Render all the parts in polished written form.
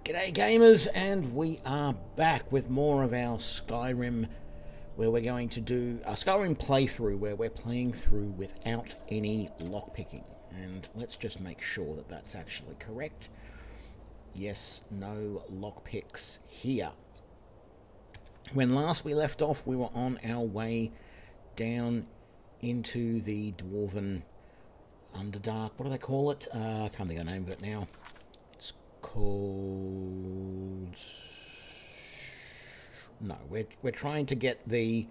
G'day gamers, and we are back with more of our Skyrim, where we're going to do a Skyrim playthrough where we're playing through without any lockpicking. And let's just make sure that that's actually correct. Yes, no lockpicks here. When last we left off, we were on our way down into the Dwarven Underdark. What do they call it? I can't think of the name of it now. It's called... No, we're trying to get the...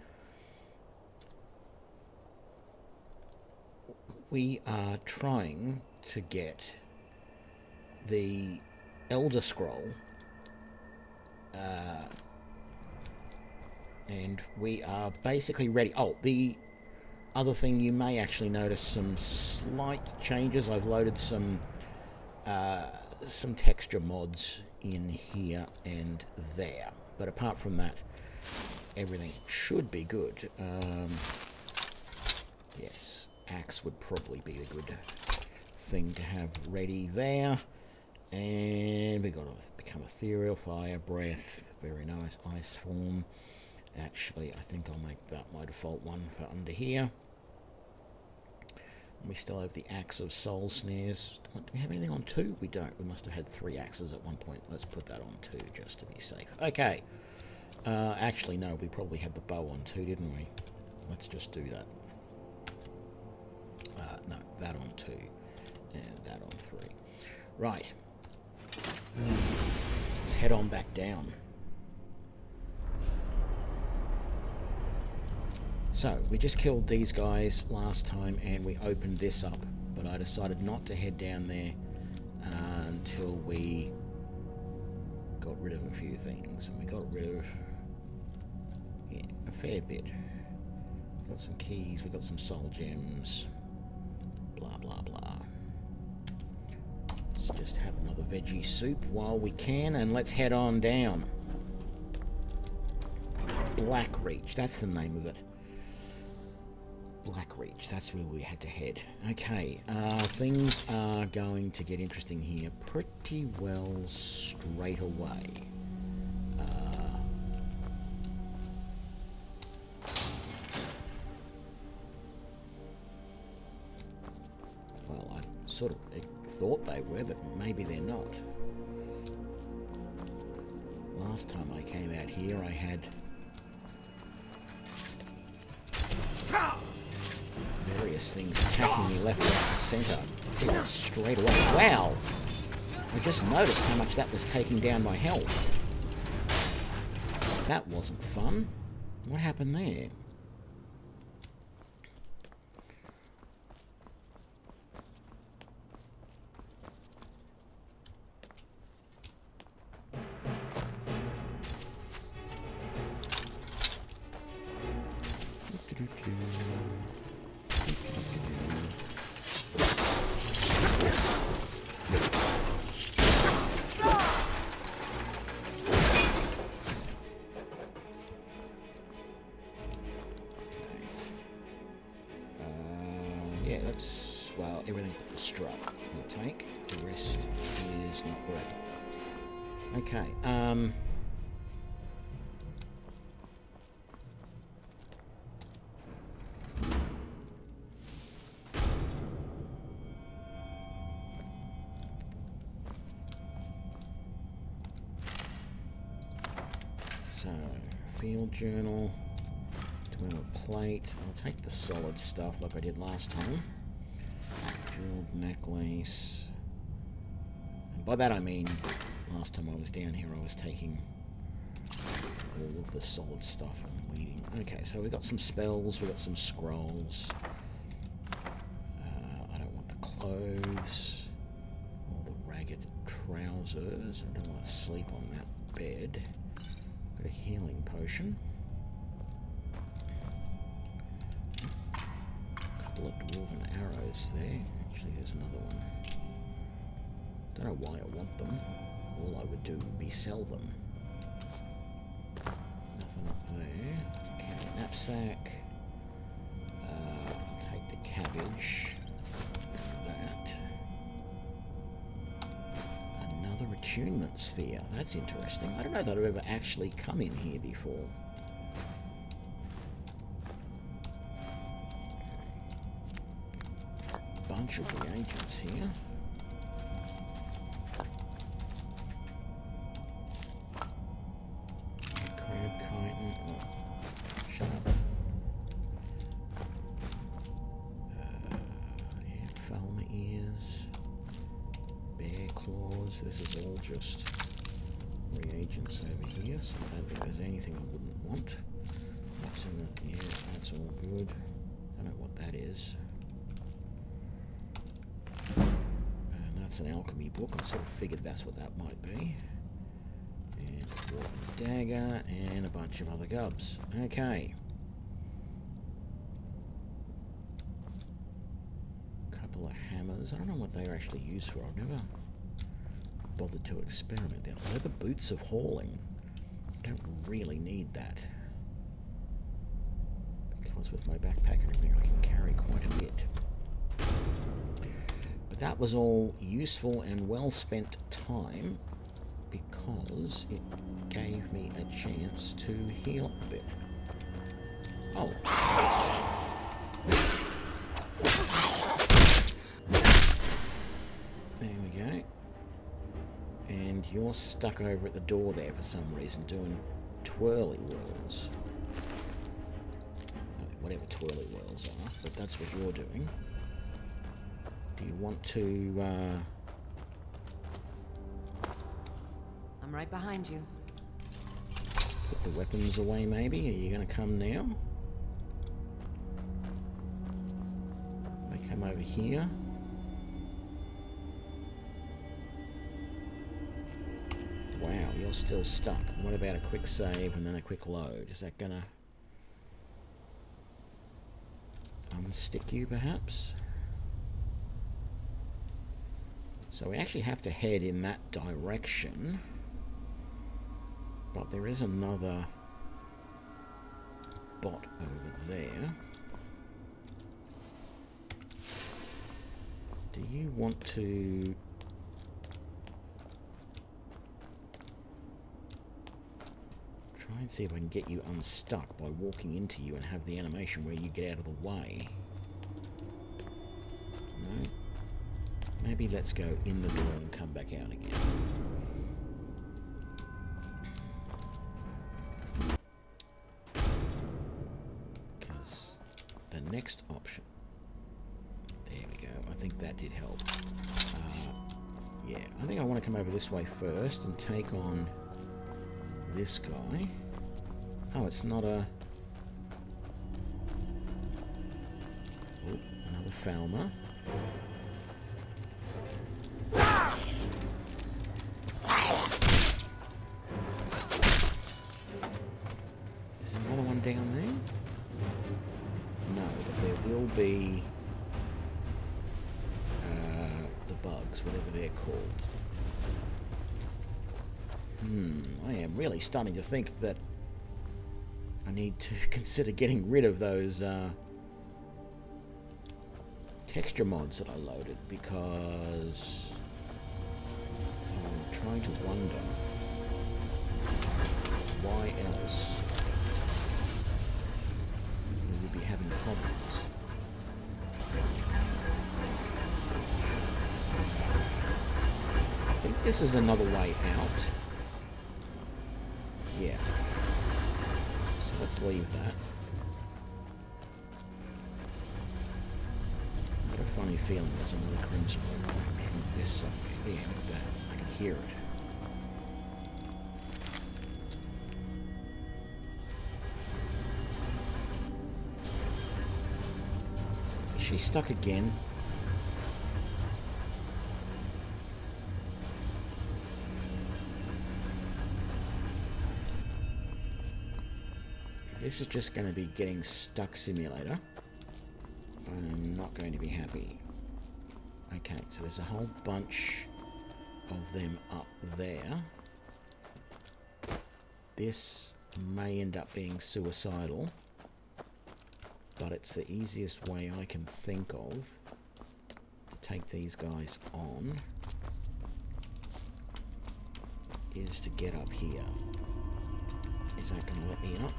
We are trying to get the Elder Scroll, and we are basically ready. Oh, the other thing, you may actually notice some slight changes. I've loaded some texture mods in here and there, but apart from that, everything should be good. Yes, axe would probably be a good thing to have ready there. And we got to become ethereal, fire, breath, very nice, ice form. Actually, I think I'll make that my default one for under here. We still have the axe of soul snares. Do we have anything on 2? We don't. We must have had 3 axes at one point. Let's put that on 2 just to be safe. Okay. Actually, no, we probably had the bow on 2, didn't we? Let's just do that. No, that on 2 and that on 3. Right. Let's head on back down. So, we just killed these guys last time and we opened this up, but I decided not to head down there until we got rid of a few things. And we got rid of, yeah, a fair bit. We got some keys, we got some soul gems, blah blah blah. Let's just have another veggie soup while we can, and let's head on down. Blackreach, that's the name of it. Blackreach, that's where we had to head. Okay, things are going to get interesting here pretty well straight away. Well, I sort of thought they were, but maybe they're not. Last time I came out here, I had various things attacking me left, right, and centre. Straight away. Wow! I just noticed how much that was taking down my health. That wasn't fun. What happened there? Well, everything but the strut we'll take. The rest is not worth it. Okay, so, field journal, twin plate. I'll take the solid stuff like I did last time. Jeweled necklace. And by that I mean, last time I was down here I was taking all of the solid stuff and weeding. Okay, so we got some spells, we got some scrolls. I don't want the clothes or the ragged trousers. I don't want to sleep on that bed. Got a healing potion. Couple of dwarven arrows there. Actually, there's another one. Don't know why I want them. All I would do would be sell them. Nothing up there. Okay, knapsack. I'll take the cabbage. That. Another attunement sphere. That's interesting. I don't know that I've ever actually come in here before. Bunch of reagents here. Crab chitin. Oh, shut up. Yeah, Falmer ears. Bear claws. This is all just reagents over here, so I don't think there's anything I wouldn't want. That's in the, yes, that's all good. I don't know what that is. And that's an alchemy book. I sort of figured that's what that might be. And a dwarven dagger and a bunch of other gubs. Okay. Couple of hammers. I don't know what they're actually used for. I've never bothered to experiment there. Leather boots of hauling. I don't really need that. Because with my backpack and everything I can carry quite a bit. But that was all useful and well spent time because it gave me a chance to heal a bit. Oh. There we go. And you're stuck over at the door there for some reason doing twirly whirls. Whatever twirly whirls are, but that's what you're doing. Do you want to, I'm right behind you. put the weapons away maybe? Are you going to come now? I come over here. Wow, you're still stuck. What about a quick save and then a quick load? Is that going to unstick you perhaps? So we actually have to head in that direction, but there is another bot over there. Do you want to try and see if I can get you unstuck by walking into you and have the animation where you get out of the way? No. Maybe let's go in the door and come back out again. Because the next option... There we go. I think that did help. Yeah, I think I want to come over this way first and take on this guy. Oh, it's not a... Oh, another Falmer. Is there another one down there? No, but there will be the bugs, whatever they're called. I am really starting to think that I need to consider getting rid of those texture mods that I loaded, because I'm trying to wonder why else we would be having problems. I think this is another way out. Yeah. So let's leave that. I've got a funny feeling there's another crimson one behind this somewhere. Yeah, look at that. I can hear it. Is she stuck again? This is just going to be getting stuck simulator. I'm not going to be happy. Okay, so there's a whole bunch of them up there. This may end up being suicidal, but it's the easiest way I can think of to take these guys on. is to get up here. Is that going to let me up?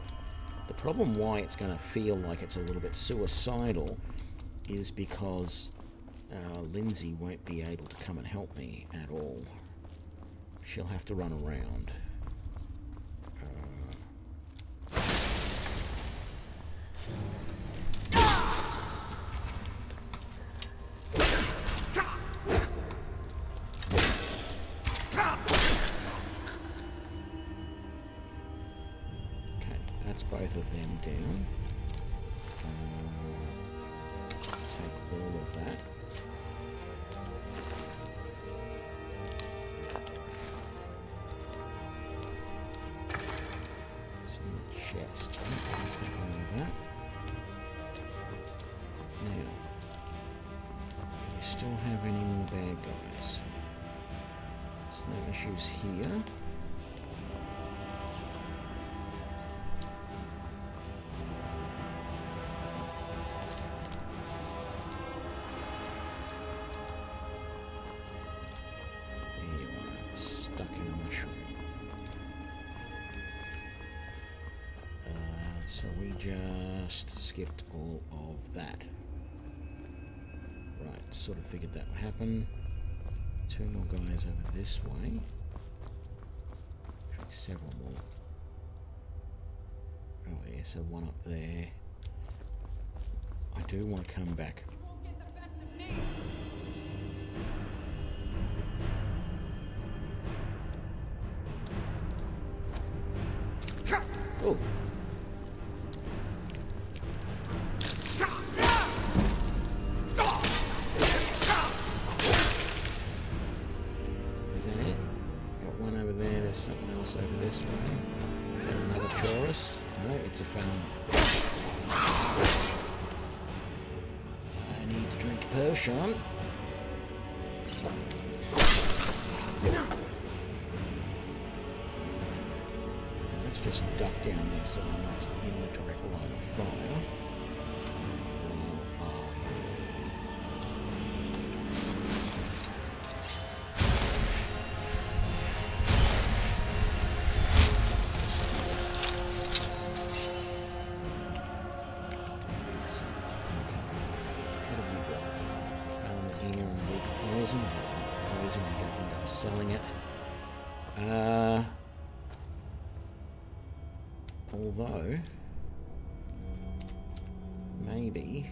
The problem why it's going to feel like it's a little bit suicidal is because Lindsay won't be able to come and help me at all. She'll have to run around. Both of them down. Take all of that. It's in the chest. Take all of that. Now, do we still have any more bad guys? There's no issues here. So we just skipped all of that. Right, sort of figured that would happen. Two more guys over this way. Actually, several more. Oh yeah, so one up there. I do want to come back. Oh. Something else over this way. Is that another Taurus? No, it's a family. I need to drink a potion. Let's just duck down there so I'm not in the direct line of fire. I'm going to end up selling it. Although, maybe...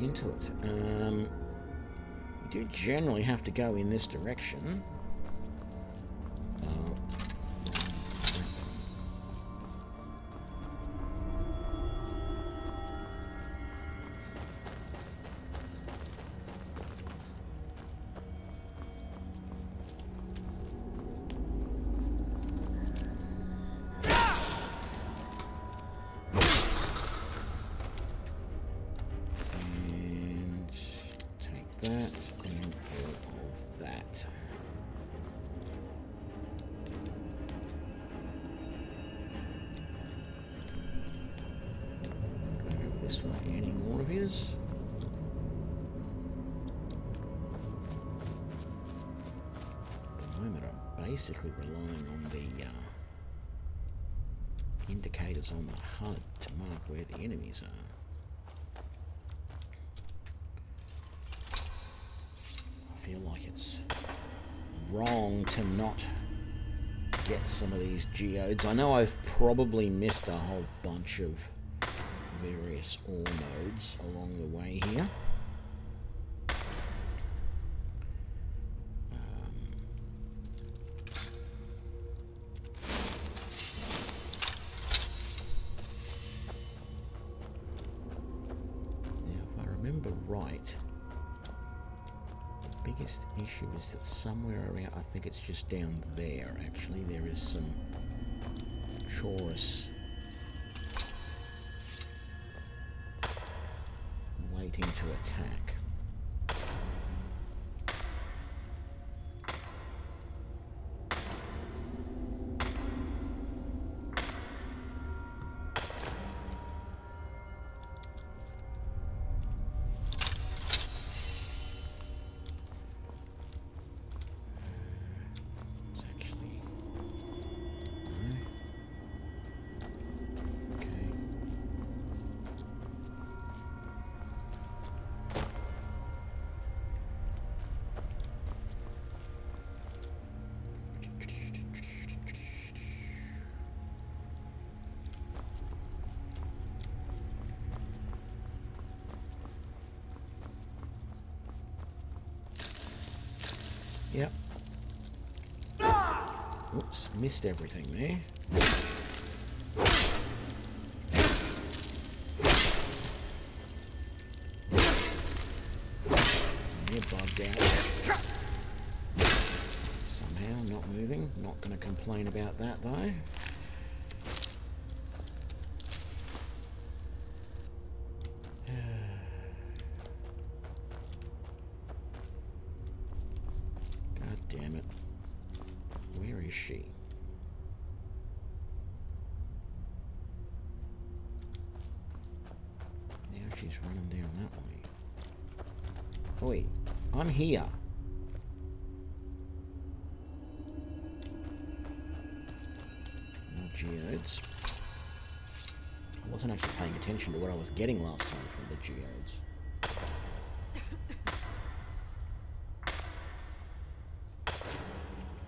into it. We do generally have to go in this direction. This way, any more of yous? At the moment, I'm basically relying on the indicators on the HUD to mark where the enemies are. I feel like it's wrong to not get some of these geodes. I know I've probably missed a whole bunch of various ore nodes along the way here. remember right, the biggest issue is that somewhere around, I think it's just down there actually, there is some Chorus waiting to attack. Yep. Oops, missed everything there. You're bugged out. Somehow not moving. Not going to complain about that though. Damn it. Where is she? Now she's running down that way. Oi, I'm here. More geodes. I wasn't actually paying attention to what I was getting last time from the geodes.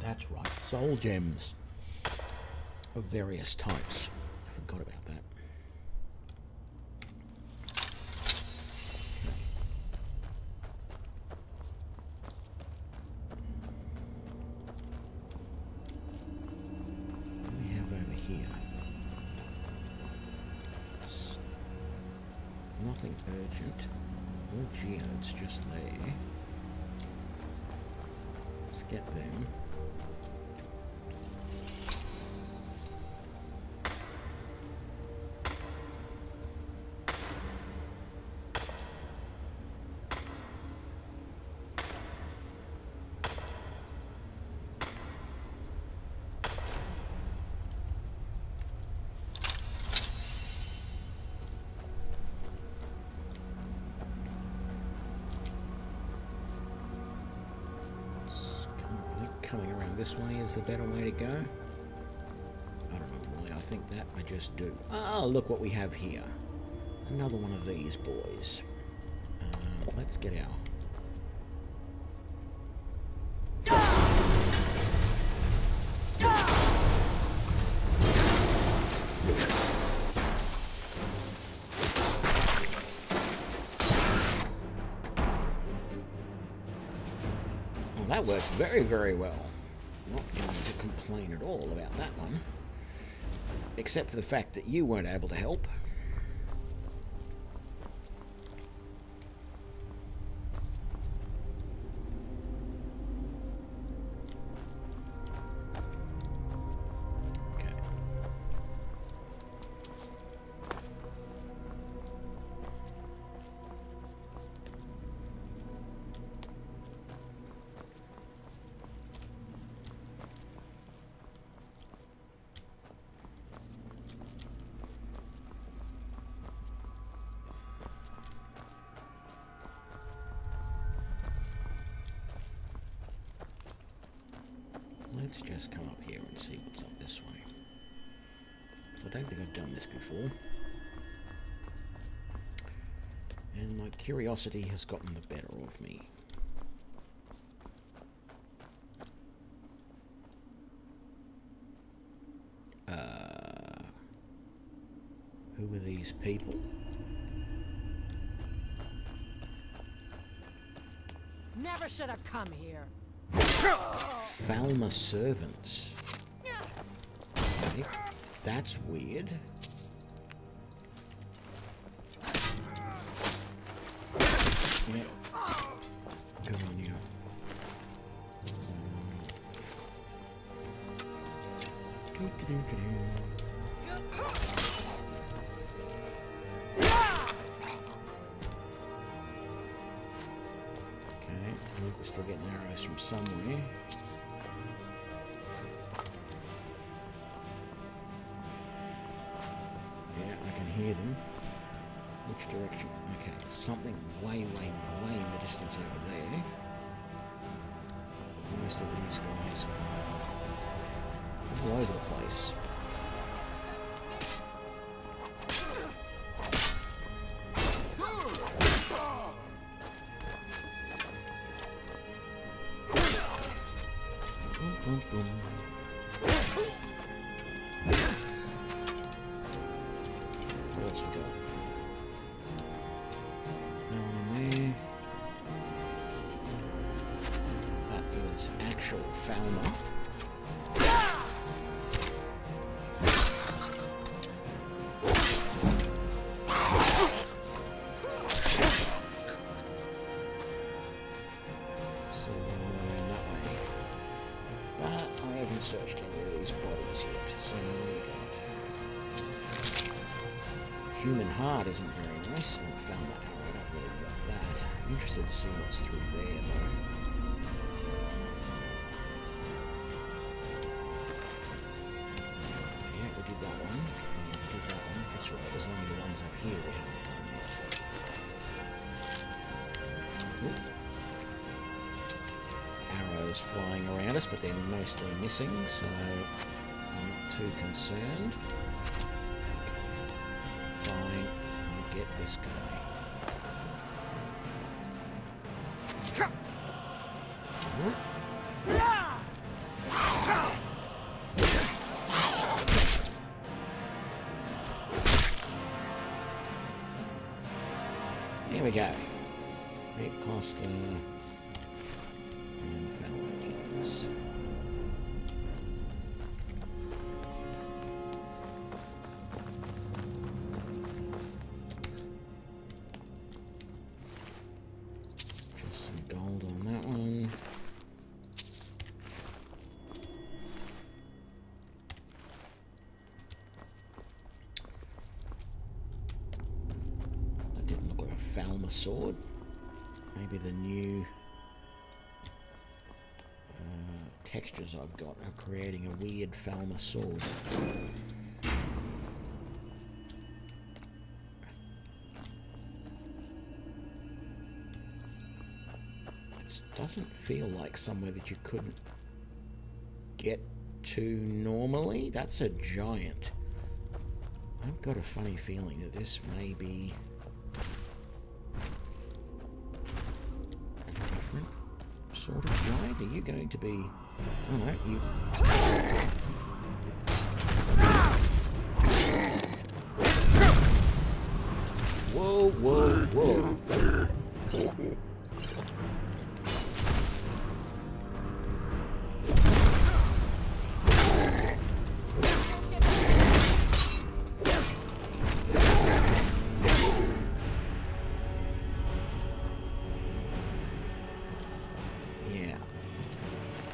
That's right, soul gems of various types. I forgot about that. What do we have over here? Nothing urgent. All geodes just there. Let's get them. Coming around this way is the better way to go. I don't know why I think that, I just do. Ah, look what we have here. Another one of these boys. Let's get our... That worked very, very well. Not going to complain at all about that one. Except for the fact that you weren't able to help. Let's just come up here and see what's up this way. I don't think I've done this before. And my curiosity has gotten the better of me. Who are these people? Never should have come here. Falmer servants. Okay, that's weird. Yeah. Good on you. Okay, we're still getting arrows from somewhere. Yeah, I can hear them. Which direction? Okay, something way in the distance over there. Most of these guys are all over the place. Boom, boom, boom. What else we got? No one in there. That is actual Falmer. Still running around that way. But I haven't searched any of these bodies yet, so what do we got? Human heart isn't very nice. I found that arrow, I don't really want that. I'm interested to see what's through there though. Yeah, we did that one. Yeah, we did that one. That's right, there's only the ones up here we haven't done yet. Oop. Arrows flying around us, but they're mostly missing, so I'm not too concerned. Fine, I'll get this guy. Here we go. Rick Costa and Falcons. Just some gold on that one. That didn't look like a Falmer sword. Maybe the new textures I've got are creating a weird Falmer sword. This doesn't feel like somewhere that you couldn't get to normally. That's a giant. I've got a funny feeling that this may be a different sort of giant. Are you going to be... Oh no, you... Whoa, whoa, whoa.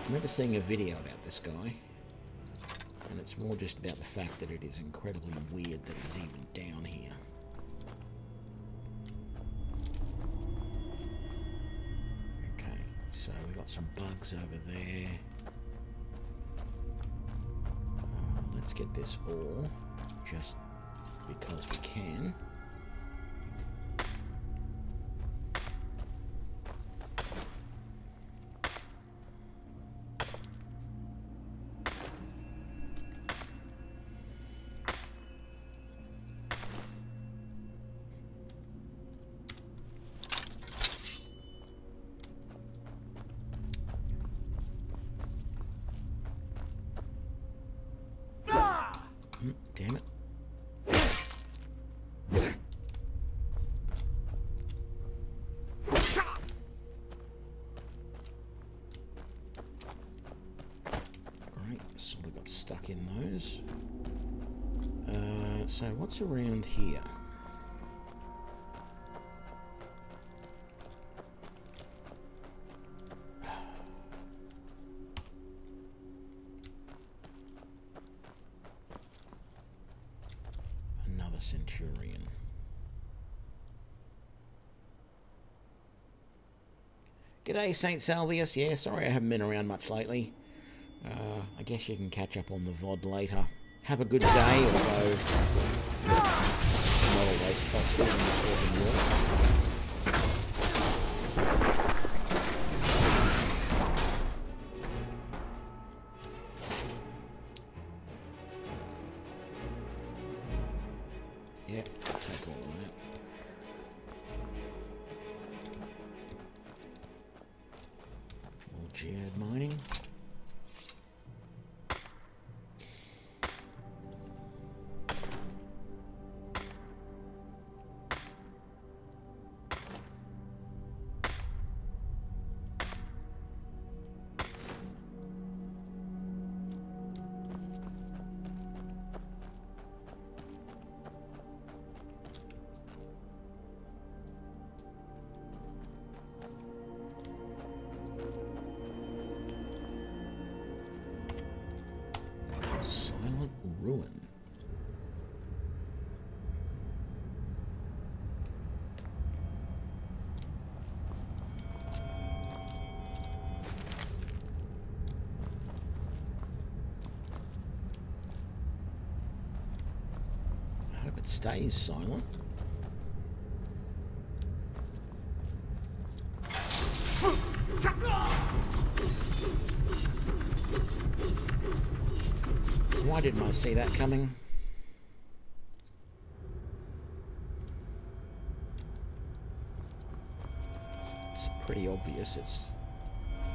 I remember seeing a video about this guy, and it's more just about the fact that it is incredibly weird that he's even down here. Okay, so we got some bugs over there. Let's get this ore, just because we can. Damn it. Great, sort of got stuck in those. So what's around here? Centurion. G'day, St. Salvius. Yeah, sorry I haven't been around much lately. I guess you can catch up on the VOD later. Have a good day, although not always possible in this working world. Yep, take all of that. More geode mining. Ruin. I hope it stays silent. Why didn't I see that coming? It's pretty obvious. It's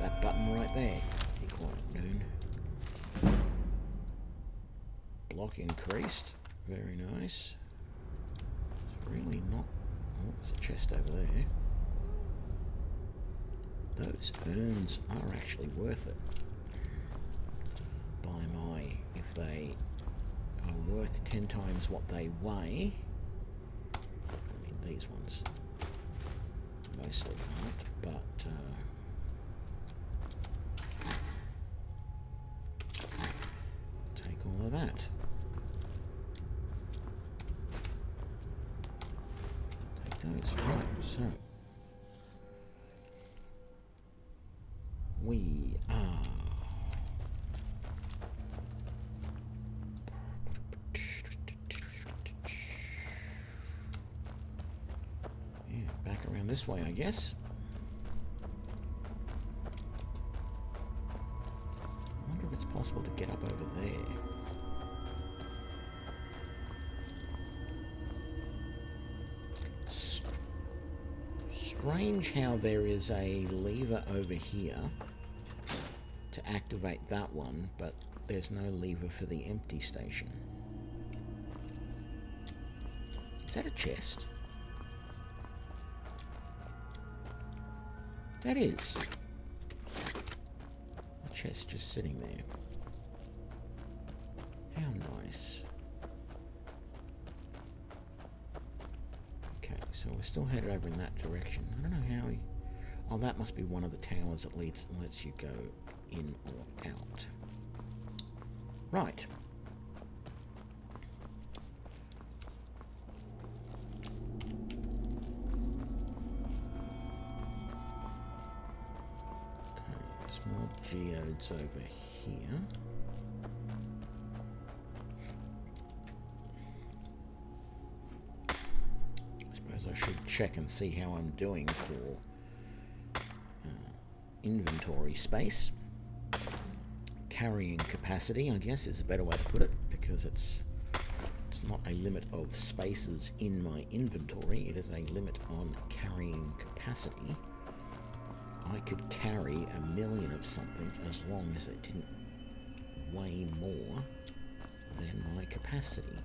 that button right there. Be quiet, noon. Block increased. Very nice. It's really not... Oh, there's a chest over there. Those urns are actually worth it. By my... If they are worth 10 times what they weigh... I mean, these ones mostly aren't, but... take all of that. Take those. Right, so... we are... around this way, I guess. I wonder if it's possible to get up over there. Strange how there is a lever over here to activate that one, but there's no lever for the empty station. Is that a chest? That is. A chest just sitting there. How nice. Okay, so we're still headed over in that direction. I don't know how we... Oh, that must be one of the towers that lets you go in or out. Right. More geodes over here. I suppose I should check and see how I'm doing for inventory space. Carrying capacity, I guess, is a better way to put it, because it's not a limit of spaces in my inventory, it is a limit on carrying capacity. I could carry 1,000,000 of something as long as it didn't weigh more than my capacity.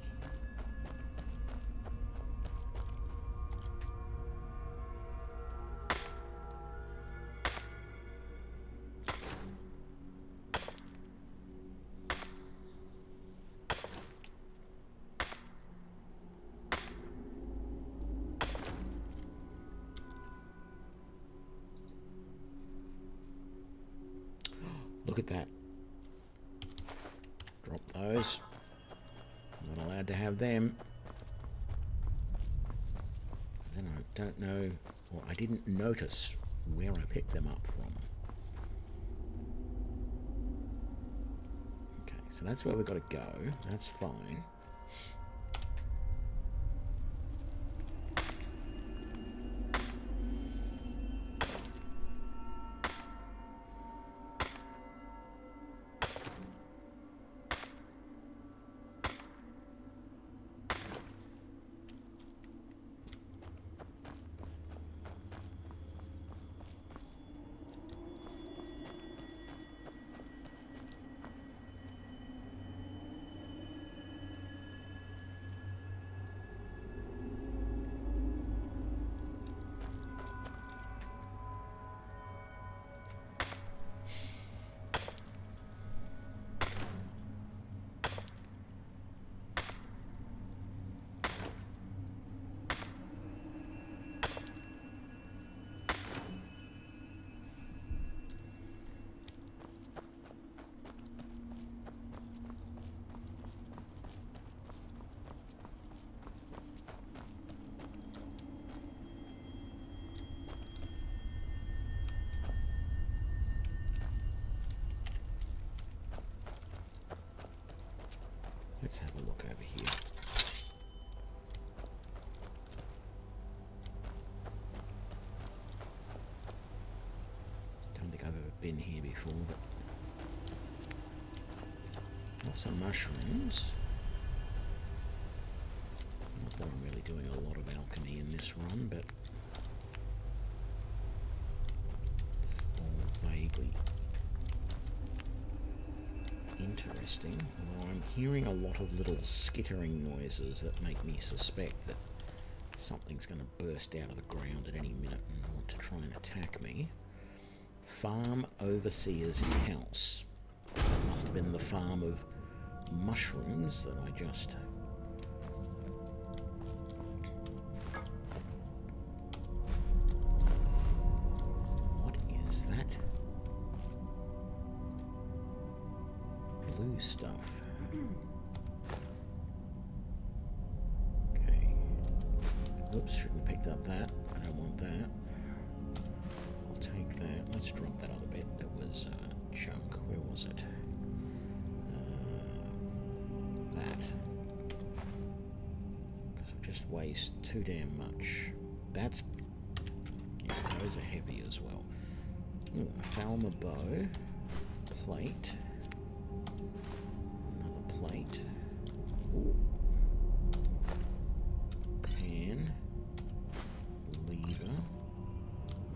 Look at that. Drop those. Not allowed to have them. don't know, or I didn't notice where I picked them up from. Okay, so that's where we've got to go. That's fine. Let's have a look over here. Don't think I've ever been here before, but lots of mushrooms. Not that I'm really doing a lot of alchemy in this run, but it's all vaguely interesting. Well, I'm hearing a lot of little skittering noises that make me suspect that something's going to burst out of the ground at any minute and want to try and attack me. Farm Overseer's House. That must have been the farm of mushrooms that I just... What is that? Blue stuff. Okay. Oops, shouldn't have picked up that. I don't want that. I'll take that. Let's drop that other bit that was junk. Where was it? That. Because I just waste too damn much. That's... Yeah, those are heavy as well. Ooh, a Falmer bow. Plate. Plate. Ooh. Pan. Lever.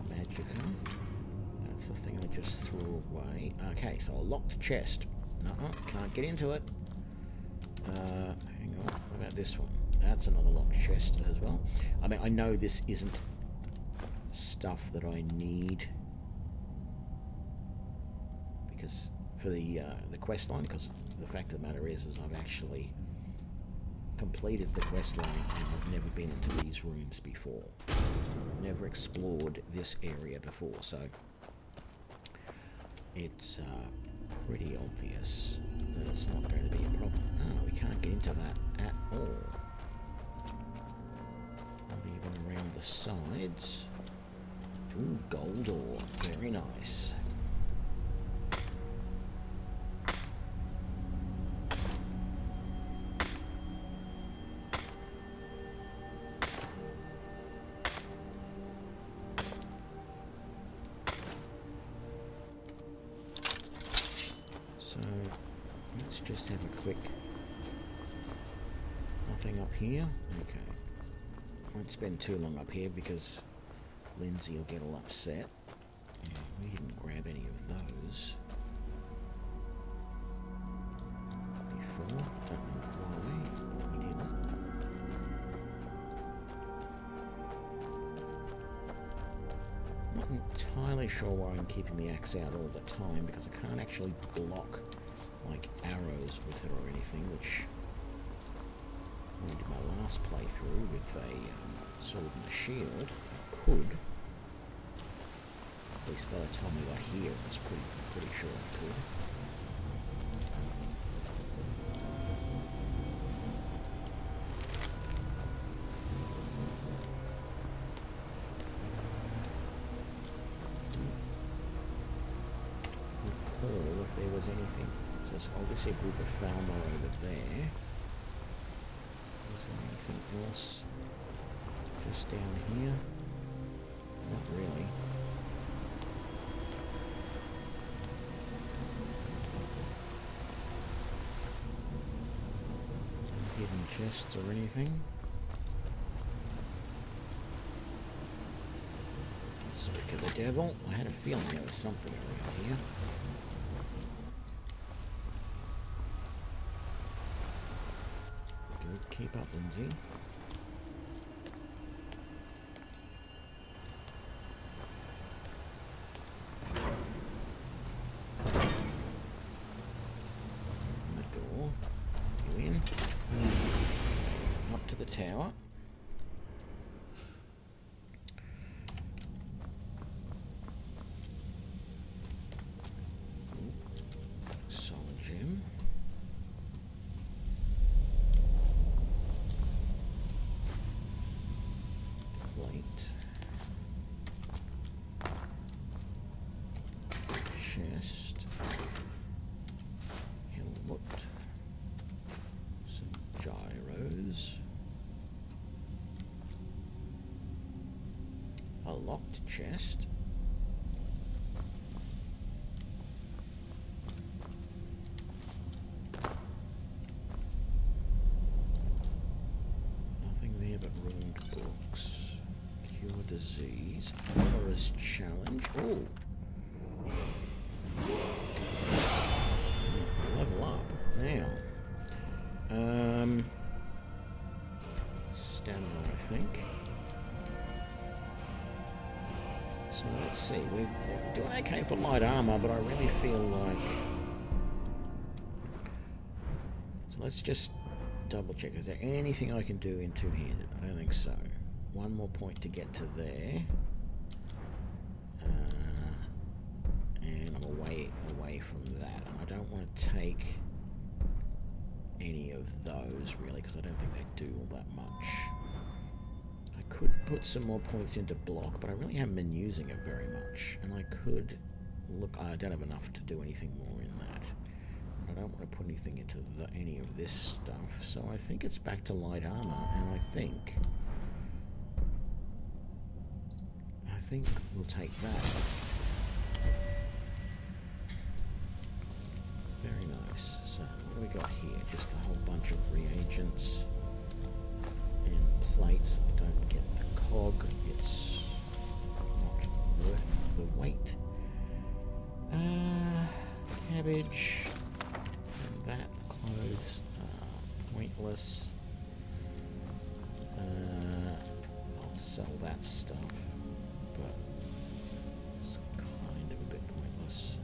Magicka. That's the thing I just threw away. Okay, so a locked chest. Can't get into it. Hang on. What about this one? That's another locked chest as well. I mean, I know this isn't stuff that I need because for the quest line, because the fact of the matter is I've actually completed the quest line and I've never been into these rooms before. Never explored this area before, so it's pretty obvious that it's not going to be a problem. Oh, we can't get into that at all. Not even around the sides. Ooh, gold ore. Very nice. So, let's just have a quick... Nothing up here? Okay. Won't spend too long up here because Lindsay will get all upset. Yeah, we didn't grab any of those before. Don't know why we didn't. Not entirely sure why I'm keeping the axe out all the time because I can't actually block like arrows with it or anything, which when I did my last playthrough with a sword and a shield, I could. At least by the time we got here, I was pretty sure I could. there's obviously a group of Falmer over there. Is there anything else just down here? Not really. Hidden chests or anything? Speak of the devil, I had a feeling there was something around here. Good, keep up, Lindsay. Open the door. You in? Up to the tower. Solid gem. Plate. Chest. Helmet. Some gyros. A locked chest. Nothing there but ruined books. Cure disease. Valorous challenge. Oh! Level up. Now. Stamina, I think. So let's see. We're doing okay for light armor, but I really feel like... So let's just double check. Is there anything I can do in two-handed? I don't think so. One more point to get to there. And I'm away from that. And I don't want to take any of those, really, because I don't think they do all that much. I could put some more points into block, but I really haven't been using it very much. And I could look... I don't have enough to do anything more in that. I don't want to put anything into any of this stuff, so I think it's back to light armor, and I think we'll take that. Very nice. So what do we got here? Just a whole bunch of reagents and plates. I don't get the cog. It's not worth the weight. Cabbage. That, the clothes are pointless. I'll sell that stuff, but it's kind of a bit pointless.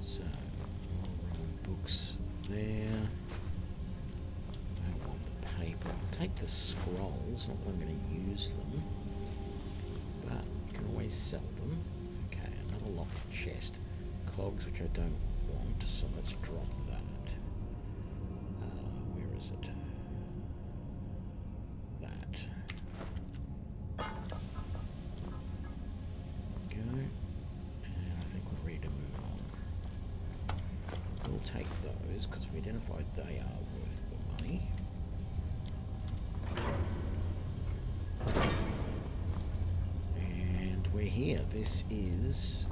So, more Roman books there. I don't want the paper. I'll take the scrolls, not that I'm going to use them. But you can always sell them. Okay, another locked chest. Cogs, which I don't want, so let's drop that. Where is it? That. Go. And I think we're ready to move on. We'll take those, because we identified they are worth the money. We're here. This is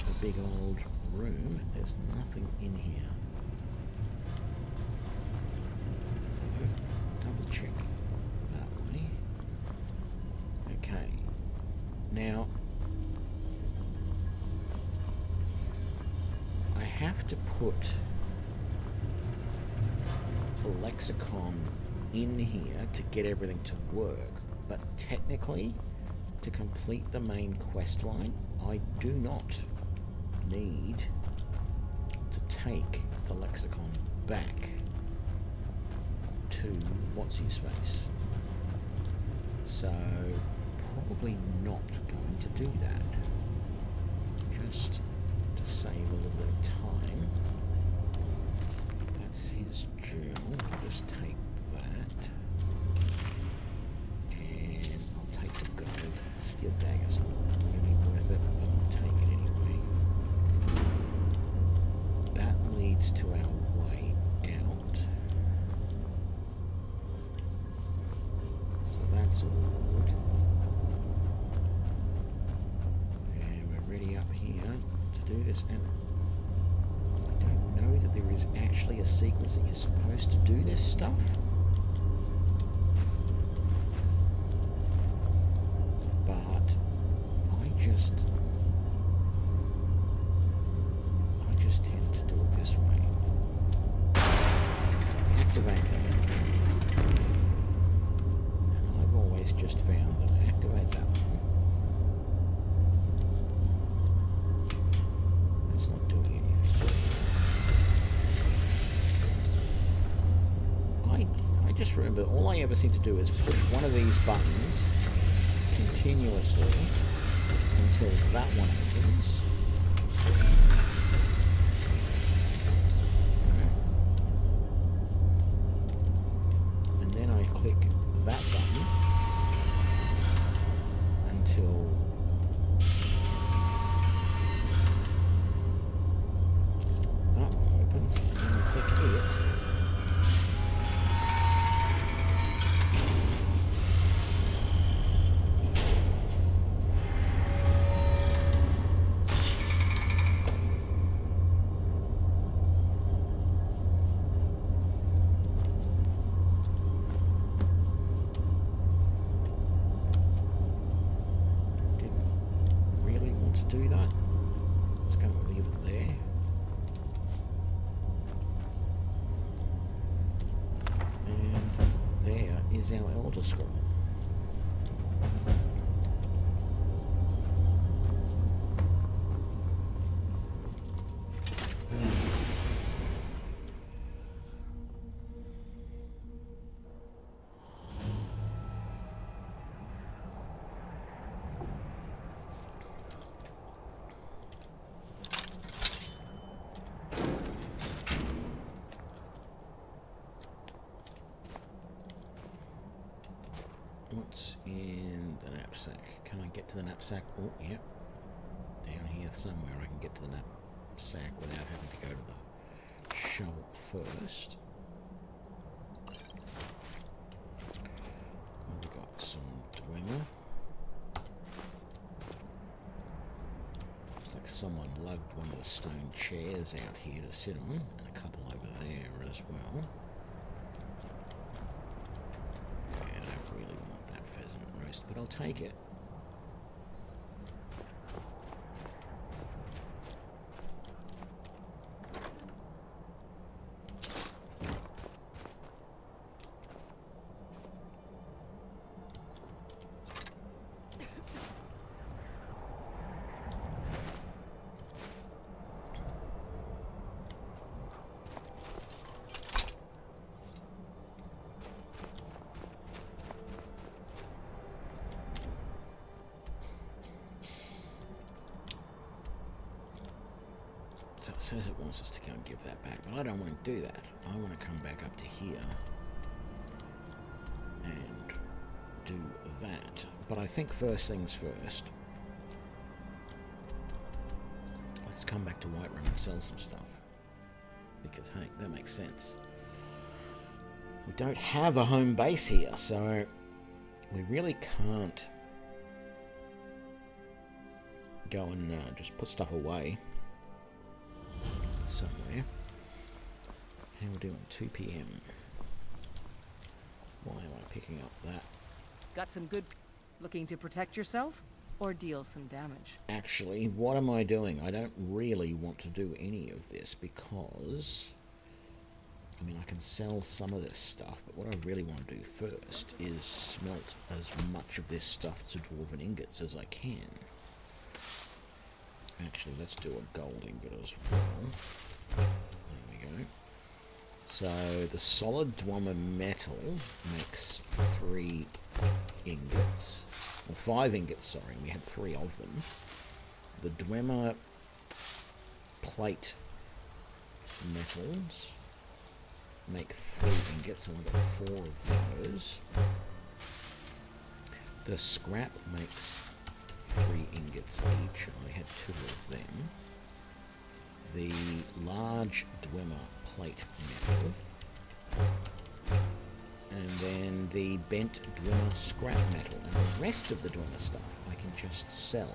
a big old room. There's nothing in here. So, double check that way. Okay. Now, I have to put the lexicon in here to get everything to work, but technically, to complete the main quest line, I do not need to take the lexicon back to what's-his-face. So, probably not going to do that. Just to save a little bit of time. That's his journal. I'll just take that. And leads to our way out. So that's all good. And we're ready up here to do this. And I don't know that there is actually a sequence that you're supposed to do this stuff. But I just tend to do it this way. So I activate that. And I've always just found that I activate that one. That's not doing anything. I just remember all I ever seem to do is push one of these buttons continuously until that one opens. And then I click that button until that one opens. And then I click it. Do that. Just going to leave it there. And there is our Elder Scroll. What's in the knapsack? Can I get to the knapsack? Oh, yeah. Down here somewhere I can get to the knapsack without having to go to the shovel first. We've got some dwemer. Looks like someone lugged one of the stone chairs out here to sit on, and a couple over there as well. But I'll take it. So it says it wants us to go and give that back, but I don't want to do that. I want to come back up to here and do that. But I think first things first, let's come back to Whiterun and sell some stuff. Because, hey, that makes sense. We don't have a home base here, so we really can't go and just put stuff away somewhere. How are we doing? 2 PM. Why am I picking up that? Got some good... Looking to protect yourself? Or deal some damage? Actually, what am I doing? I don't really want to do any of this because... I mean, I can sell some of this stuff, but what I really want to do first is smelt as much of this stuff to dwarven ingots as I can. Actually, let's do a gold ingot as well. There we go. So, the solid dwemer metal makes 3 ingots. Well, 5 ingots, sorry. We had 3 of them. The dwemer plate metals make 3 ingots, and I've got 4 of those. The scrap makes 3 ingots each, and I had 2 of them. the large Dwemer plate metal, and then the bent Dwemer scrap metal, and the rest of the Dwemer stuff I can just sell.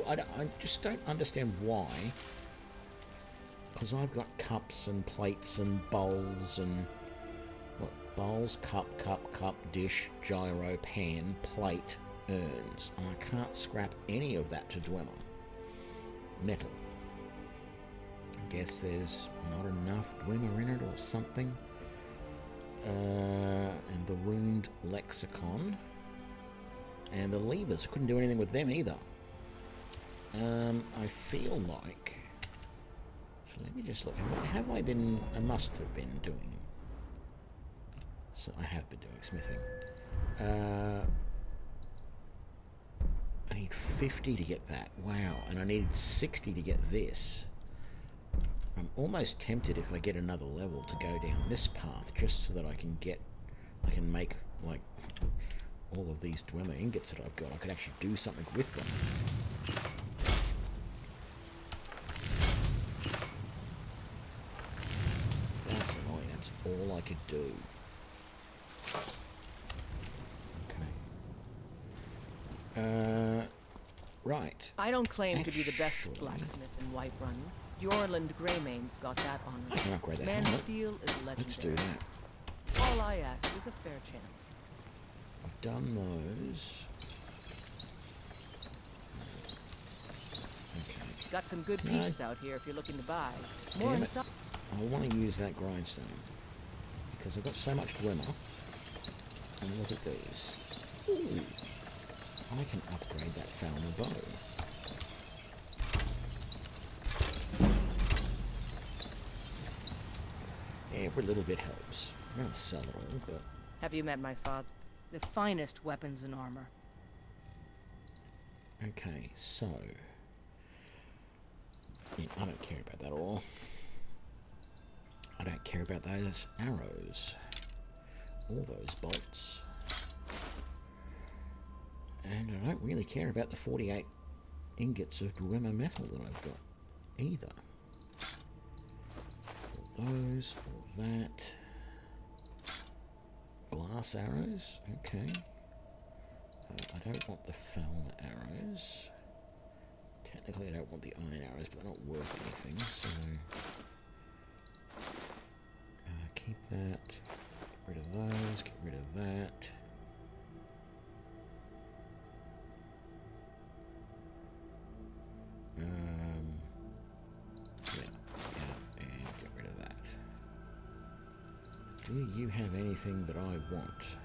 Although I just don't understand why, because I've got cups and plates and bowls and what, bowls, cup, dish, gyro, pan, plate, urns, and I can't scrap any of that to Dwemer metal. I guess there's not enough Dwemer in it or something. And the runed lexicon and the levers, couldn't do anything with them either. I feel like, so let me just look. Have I been? I must have been doing. So I have been doing smithing. I need 50 to get that. Wow, and I needed 60 to get this. I'm almost tempted, if I get another level, to go down this path just so that I can make like all of these Dwemer ingots that I've got. I could actually do something with them. That's annoying. That's all I could do. Okay. Right. I don't claim to be the best blacksmith in Whiterun. Yorland Greymane's got that on me. I can upgrade that. Man steel is legendary. Let's do that. All I ask is a fair chance. I've done those. Okay. Got some good pieces out here if you're looking to buy. More Damn in it. some. I want to use that grindstone because I've got so much Dwemer. And look at these. Ooh. I can upgrade that Falmer bow. Every little bit helps. I'm going to sell it all, but... Have you met my father? The finest weapons and armor. Okay, so... Yeah, I don't care about that at all. I don't care about those arrows. Or those bolts. And I don't really care about the 48 ingots of Dwemer metal that I've got either. Those, all that. Glass arrows, okay. I don't want the Falmer arrows. Technically I don't want the iron arrows, but they're not worth anything, so... keep that. Get rid of those, get rid of that. Do you have anything that I want?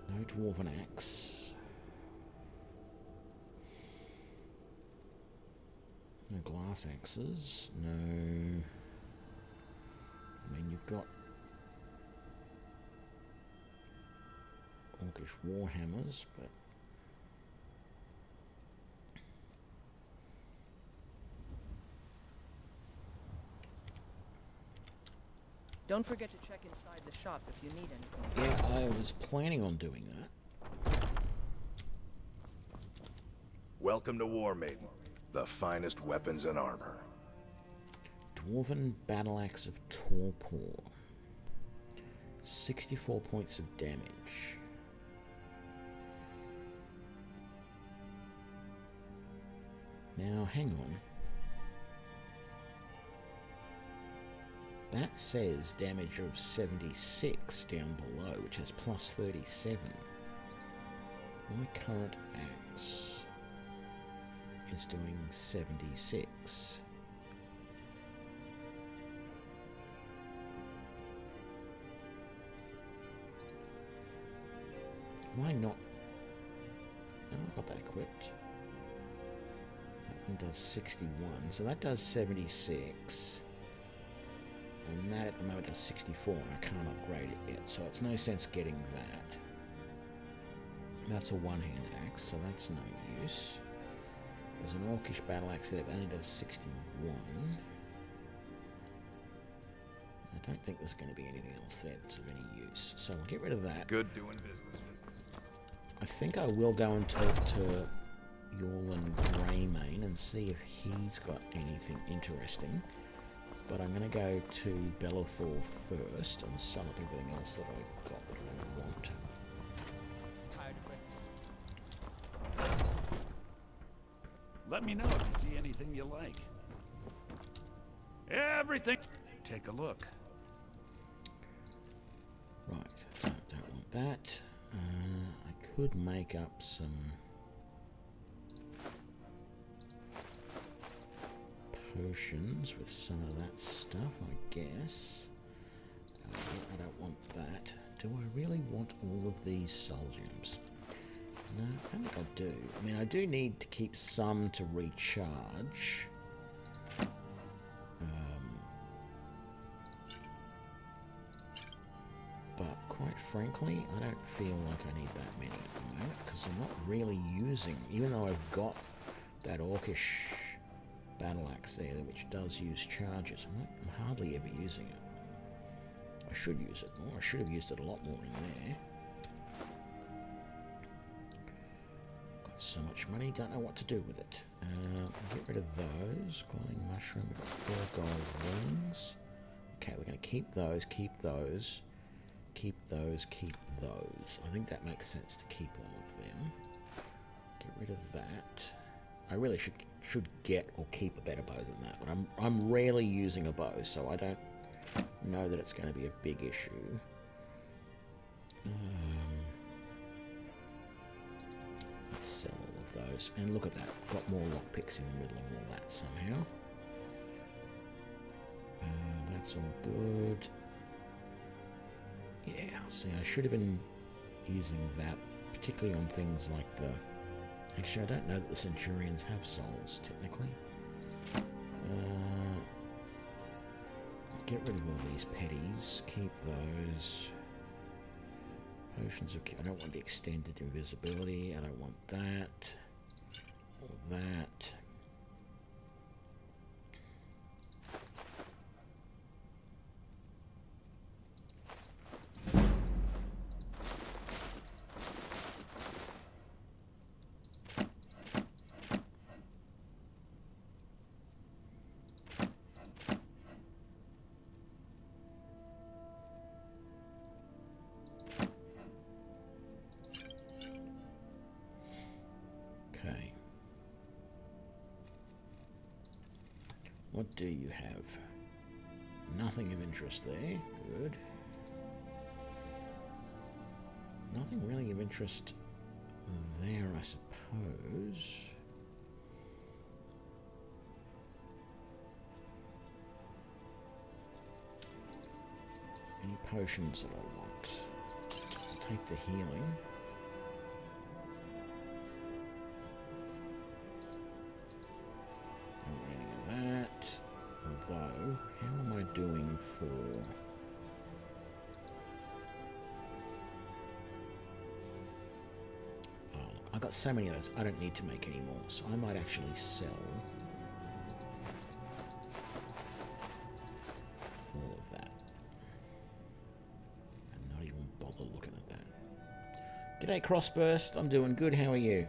No dwarven axe. No glass axes. No. I mean, you've got orcish warhammers, but Don't forget to check inside the shop if you need anything. yeah, I was planning on doing that. Welcome to War Maiden, the finest weapons and armor. Dwarven Battle Axe of Torpor. 64 points of damage. Now, hang on. That says damage of 76 down below, which has plus 37. My current axe is doing 76. Why not? Oh, I've got that equipped. That one does 61, so that does 76. And that at the moment does 64, and I can't upgrade it yet, so it's no sense getting that. That's a one-hand axe, so that's no use. There's an orcish battle axe there, but only does 61. I don't think there's going to be anything else there that's of any use, so we'll get rid of that. Good doing business. I think I will go and talk to Yorland Greymane and see if he's got anything interesting. But I'm going to go to Bellathor first and sell up everything else that I've got that I want. Let me know if you see anything you like. Everything. Take a look. Right, don't want that. I could make up some potions with some of that stuff, I guess. I don't want that. Do I really want all of these soul gems? No, I don't think I do. I mean, I do need to keep some to recharge. But quite frankly, I don't feel like I need that many at the moment because I'm not really using, even though I've got that orcish battle axe there, which does use charges. I'm hardly ever using it. I should use it more. I should have used it a lot more in there. Got so much money, don't know what to do with it. Get rid of those. Glowing mushroom, we've got 4 gold rings. Okay, we're going to keep those, keep those. Keep those, keep those. I think that makes sense to keep all of them. Get rid of that. I really should get or keep a better bow than that, but I'm rarely using a bow, so I don't know that it's going to be a big issue. Let's sell all of those, and look at that. Got more lockpicks in the middle of all that somehow. That's all good. Yeah, see, I should have been using that, particularly on things like the... Actually, I don't know that the Centurions have souls, technically. Get rid of all these petties. Keep those. Potions of... I don't want the extended invisibility. I don't want that. Or that. What do you have? Nothing of interest there. Good. Nothing really of interest there, I suppose. Any potions that I want? I'll take the healing. That, although, how am I doing for... Oh, look, I've got so many of those, I don't need to make any more, so I might actually sell all of that. And not even bother looking at that. G'day, Crossburst, I'm doing good, how are you?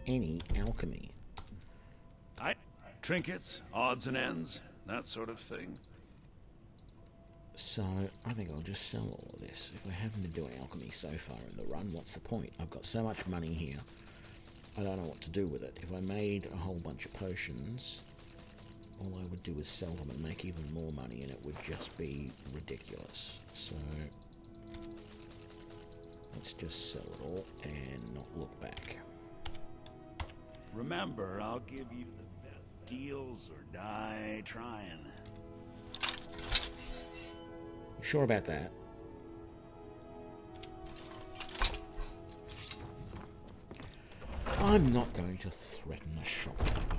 Any alchemy. Trinkets, odds and ends, that sort of thing. So, I think I'll just sell all of this. If I haven't been doing alchemy so far in the run, what's the point? I've got so much money here. I don't know what to do with it. If I made a whole bunch of potions, all I would do is sell them and make even more money, and it would just be ridiculous. So, let's just sell it all and not look back. Remember, I'll give you the best deals or die trying. You sure about that? I'm not going to threaten a shopkeeper.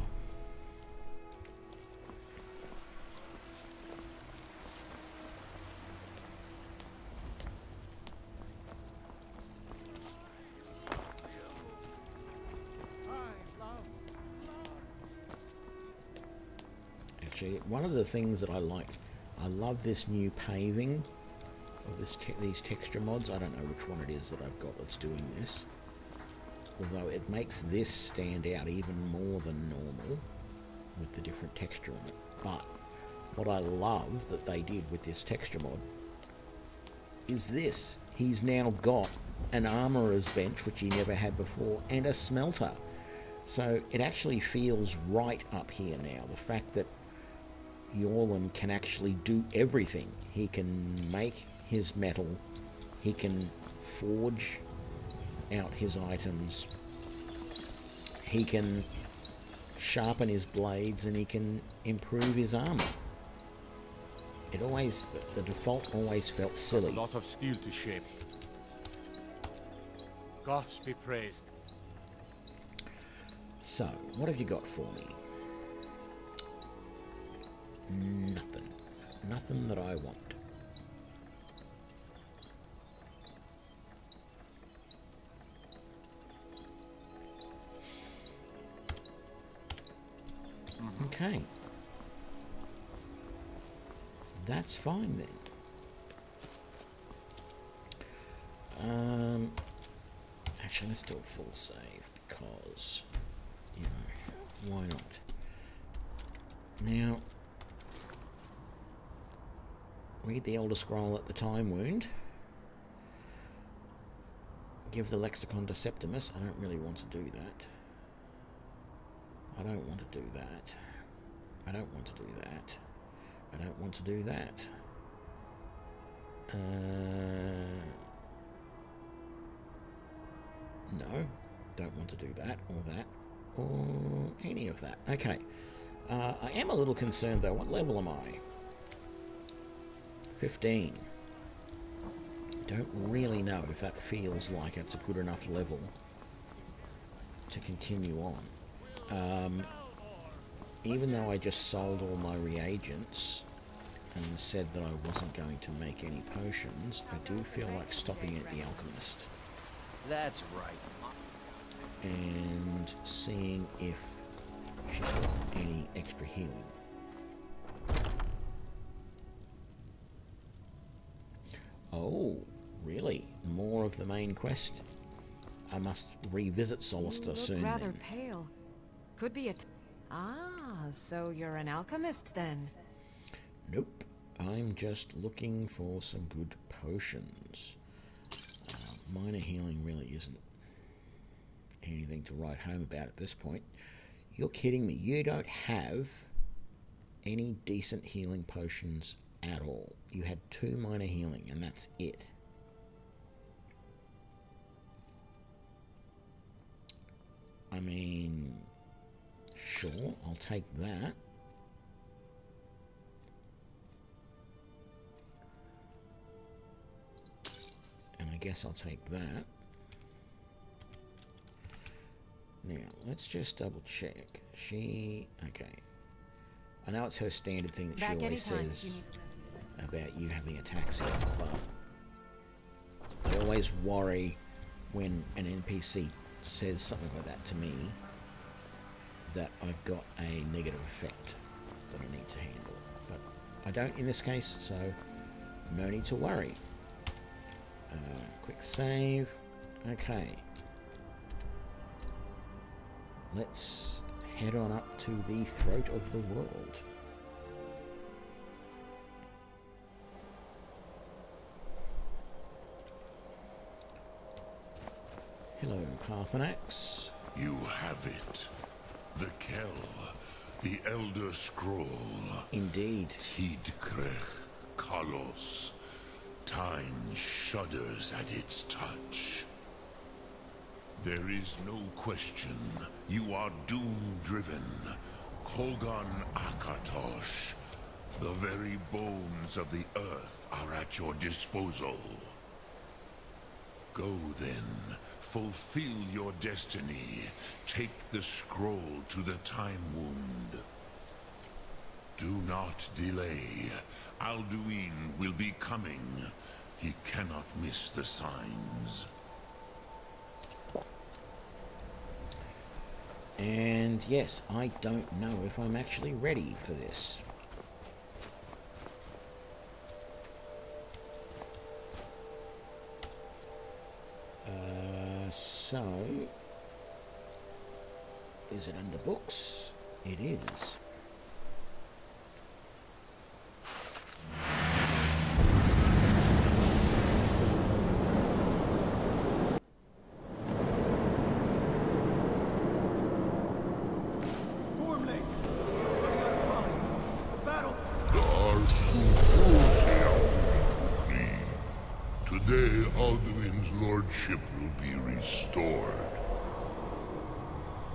actually. One of the things that I like, I love this new paving of these texture mods. I don't know which one it is that I've got that's doing this. Although it makes this stand out even more than normal with the different texture on it. But what I love that they did with this texture mod is this. He's now got an armourer's bench, which he never had before, and a smelter. So it actually feels right up here now. The fact that Yorlin can actually do everything. He can make his metal, he can forge out his items, he can sharpen his blades, and he can improve his armor. It always, the default always felt silly. A lot of steel to shape. Gods be praised. So, what have you got for me? Nothing. Nothing that I want. Okay. That's fine then. Actually, let's do a full save because, you know, why not? Now, read the Elder Scroll at the Time Wound. Give the Lexicon to Septimus. I don't really want to do that. I don't want to do that. I don't want to do that. I don't want to do that. No, don't want to do that or that or any of that. Okay. I am a little concerned though. What level am I? 15. Don't really know if that feels like it's a good enough level to continue on. Even though I just sold all my reagents and said that I wasn't going to make any potions, I do feel like stopping at the alchemist. That's right. And seeing if she's got any extra healing. Oh, really? More of the main quest? I must revisit Solister soon. Rather then. pale. Could be a. So you're an alchemist then? Nope. I'm just looking for some good potions. Minor healing really isn't anything to write home about at this point. You're kidding me. You don't have any decent healing potions at all. You had 2 minor healing and that's it. I mean, sure, I'll take that. And I guess I'll take that. Now, let's just double check. Okay. I know it's her standard thing that she always says about you having ataxia, but I always worry when an NPC says something like that to me that I've got a negative effect that I need to handle. But I don't in this case, so no need to worry. Quick save. Okay. Let's head on up to the throat of the world. Hello, Parthenax. You have it. The Kell, the Elder Scroll. Indeed. Tidkrech Kalos. Time shudders at its touch. There is no question. You are doom-driven. Kogan Akatosh. The very bones of the earth are at your disposal. Go then. Fulfill your destiny. Take the scroll to the Time Wound. Do not delay. Alduin will be coming. He cannot miss the signs. And yes, I don't know if I'm actually ready for this. So, is it under books? It is. Today, Alduin's lordship will be restored.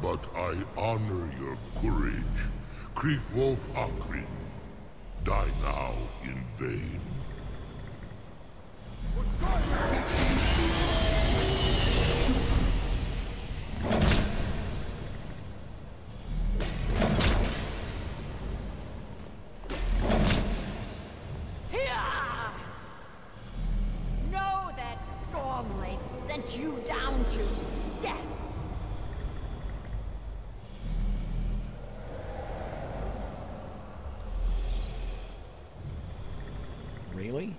But I honor your courage. Kriegwolf Akrin. Die now in vain. Know that Stormlake sent you down to death. Really?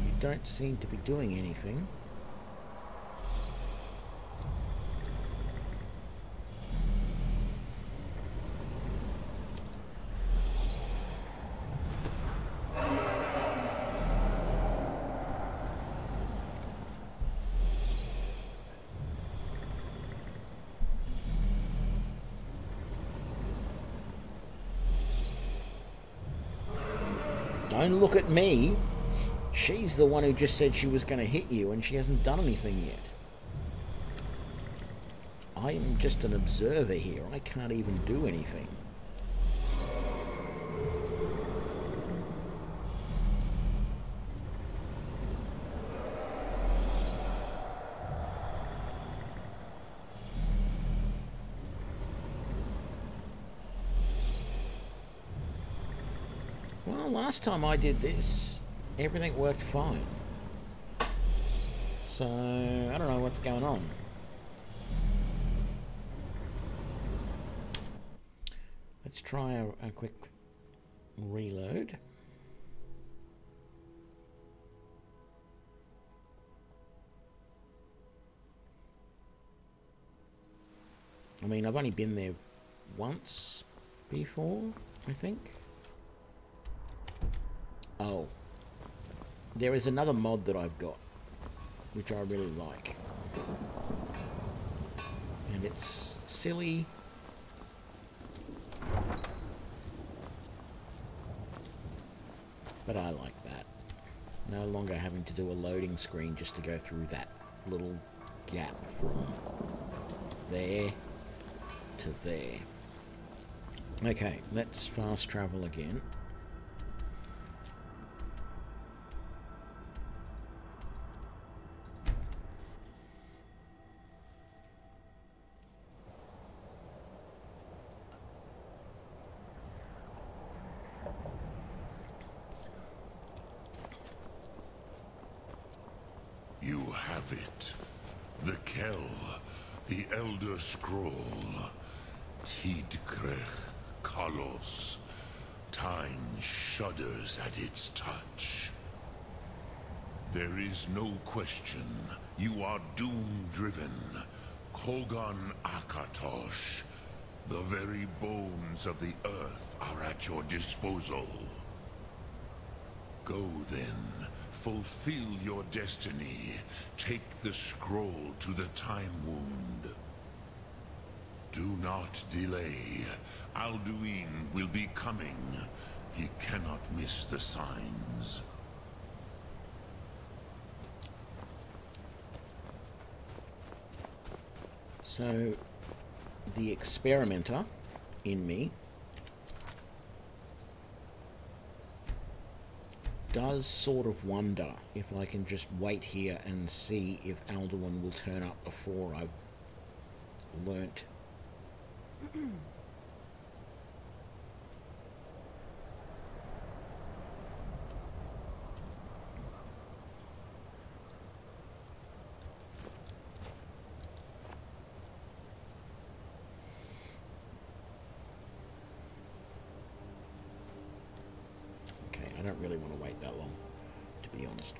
You don't seem to be doing anything. Don't look at me. She's the one who just said she was going to hit you and she hasn't done anything yet. I am just an observer here. I can't even do anything. Well, last time I did this, everything worked fine. So, I don't know what's going on. Let's try a quick reload. I mean, I've only been there once before, I think. Oh. There is another mod that I've got, which I really like. And it's silly. But I like that. No longer having to do a loading screen just to go through that little gap from there to there. Okay, let's fast travel again. You have it. The Kell, the Elder Scroll. Tidkrech Kalos. Time shudders at its touch. There is no question. You are doom-driven. Kogan Akatosh. The very bones of the earth are at your disposal. Go then. Fulfill your destiny. Take the scroll to the Time Wound. Do not delay. Alduin will be coming. He cannot miss the signs. So, the experimenter in me does sort of wonder if I can just wait here and see if Alduin will turn up before I've learnt. I don't really want to wait that long, to be honest.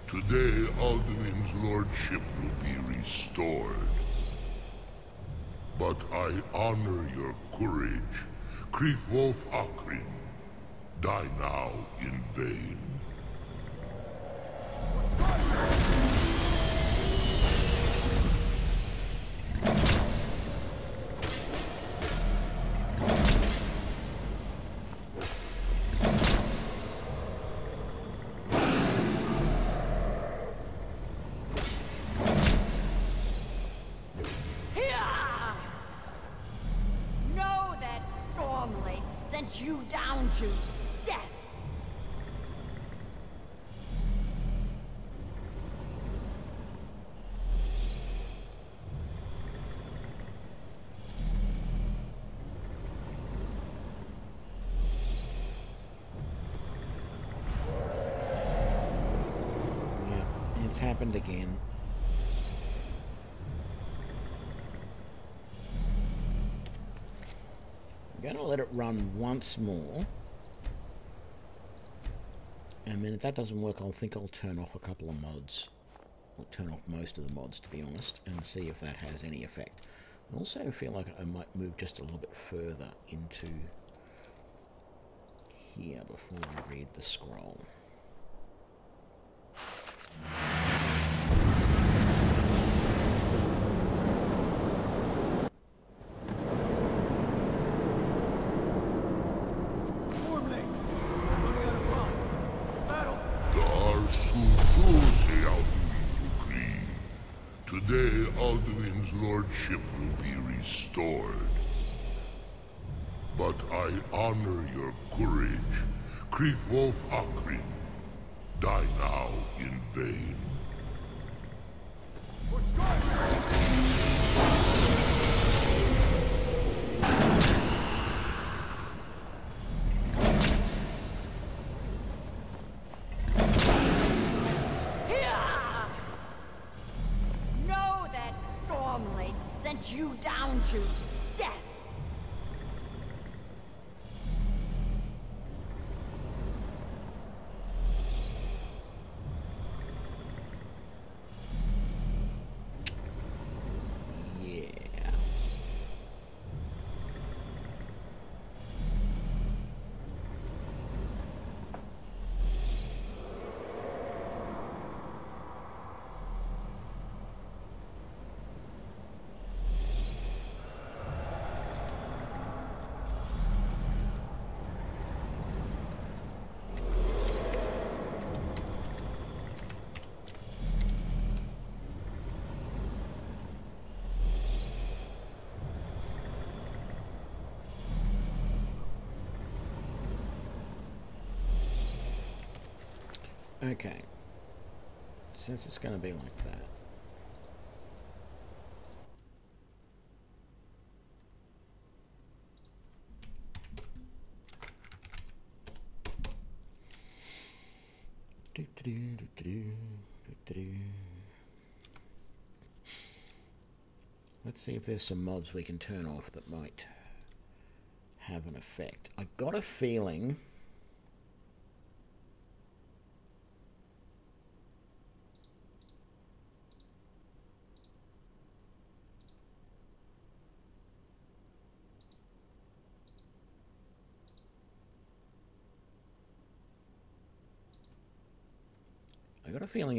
Today, Alduin's lordship will be restored. But I honor your courage. Kriegwolf Akrin. Die now in vain. Know that Stormlake sent you down to death. Yeah, it's happened again. I'm going to let it run once more. And then if that doesn't work, I think I'll turn off a couple of mods. Or turn off most of the mods, to be honest, and see if that has any effect. I also feel like I might move just a little bit further into here before I read the scroll. Today, Alduin's lordship will be restored. But I honor your courage. Kriegwolf Akrin. Die now in vain. For Skyrim! You down to death. Yeah. Okay, since it's going to be like that, let's see if there's some mods we can turn off that might have an effect. I got a feeling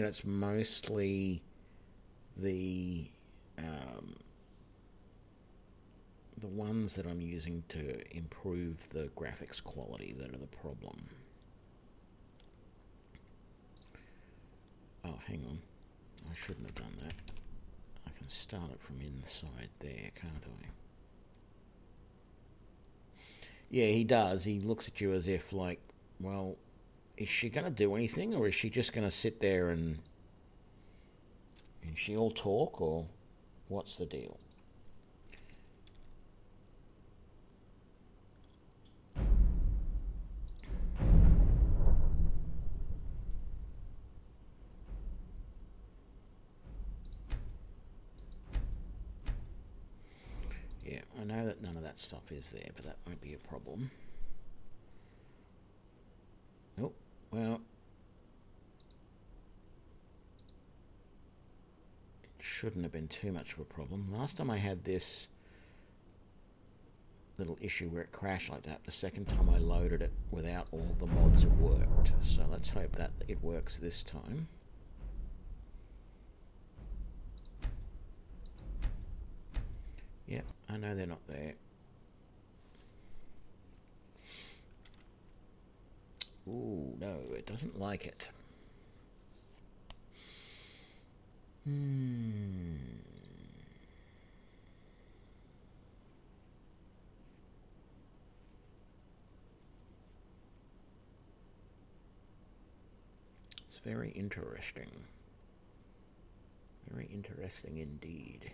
that it's mostly the ones that I'm using to improve the graphics quality that are the problem. Oh, hang on. I shouldn't have done that. I can start it from inside there, can't I? Yeah, he does. He looks at you as if, like, well, is she going to do anything, or is she just going to sit there and she'll talk, or what's the deal? Yeah, I know that none of that stuff is there, but that won't be a problem. well, it shouldn't have been too much of a problem. Last time I had this little issue where it crashed like that, the second time I loaded it without all the mods, it worked. So let's hope that it works this time. Yep, I know they're not there. Ooh, no, it doesn't like it. It's very interesting. Very interesting indeed.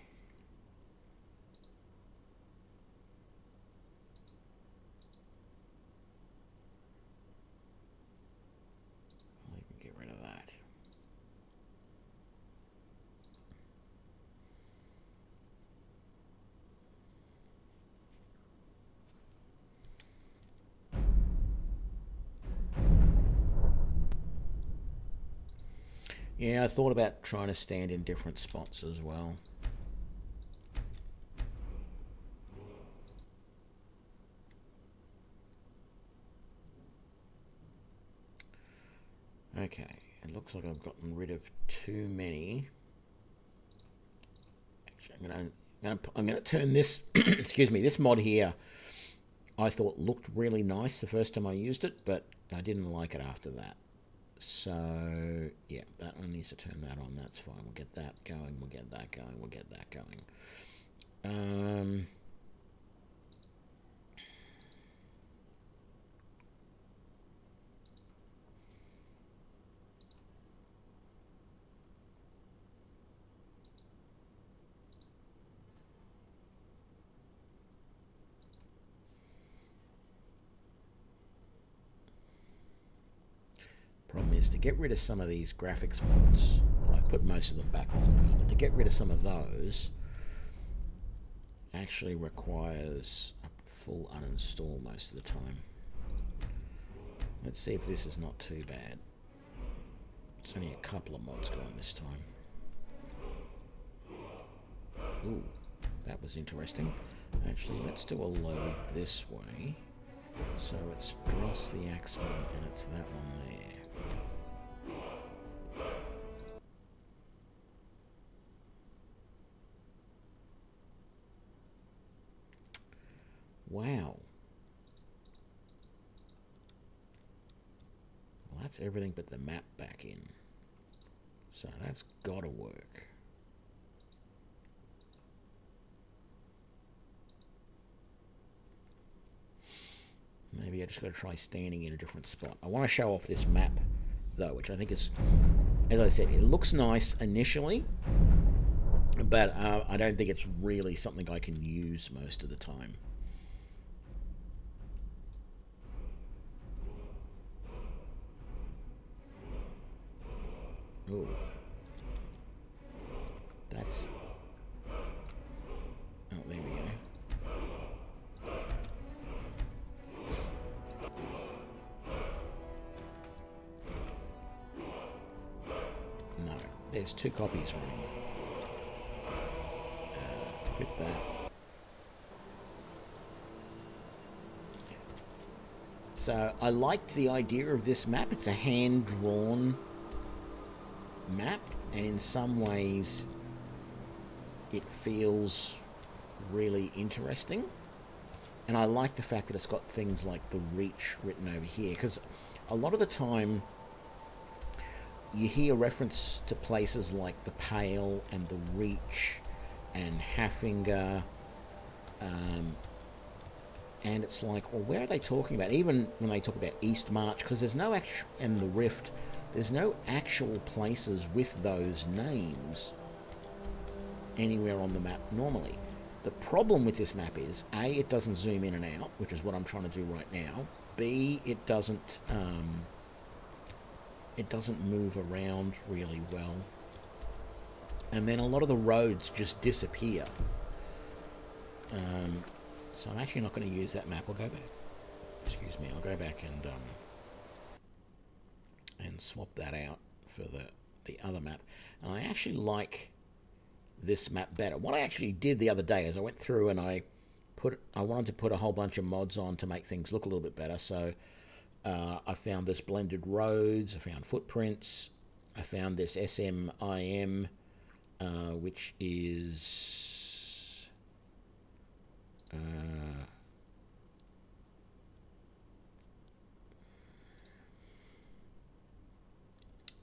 I can get rid of that. Yeah, I thought about trying to stand in different spots as well. Okay, it looks like I've gotten rid of too many. Actually, I'm gonna turn this excuse me, this mod here I thought looked really nice the first time I used it, but I didn't like it after that. So, yeah, that one needs to turn that on. That's fine. We'll get that going. We'll get that going. We'll get that going. Problem is, to get rid of some of these graphics mods, I've put most of them back on now, but to get rid of some of those actually requires a full uninstall most of the time. Let's see if this is not too bad. It's only a couple of mods gone this time. Ooh, that was interesting. Actually, let's do a load this way. So it's Dross the Axeman, and it's that one there. Wow. Well, that's everything but the map back in. So that's gotta work. Maybe I just gotta try standing in a different spot. I want to show off this map, though, which I think is, as I said, it looks nice initially, but I don't think it's really something I can use most of the time. Ooh. That's... Oh, there we go. No, there's two copies running. Quit that. So, I liked the idea of this map. It's a hand-drawn map, and in some ways it feels really interesting, and I like the fact that it's got things like the Reach written over here, because a lot of the time you hear reference to places like the Pale and the Reach and Haffinger, and it's like, well, where are they talking about? Even when they talk about East March, because there's no actual, and the Rift, there's no actual places with those names anywhere on the map normally. The problem with this map is, A, it doesn't zoom in and out, which is what I'm trying to do right now. B, it doesn't move around really well. And then a lot of the roads just disappear. So I'm actually not going to use that map. I'll go back. Excuse me, I'll go back and and swap that out for the other map. And I actually like this map better. What I actually did the other day is I went through and I wanted to put a whole bunch of mods on to make things look a little bit better. So I found this blended roads, I found footprints, I found this SMIM, which is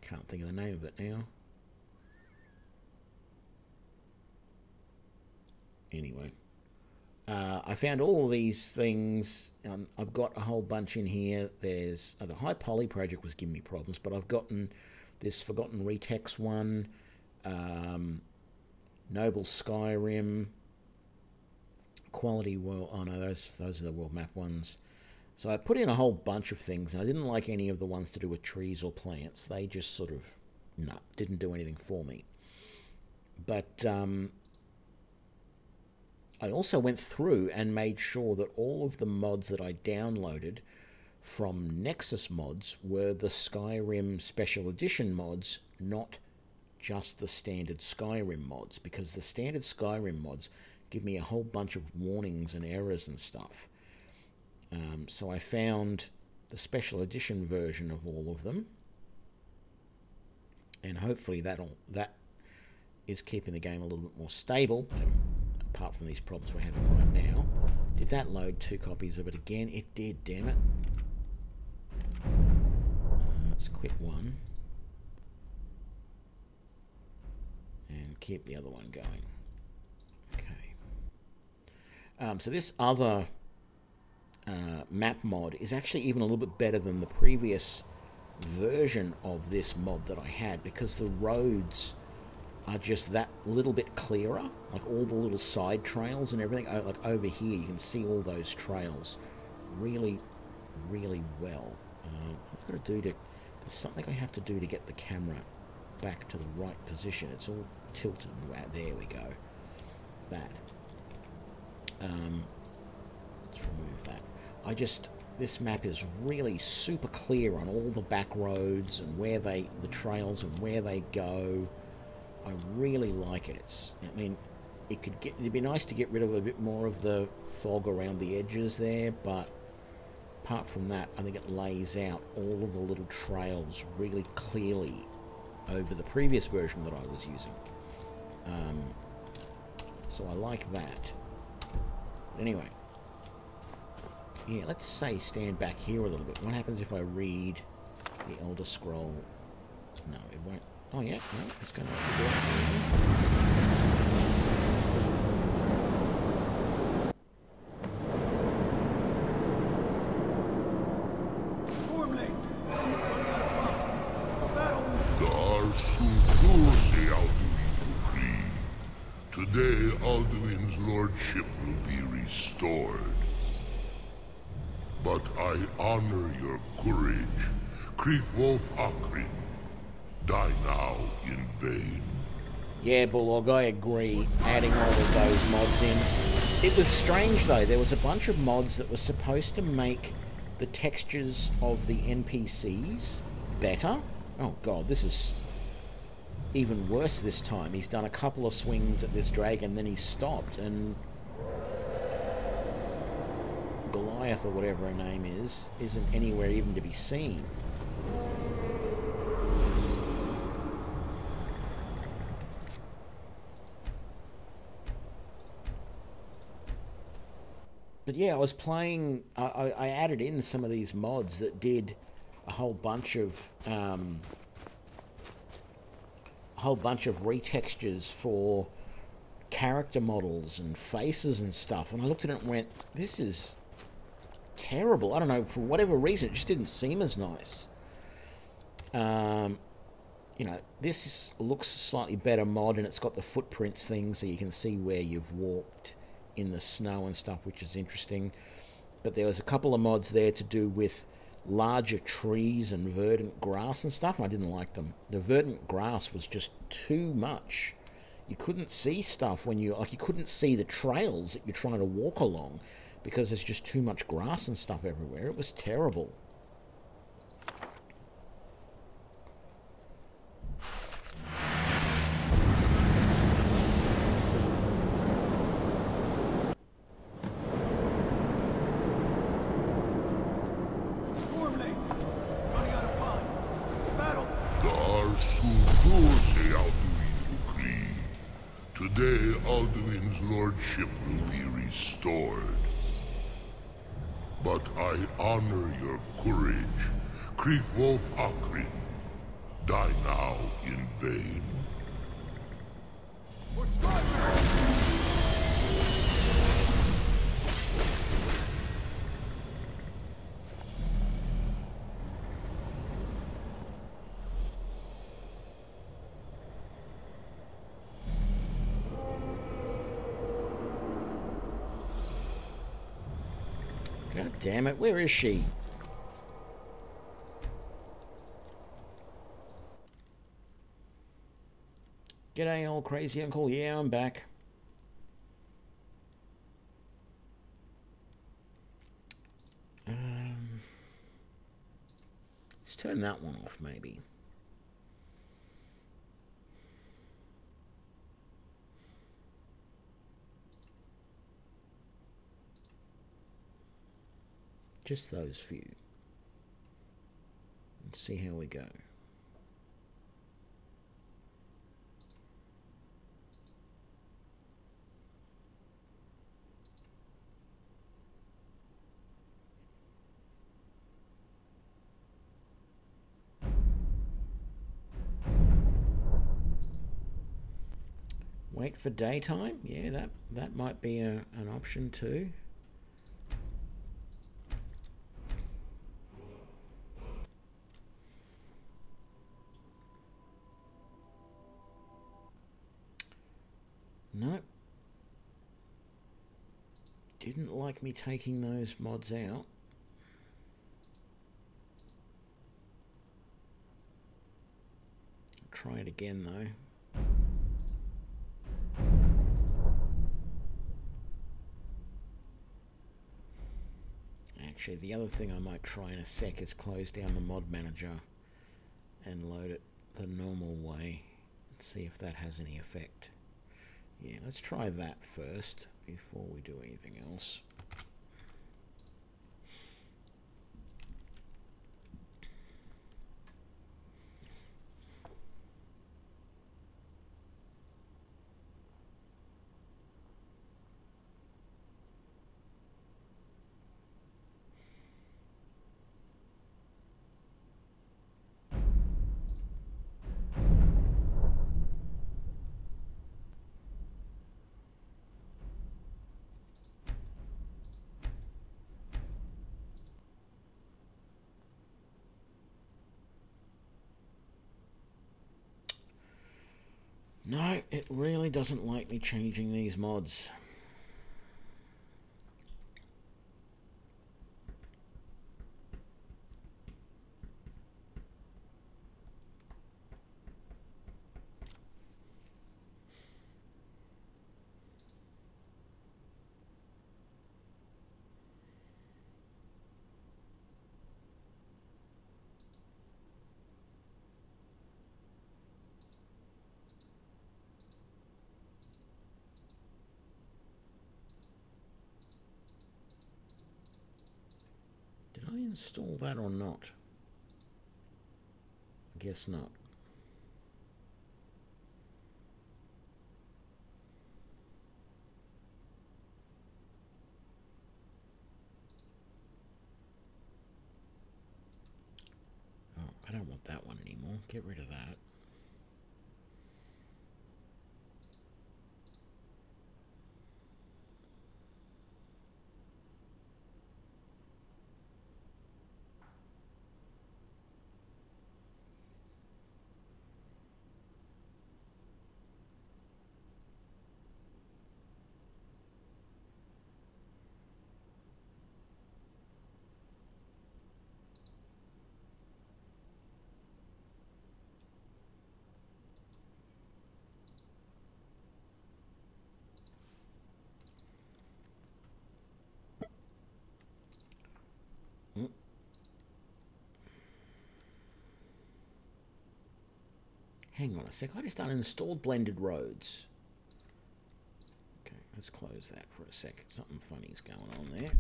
can't think of the name of it now. Anyway, I found all these things. I've got a whole bunch in here. There's the High Poly project was giving me problems, but I've gotten this Forgotten Retex one, Noble Skyrim, Quality World. Oh no, those are the world map ones. So I put in a whole bunch of things, and I didn't like any of the ones to do with trees or plants. They just sort of, didn't do anything for me. But I also went through and made sure that all of the mods that I downloaded from Nexus Mods were the Skyrim Special Edition mods, not just the standard Skyrim mods, because the standard Skyrim mods give me a whole bunch of warnings and errors and stuff. So I found the Special Edition version of all of them, and hopefully that is keeping the game a little bit more stable, apart from these problems we're having right now. Did that load 2 copies of it again? It did, damn it. Let's quit one and keep the other one going. Okay. So this other map mod is actually even a little bit better than the previous version of this mod that I had, because the roads are just that little bit clearer, like all the little side trails and everything. Like over here, you can see all those trails really, really well. What I've got to do there's something I have to do to get the camera back to the right position. It's all tilted. There we go. That. Let's remove that. This map is really super clear on all the back roads and the trails and where they go. I really like it. It'd be nice to get rid of a bit more of the fog around the edges there, but apart from that, I think it lays out all of the little trails really clearly over the previous version that I was using. So I like that. Anyway, yeah, let's say stand back here a little bit. What happens if I read the Elder Scroll? No, it won't. Oh yeah, no, it's going to do it. Today, Alduin's lordship will be restored. But I honor your courage. Kriegwolf Akrin. Die now in vain. Yeah, Bulldog, I agree. Adding all of those mods in. It was strange, though. There was a bunch of mods that were supposed to make the textures of the NPCs better. Oh, God, this is even worse this time. He's done a couple of swings at this dragon, then he stopped, and Goliath, or whatever her name is, isn't anywhere even to be seen. But yeah, I was playing, I added in some of these mods that did a whole bunch of retextures for character models and faces and stuff, and I looked at it and went, this is terrible. I don't know, for whatever reason, it just didn't seem as nice. You know, this looks a slightly better mod, and it's got the footprints thing, so you can see where you've walked in the snow and stuff, which is interesting. But there was a couple of mods there to do with larger trees and verdant grass and stuff. I didn't like them. The verdant grass was just too much. You couldn't see stuff when you couldn't see the trails that you're trying to walk along because there's just too much grass and stuff everywhere. It was terrible. Today, Alduin's lordship will be restored. But I honor your courage. Kriegwolf Akrin. Die now in vain. For Skyrim! God damn it, where is she? G'day, old crazy uncle. Yeah, I'm back. Let's turn that one off, maybe. Just those few. Let's see how we go. Wait for daytime? Yeah, that might be an option too. Nope. Didn't like me taking those mods out. Try it again though. Actually, the other thing I might try in a sec is close down the mod manager and load it the normal way and see if that has any effect. Yeah, let's try that first before we do anything else. No, it really doesn't like me changing these mods. Install that or not? I guess not. Oh, I don't want that one anymore. Get rid of that. Hang on a sec, I just uninstalled blended roads. Okay, let's close that for a sec. Something funny's going on there.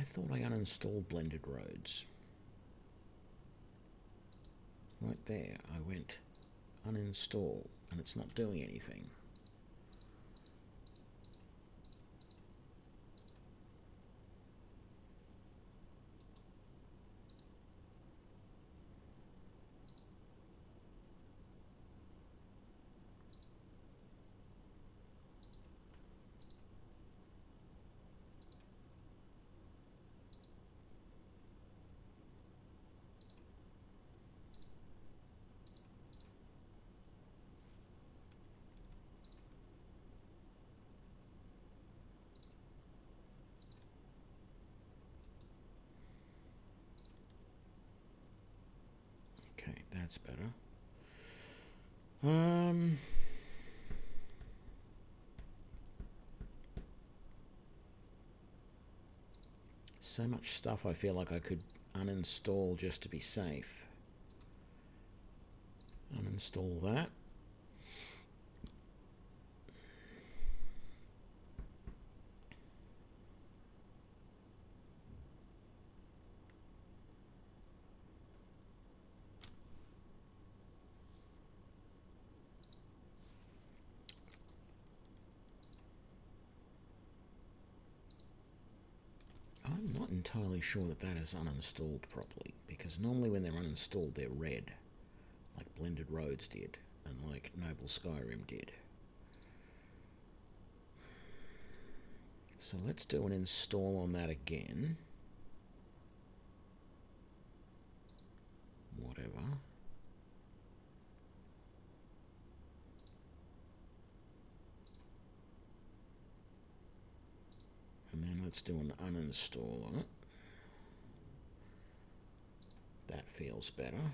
I thought I uninstalled blended roads. Right there, I went uninstall, and it's not doing anything. Okay, that's better. So much stuff I feel like I could uninstall just to be safe. Uninstall that. I'm not entirely sure that that is uninstalled properly, because normally when they're uninstalled they're red, like Blended Roads did, and like Noble Skyrim did. So let's do an install on that again. Whatever. And then let's do an uninstall on it. That feels better.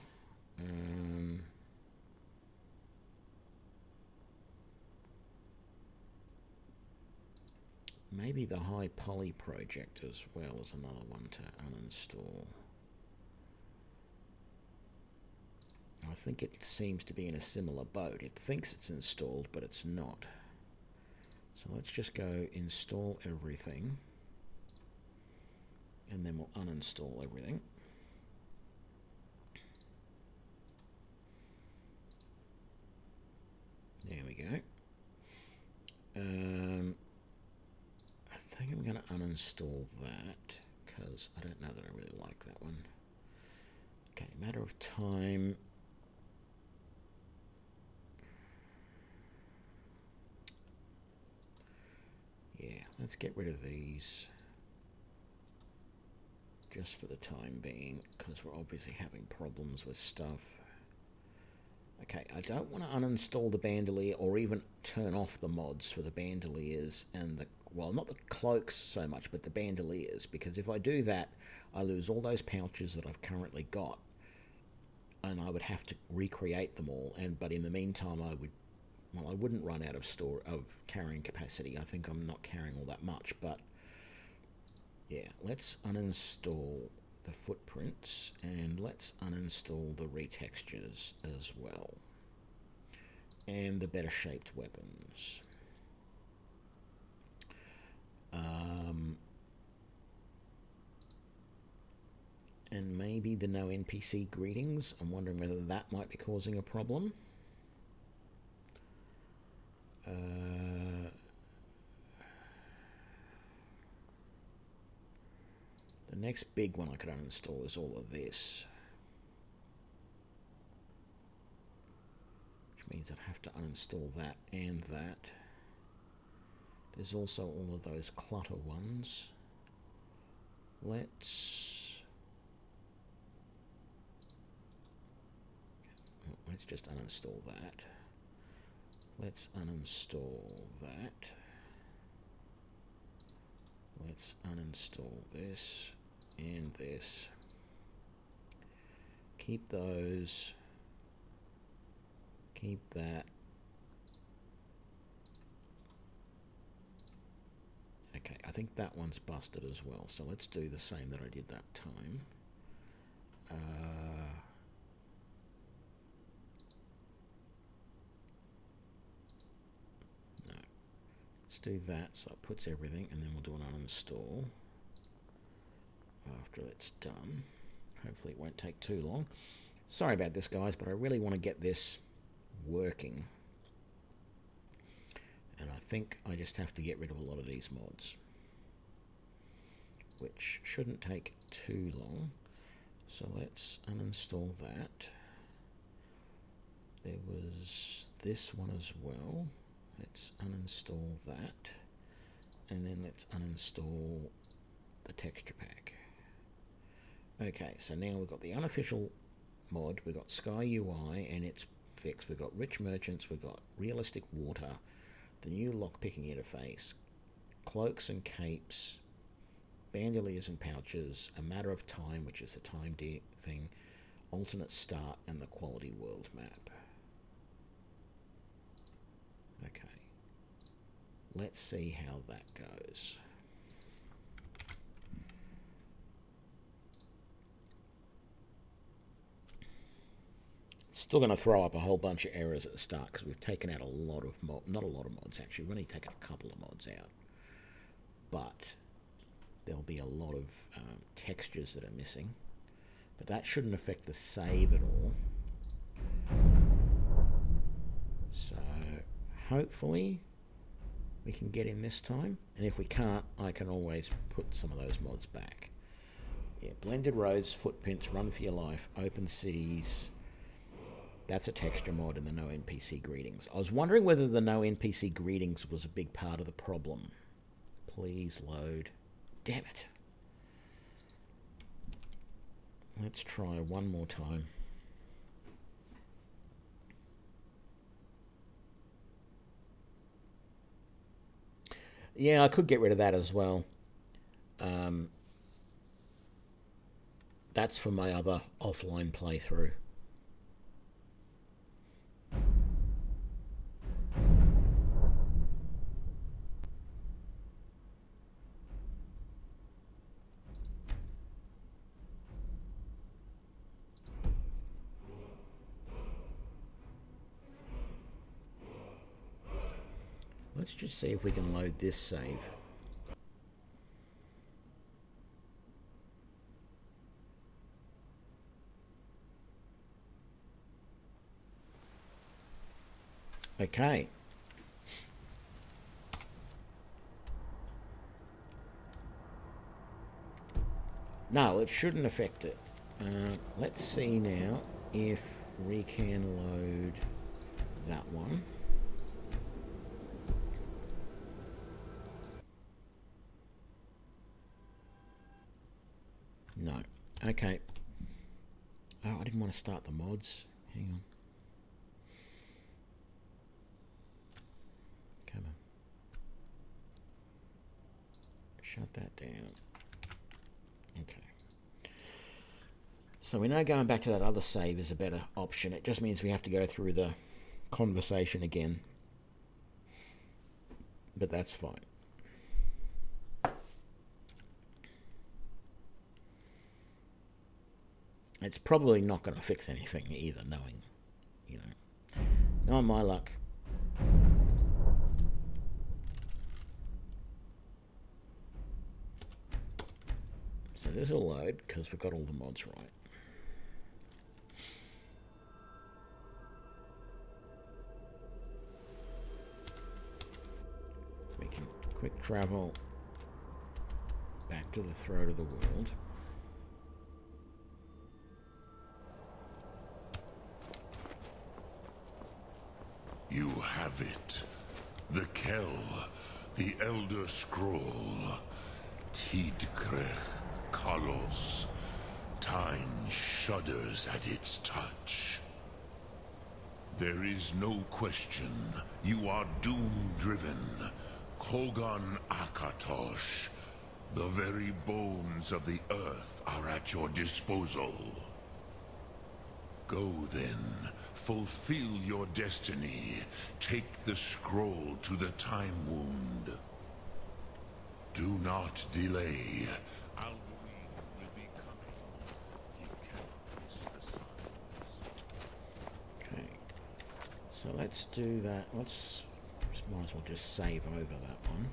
Maybe the High Poly project as well is another one to uninstall. I think it seems to be in a similar boat. It thinks it's installed, but it's not. So let's just go install everything, and then we'll uninstall everything. There we go. I think I'm going to uninstall that, because I don't know that I really like that one. Okay, matter of time. Yeah, let's get rid of these just for the time being, because we're obviously having problems with stuff. Okay, I don't want to uninstall the bandolier or even turn off the mods for the bandoliers and the, well, not the cloaks so much, but the bandoliers, because if I do that, I lose all those pouches that I've currently got, and I would have to recreate them all. And but in the meantime, I would, well, I wouldn't run out of carrying capacity. I think I'm not carrying all that much, but yeah, let's uninstall the footprints, and let's uninstall the retextures as well, and the better shaped weapons. And maybe the no NPC greetings. I'm wondering whether that might be causing a problem. The next big one I could uninstall is all of this, which means I'd have to uninstall that and that. There's also all of those clutter ones. Let's just uninstall that. Let's uninstall that. Let's uninstall this and this. Keep those. Keep that. Okay, I think that one's busted as well, so let's do the same that I did that time. No. Let's do that, so it puts everything, and then we'll do an uninstall. after it's done. Hopefully it won't take too long. Sorry about this, guys, but I really want to get this working. And I think I just have to get rid of a lot of these mods, which shouldn't take too long. So let's uninstall that. There was this one as well. Let's uninstall that. And then let's uninstall the texture pack. Okay, so now we've got the unofficial mod, we've got Sky UI and it's fixed, we've got rich merchants, we've got realistic water, the new lockpicking interface, cloaks and capes, bandoliers and pouches, a matter of time, which is the time thing, alternate start, and the quality world map. Okay, let's see how that goes. Still going to throw up a whole bunch of errors at the start because we've taken out a lot of not a lot of mods actually, we've only taken a couple of mods out, but there'll be a lot of textures that are missing, but that shouldn't affect the save at all. So hopefully we can get in this time, and if we can't, I can always put some of those mods back. Yeah, blended roads, footprints, run for your life, open cities. That's a texture mod, and the no NPC greetings. I was wondering whether the no NPC greetings was a big part of the problem. Please load. Damn it. Let's try one more time. Yeah, I could get rid of that as well. That's for my other offline playthrough. Let's just see if we can load this save. Okay. No, it shouldn't affect it. Let's see now if we can load that one. No. Okay. Oh, I didn't want to start the mods. Hang on. Come on. Shut that down. Okay. So we know going back to that other save is a better option. It just means we have to go through the conversation again. But that's fine. It's probably not going to fix anything either, knowing, you know, knowing my luck. So this will load because we've got all the mods right. We can quick travel back to the throat of the world. You have it. The Kell, the Elder Scroll. Tidkrech Kalos. Time shudders at its touch. There is no question. You are doom-driven. Kogan Akatosh. The very bones of the earth are at your disposal. Go then, fulfill your destiny, take the scroll to the time wound. Do not delay. Alduin will be coming. He cannot miss the signs. Okay, so let's do that. Let's might as well just save over that one.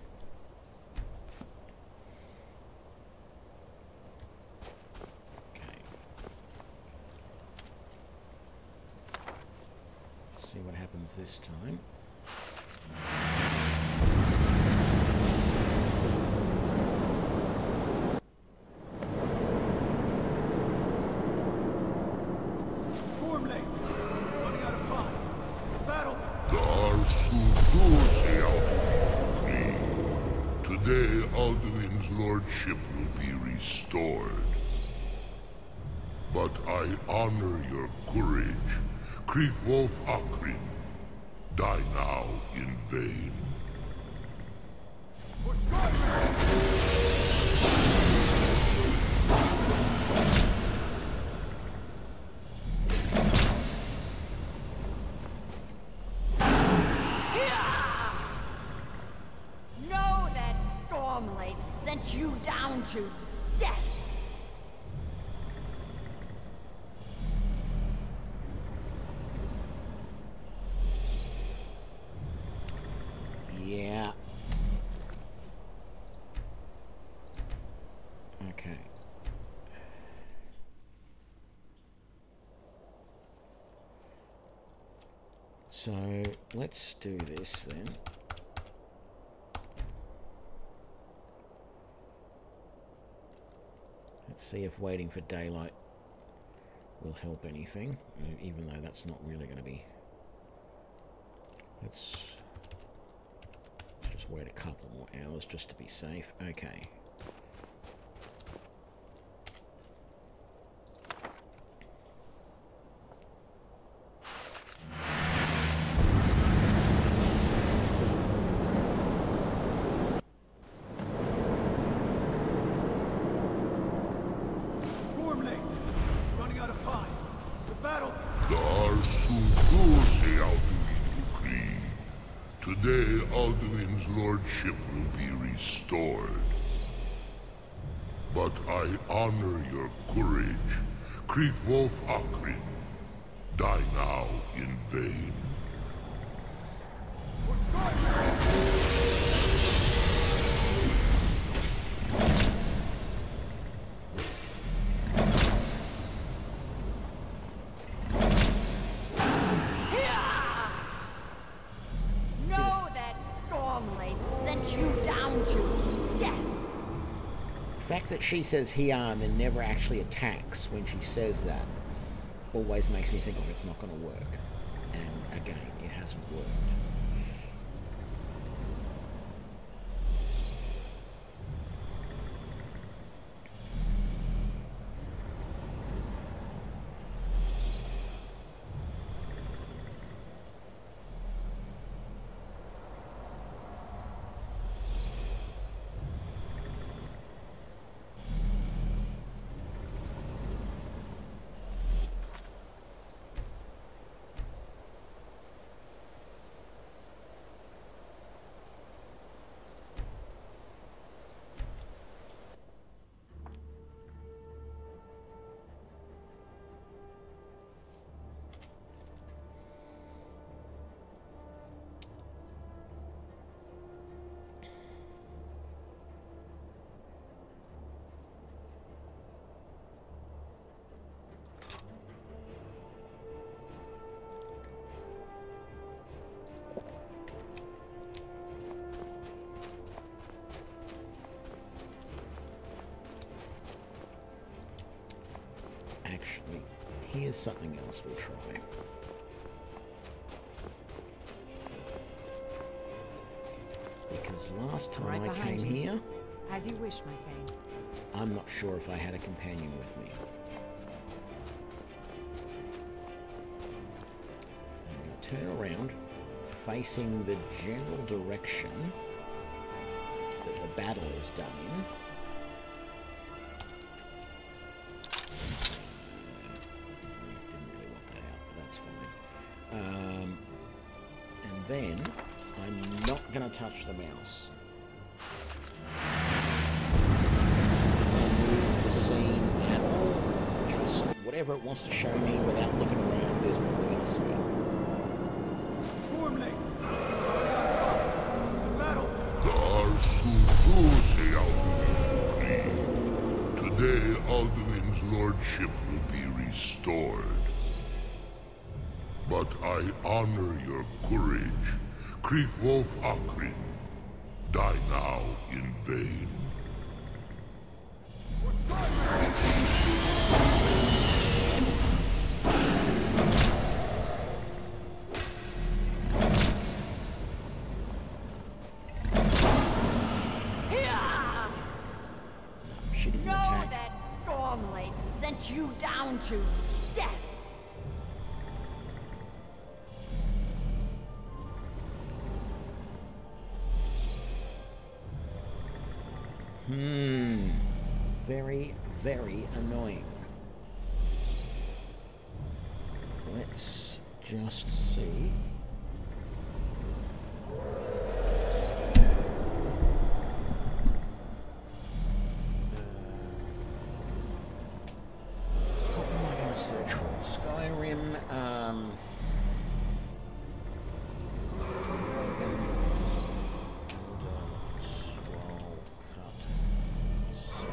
happens this time. Today, Alduin's lordship will be restored. But I honor your courage. Krief Wolf Akrin. Die now in vain. For Skyrim! Sent you down to death. Yeah. Okay. So let's do this then. Let's see if waiting for daylight will help anything, even though that's not really going to be... Let's just wait a couple more hours just to be safe. Okay. Today, Alduin's lordship will be restored. But I honor your courage. Krief Wolf Akrin. Die now in vain. For Skyrim! The fact that she says here and then never actually attacks when she says that always makes me think, oh, it's not going to work. And again, it hasn't worked. Actually, here's something else we'll try. Because last time I came here... As you wish, my Thane. I'm not sure if I had a companion with me. I'm going to turn around, facing the general direction that the battle is done in. And then I'm not going to touch the mouse. Move the scene at all. Just whatever it wants to show me without looking around is what we're going to see. Today, Alduin's lordship will be restored. But I honor your courage. Kriegwolf Akrin. Die now in vain. She didn't Know attack. that Stormblade sent you down to death. Very, very annoying. Let's just see. What am I going to search for? Skyrim, Dragon, Scroll, Cut, Seal.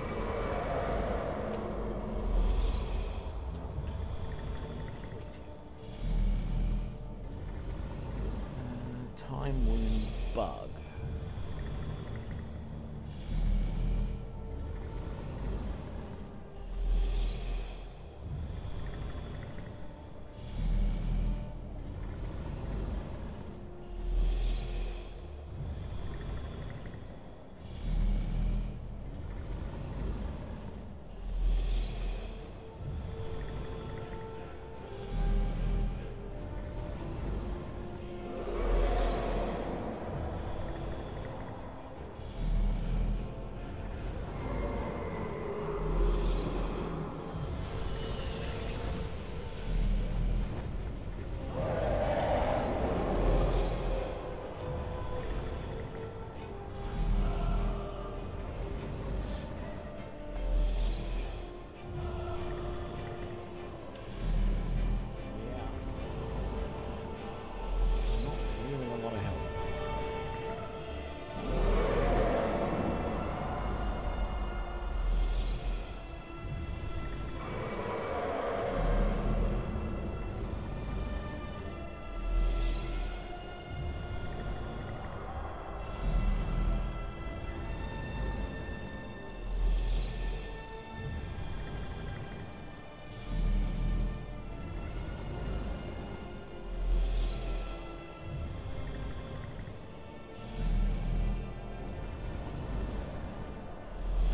Time Wound Bug.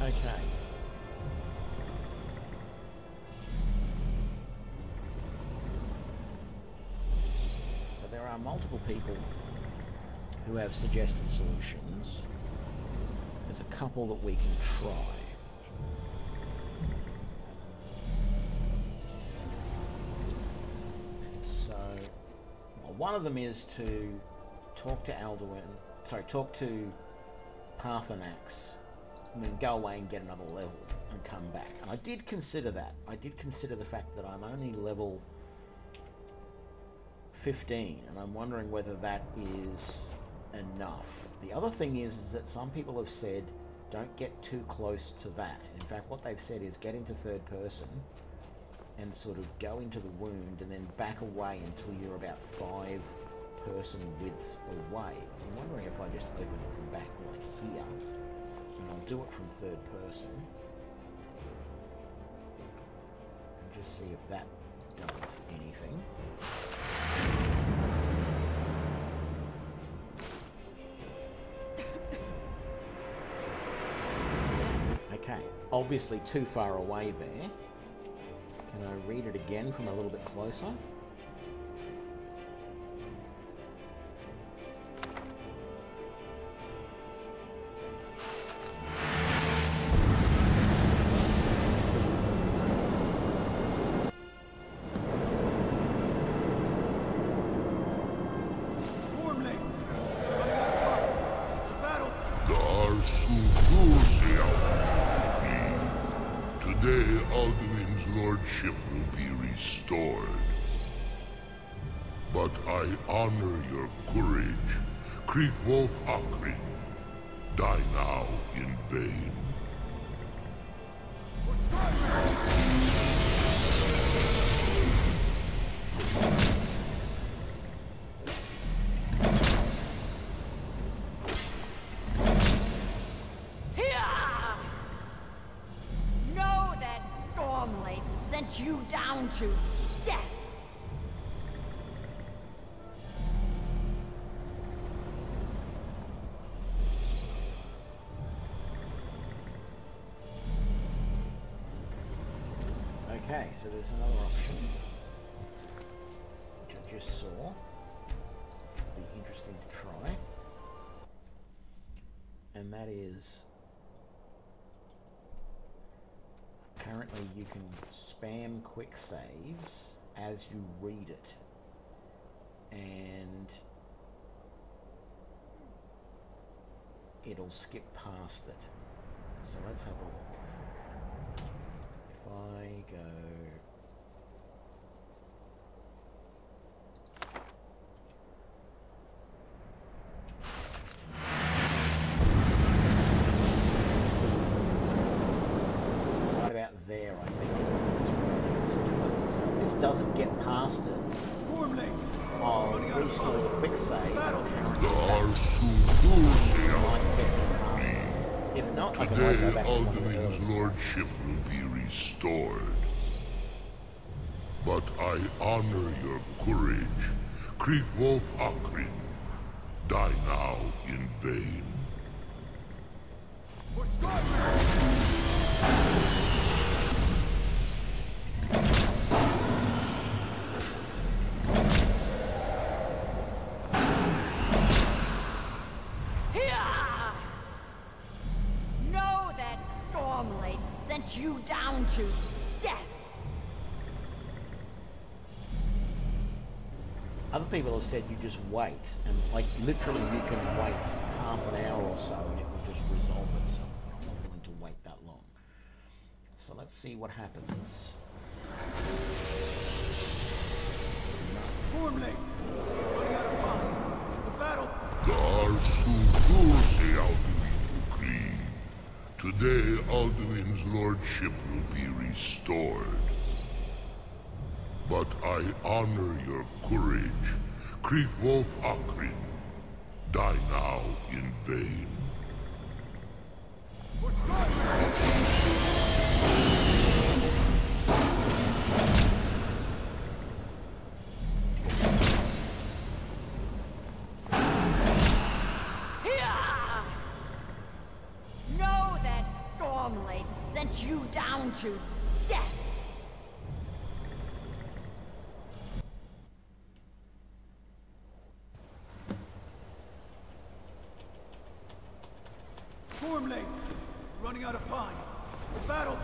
Okay. So there are multiple people who have suggested solutions. There's a couple that we can try. So, well, one of them is to talk to talk to Parthenax, and then go away and get another level and come back. And I did consider that. I did consider the fact that I'm only level 15, and I'm wondering whether that is enough. The other thing is that some people have said don't get too close to that. In fact, what they've said is get into third person and sort of go into the wound and then back away until you're about 5 person widths away. I'm wondering if I just open it from back like here, and I'll do it from third person and just see if that does anything. Okay, obviously too far away there. Can I read it again from a little bit closer? Today, Alduin's lordship will be restored. But I honor your courage. Kriegwolf Akrin. Die now in vain. sent you down to death. Okay, so there's another option, which I just saw. Be interesting to try. And that is, apparently you can spam quick saves as you read it. And it'll skip past it. So let's have a look. If I go... right about there, I think. So if this doesn't get past it, I'll restore the quick save. Apparently that might get me past it. If not, I can always go back to one of the Alduin's earlier lordship will be restored. But I honor your courage. Krieg Wolf Akrin, die now in vain. For Skyrim! Know that Stormblade sent you down to death. Other people have said you just wait, and like literally you can wait half an hour or so and it will just resolve itself. I'm not willing to wait that long. So let's see what happens. Formlane! Running out of time. The battle! Today, Alduin's lordship will be restored. But I honor your courage. Krieg Wolf Akrin, die now in vain. For Skyrim! Know that Stormblade sent you down to death. Formlane! Running out of time. The battle!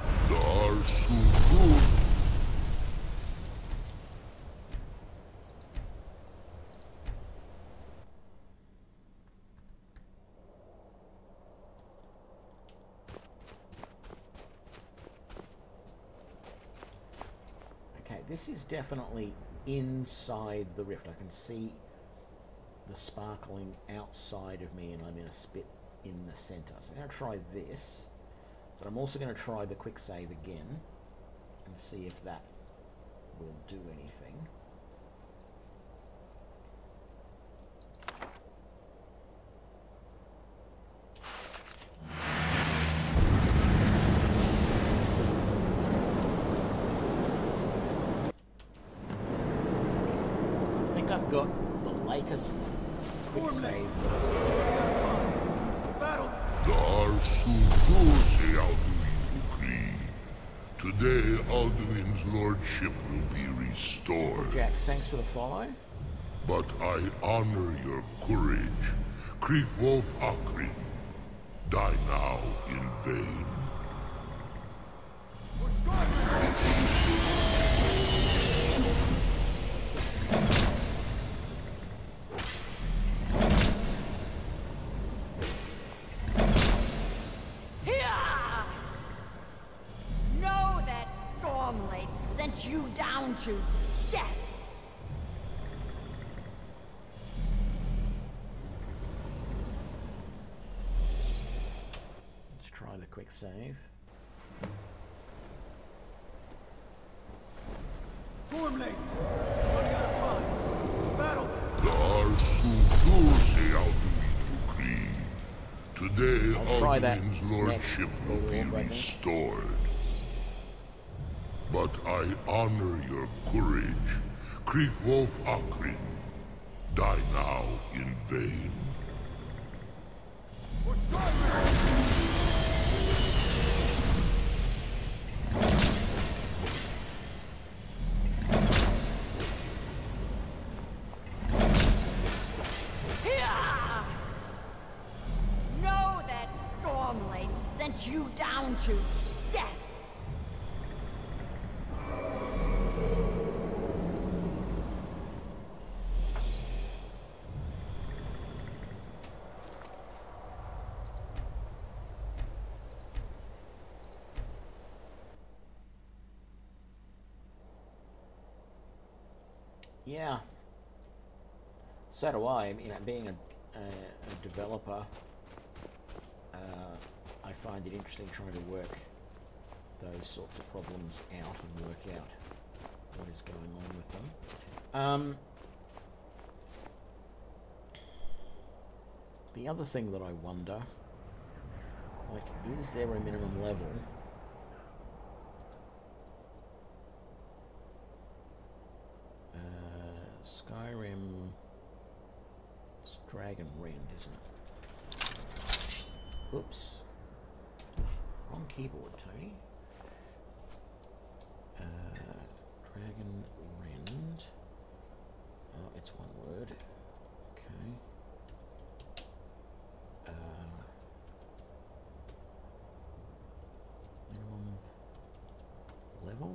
Okay, this is definitely inside the rift. I can see the sparkling outside of me and I'm in a spit in the center. So I'm going to try this, but I'm also going to try the quick save again and see if that will do anything. So I think I've got the latest quick save. Battle! Today, Alduin's lordship will be restored. Jax, thanks for the follow. But I honor your courage. Krieg Wolf Akrin, die now in vain. For Skyrim! Know that Stormblade sent you down to death. Let's try the quick save. Formlane! Running out of time. Battle! Today, I'll try that Alduin's next lordship will be build, I think. restored. but I honor your courage. Kriegwolf Akrin, die now in vain. For Skyrim! Know that Stormblade sent you down to death. Yeah. So do I. You know, being a developer, I find it interesting trying to work those sorts of problems out and work out what is going on with them. The other thing that I wonder, like, is there a minimum level? Skyrim, it's Dragon Rend, isn't it? Oops. Wrong keyboard, Tony. Dragon Rend. Oh, it's one word. Okay. Minimum level?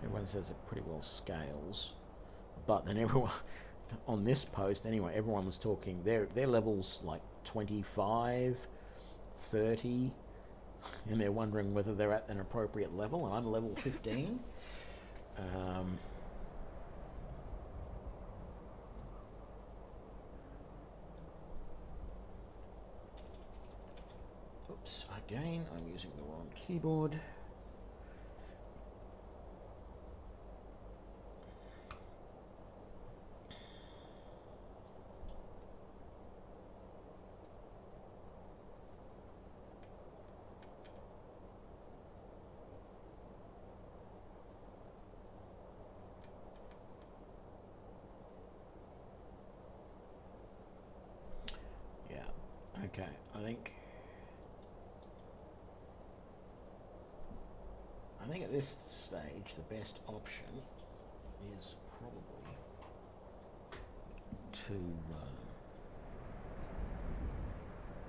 Everyone says it pretty well scales, but then everyone on this post anyway, everyone was talking their levels like 25, 30, and they're wondering whether they're at an appropriate level, and I'm level 15. Oops, again, I'm using the wrong keyboard. Okay, I think at this stage the best option is probably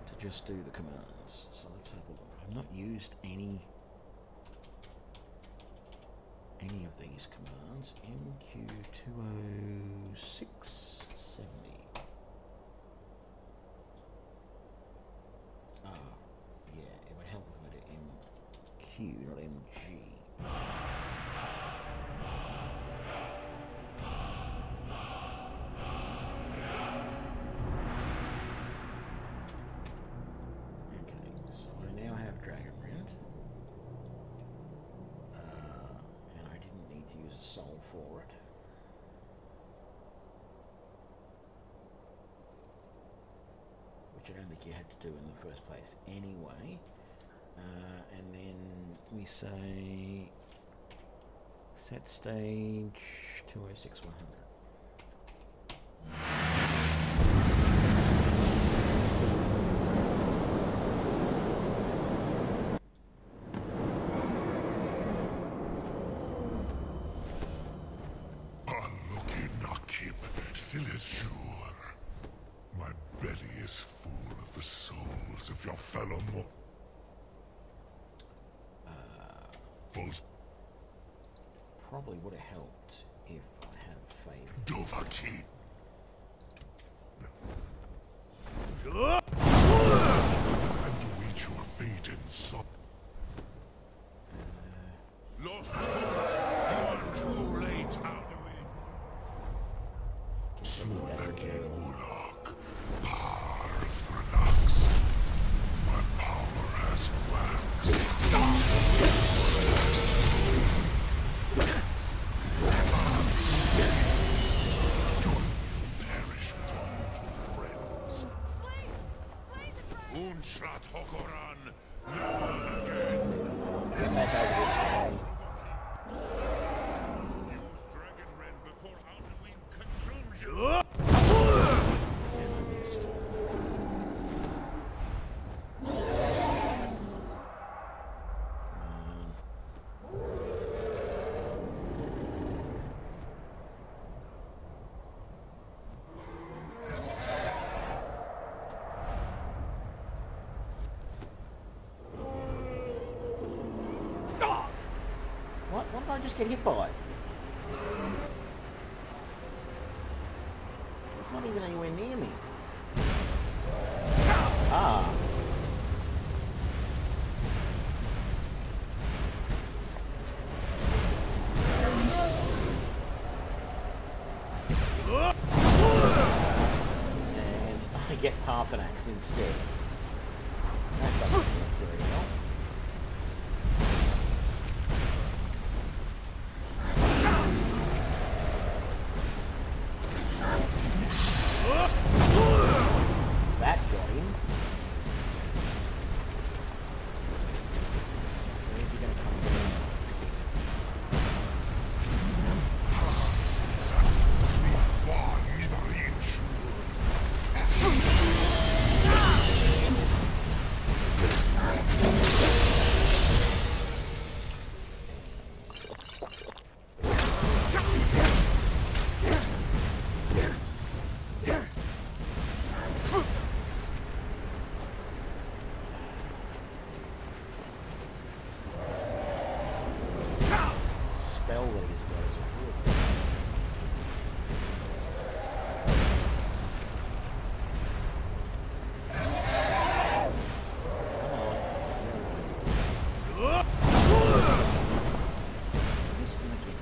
to just do the commands. So let's have a look. I've not used any of these commands. MQ20670. Yeah, it would help if I did MQ, not MG. Okay, so I now have Dragon Rend. And I didn't need to use a soul for it. Which I don't think you had to do in the first place anyway. And then we say set stage 206-100. Unlucky Nakib, Silesur. My belly is full of the souls of your fellow mortals. Probably would have helped if I had a favor. Dovaki. And await your fate in sorrow. Lost fort, you are too late, Alduin. Ulak, Parthrax. My power has waxed. Unslat Hokoran, never again. Get back over this way. Use Dragon Ren before Alduin consumes you. And I missed. What did I just get hit by? It's not even anywhere near me. Ah. And I get Parthenax instead. That doesn't work very well. That got him. Where's he gonna come down? Spell that he's got is real fast. Missed him again.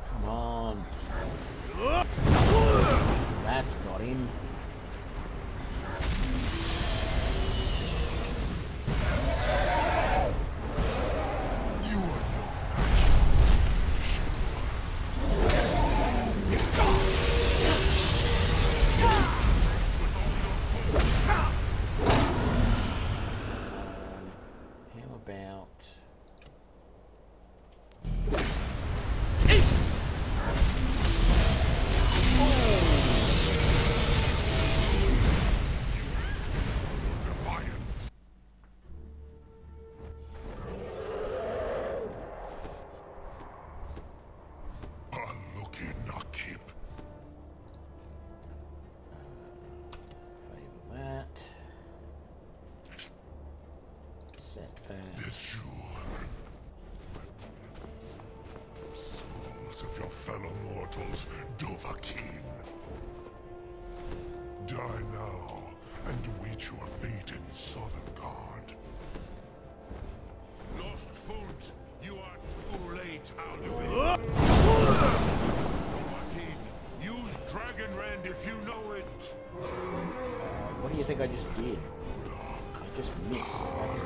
Come on. That's got him. How about... favor that. Set that. Souls of your fellow mortals, Dovahkiin. Die now and await your fate in Sovngarde. Lost Fools, you are too late, Alduin. Dovahkiin, use Dragon Rend if you know it. What do you think I just did? I just missed, that's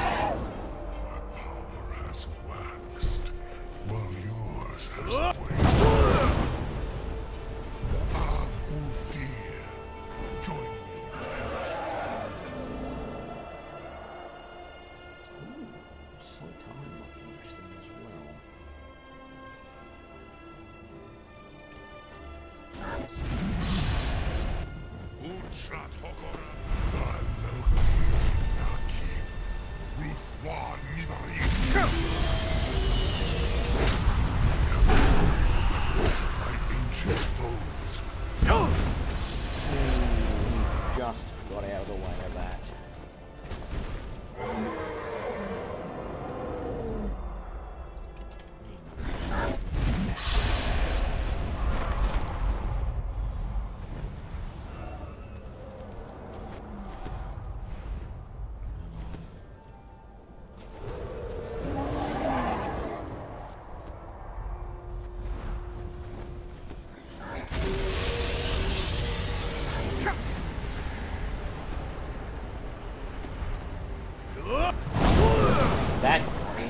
all. My power has waxed, while yours has waned. Ah, Ulfdir, join me in perish. Slow time might be interesting as well. Unslat Hokoran, Loki, Naki, Ruthwan Nidarin. My ancient foes. Just got out of the way of that. That got him.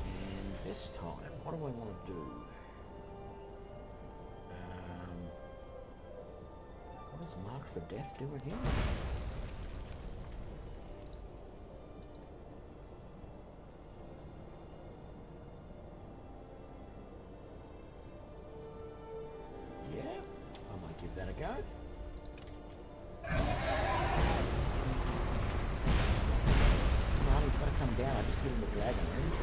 And this time, what do I want to do? What does Mark for Death do again? Yeah, I might give that a go. He's going to come down. I just hit him with dragon range.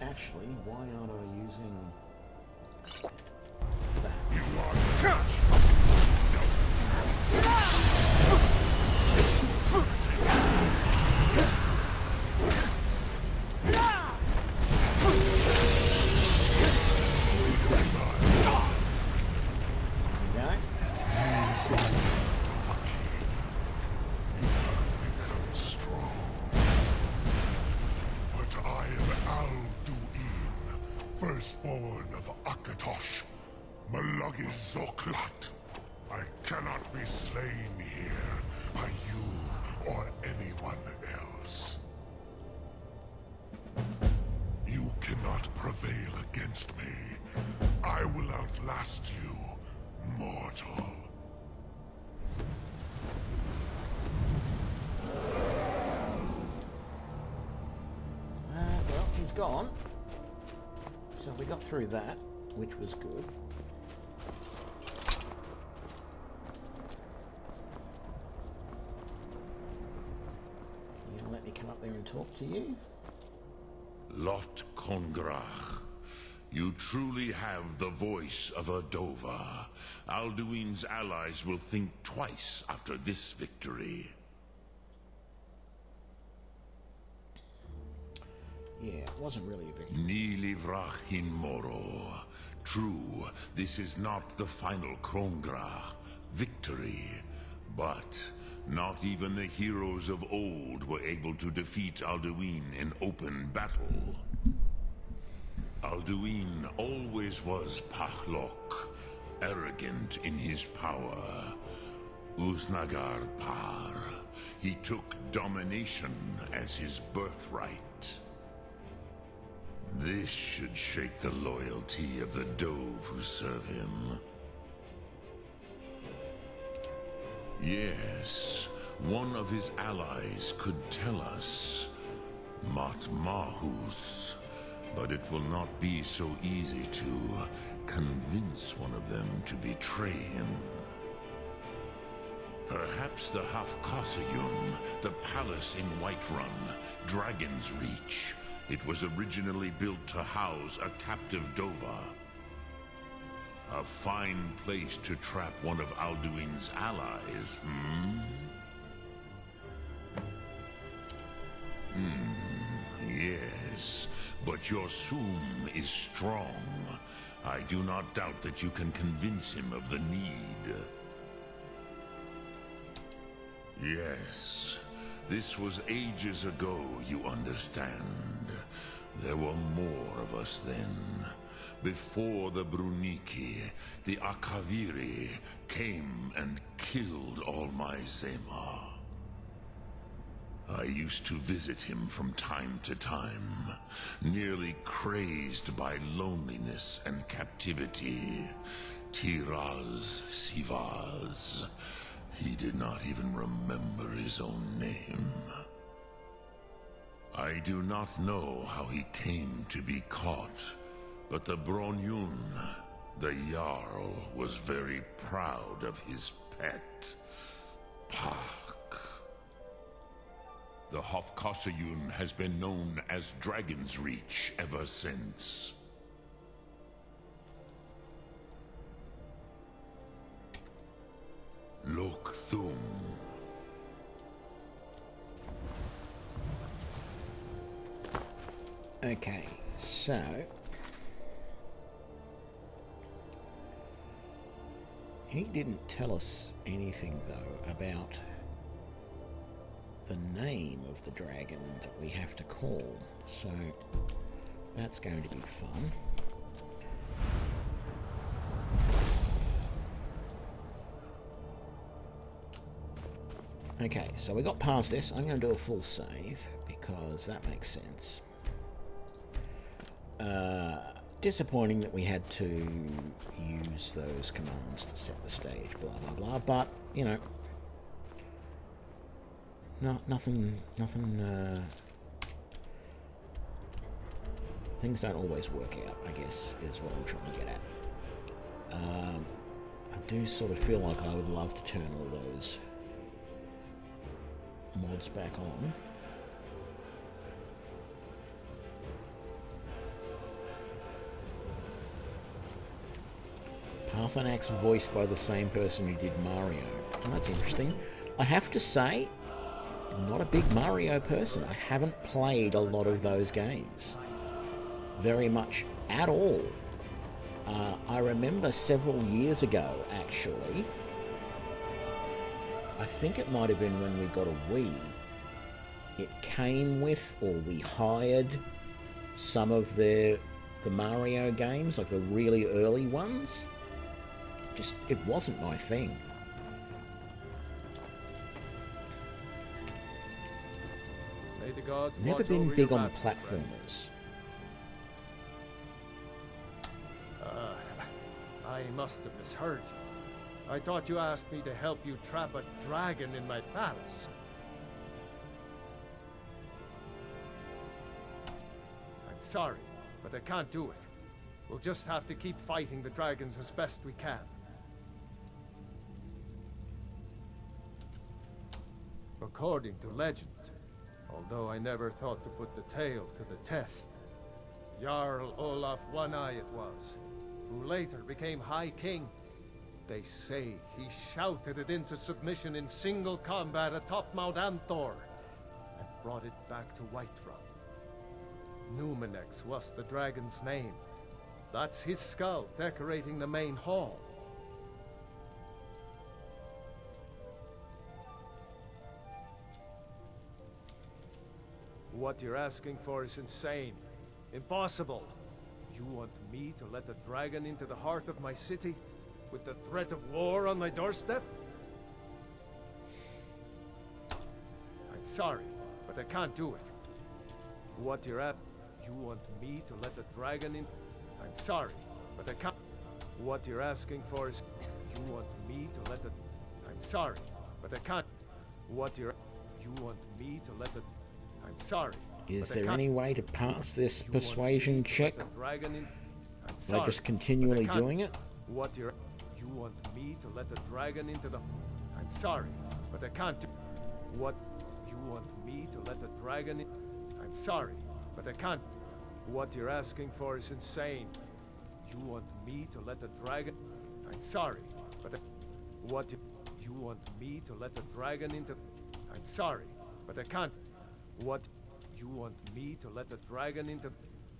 Actually, why aren't I using that? You are touched! Firstborn of Akatosh, Malagi-Zoklat. I cannot be slain here by you or anyone else. You cannot prevail against me. I will outlast you, mortal. Well, he's gone. So we got through that, which was good. You gonna let me come up there and talk to you? Lot Kongrach, you truly have the voice of a Dova. Alduin's allies will think twice after this victory. Yeah, it wasn't really a victory. Nilivrach hin moro. True, this is not the final Krongra victory, but not even the heroes of old were able to defeat Alduin in open battle. Alduin always was Pahlok, arrogant in his power. Uznagar Par. He took domination as his birthright. This should shake the loyalty of the Dove who serve him. Yes, one of his allies could tell us. Matmahus. But it will not be so easy to convince one of them to betray him. Perhaps the Hafkasayun, the palace in Whiterun, Dragon's Reach. It was originally built to house a captive Dova. A fine place to trap one of Alduin's allies, Yes, but your Soom is strong. I do not doubt that you can convince him of the need. Yes, this was ages ago, you understand. There were more of us then. Before the Bruniki, the Akaviri came and killed all my Zema. I used to visit him from time to time, nearly crazed by loneliness and captivity. Tiraz Sivaz. He did not even remember his own name. I do not know how he came to be caught, but the Bronyun, the Jarl, was very proud of his pet, Pak. The Hofkasayun has been known as Dragon's Reach ever since. Lokthum. Okay, so he didn't tell us anything though about the name of the dragon that we have to call, so that's going to be fun. Okay, so we got past this. I'm going to do a full save because that makes sense. Disappointing that we had to use those commands to set the stage, blah blah blah, but you know, nothing. Things don't always work out, I guess, is what I'm trying to get at. I do sort of feel like I would love to turn all those mods back on. Parthenax voiced by the same person who did Mario. Oh, that's interesting. I have to say, I'm not a big Mario person. I haven't played a lot of those games. Very much at all. I remember several years ago, actually, I think it might have been when we got a Wii, it came with, or we hired, some of the Mario games, like the really early ones. Just, it wasn't my thing. May the gods Never watch been over big your on the majesty, friend. platformers. I must have misheard you. I thought you asked me to help you trap a dragon in my palace. I'm sorry, but I can't do it. We'll just have to keep fighting the dragons as best we can. According to legend, although I never thought to put the tale to the test, Jarl Olaf One-Eye it was, who later became High King. They say he shouted it into submission in single combat atop Mount Anthor, and brought it back to Whiterun. Numenex was the dragon's name. That's his skull decorating the main hall. What you're asking for is insane. Impossible. You want me to let a dragon into the heart of my city, with the threat of war on my doorstep? I'm sorry, but I can't do it. What you're at... You want me to let a dragon in... I'm sorry, but I can't... What you're asking for is... You want me to let a... I'm sorry, but I can't. What you want me to let the... I'm sorry. Is there any way to pass this persuasion check by just continually doing it? You want me to let the dragon into the... I'm sorry, but I can't do... What? You want me to let the dragon in... I'm sorry, but I can't... What you're asking for is insane. You want me to let the dragon... I'm sorry, but I... What? You want me to let the dragon into... I'm sorry, but I can't... What? You want me to let the dragon into...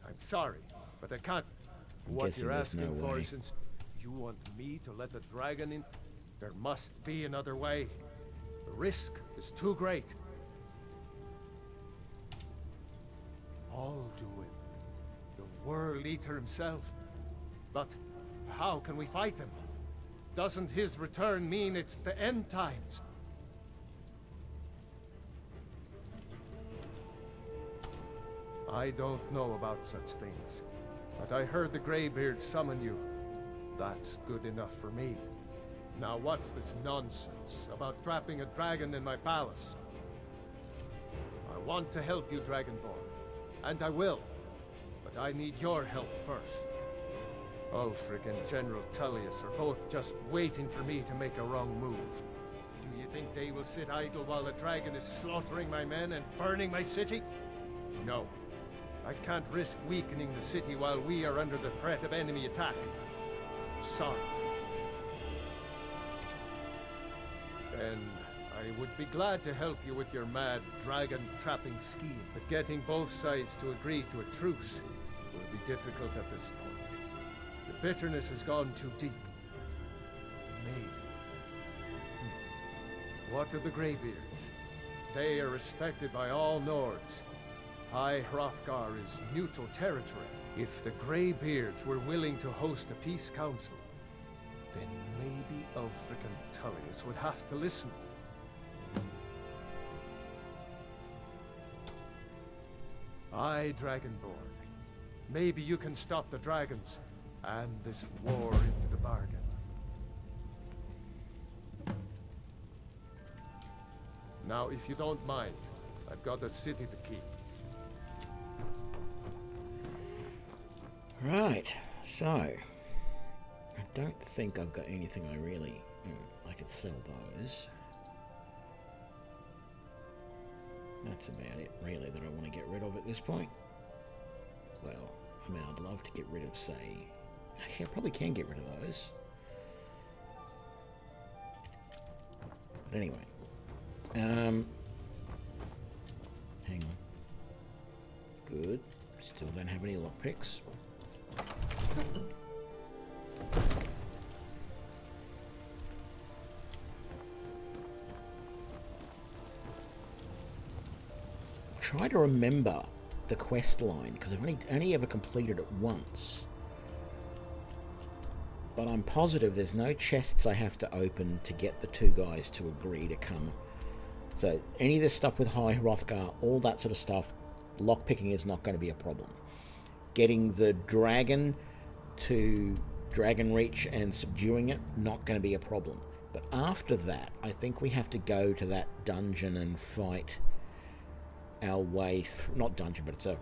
I'm sorry, but I can't... What you're asking for is insane. You want me to let the dragon in? There must be another way. The risk is too great. Alduin, the World Eater himself. But how can we fight him? Doesn't his return mean it's the end times? I don't know about such things, but I heard the Greybeard summon you. That's good enough for me. Now what's this nonsense about trapping a dragon in my palace? I want to help you, Dragonborn, and I will, but I need your help first. Ulfric and General Tullius are both just waiting for me to make a wrong move. Do you think they will sit idle while the dragon is slaughtering my men and burning my city? No. I can't risk weakening the city while we are under the threat of enemy attack. Sorry. Then I would be glad to help you with your mad dragon-trapping scheme, but getting both sides to agree to a truce will be difficult at this point. The bitterness has gone too deep. Maybe. What of the Greybeards? They are respected by all Nords. High Hrothgar is neutral territory. If the Greybeards were willing to host a peace council, then maybe Ulfric and Tullius would have to listen. Aye, Dragonborn. Maybe you can stop the dragons, and this war into the bargain. Now, if you don't mind, I've got a city to keep. Right, so I don't think I've got anything I really I could sell those. That's about it really that I want to get rid of at this point. Well, I mean, I'd love to get rid of, say, actually I probably can get rid of those. But anyway, hang on. Good. Still don't have any lockpicks. Try to remember the quest line because I've only ever completed it once. But I'm positive there's no chests I have to open to get the two guys to agree to come. So any of this stuff with High Hrothgar, all that sort of stuff, lockpicking is not going to be a problem. Getting the dragon to Dragon Reach and subduing it, not going to be a problem. But after that, I think we have to go to that dungeon and fight our way through, not dungeon, but it's a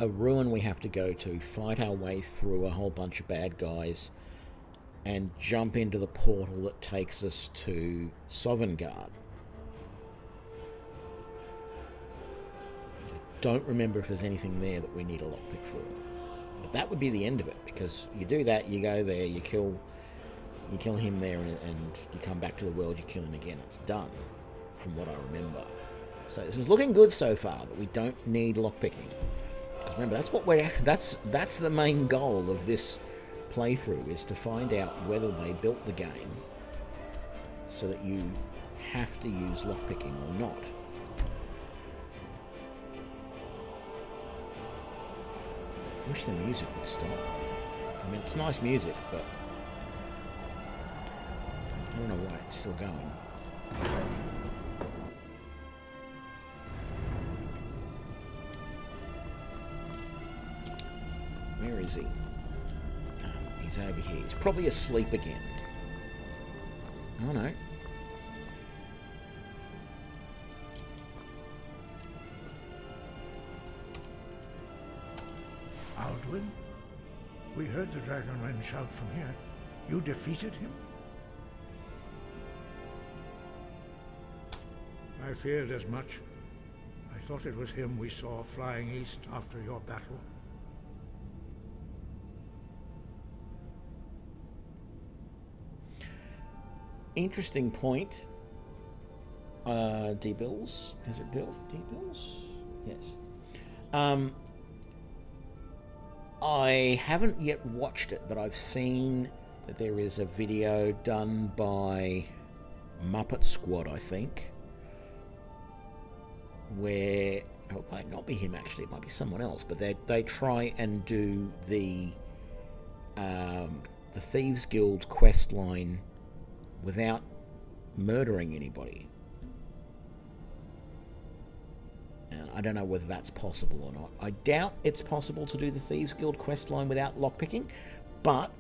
ruin we have to go to, fight our way through a whole bunch of bad guys, and jump into the portal that takes us to Sovngarde. Don't remember if there's anything there that we need a lockpick for. But that would be the end of it, because you do that, you go there, you kill him there, and you come back to the world, you kill him again. It's done, from what I remember. So this is looking good so far, that we don't need lockpicking. Because remember, that's what that's the main goal of this playthrough, is to find out whether they built the game so that you have to use lockpicking or not. I wish the music would stop. I mean, it's nice music, but I don't know why it's still going. Where is he? He's over here. He's probably asleep again. Oh no. Aldwin? We heard the Dragonren shout from here. You defeated him? I feared as much. I thought it was him we saw flying east after your battle. Interesting point. D-Bills? Is it Bill? D-Bills? Yes. I haven't yet watched it, but I've seen that there is a video done by Muppet Squad, I think, where it might not be him actually, it might be someone else, but they try and do the Thieves Guild quest line without murdering anybody. And I don't know whether that's possible or not. I doubt it's possible to do the Thieves Guild quest line without lockpicking, but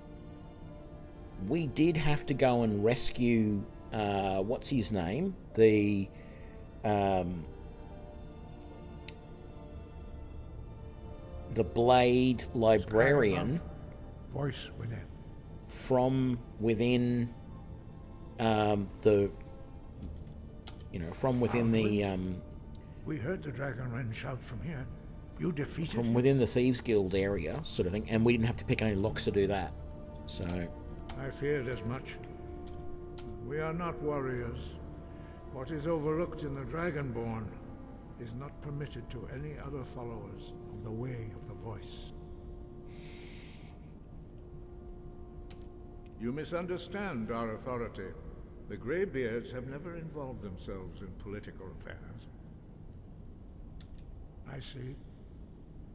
we did have to go and rescue what's his name? The Blade Librarian. Voice within. From within we heard the Dragonren shout from here. You defeated him? From within the Thieves Guild area, sort of thing, and we didn't have to pick any locks to do that. So I feared as much. We are not warriors. What is overlooked in the Dragonborn is not permitted to any other followers of the Way of the Voice. You misunderstand our authority. The Greybeards have never involved themselves in political affairs. I see.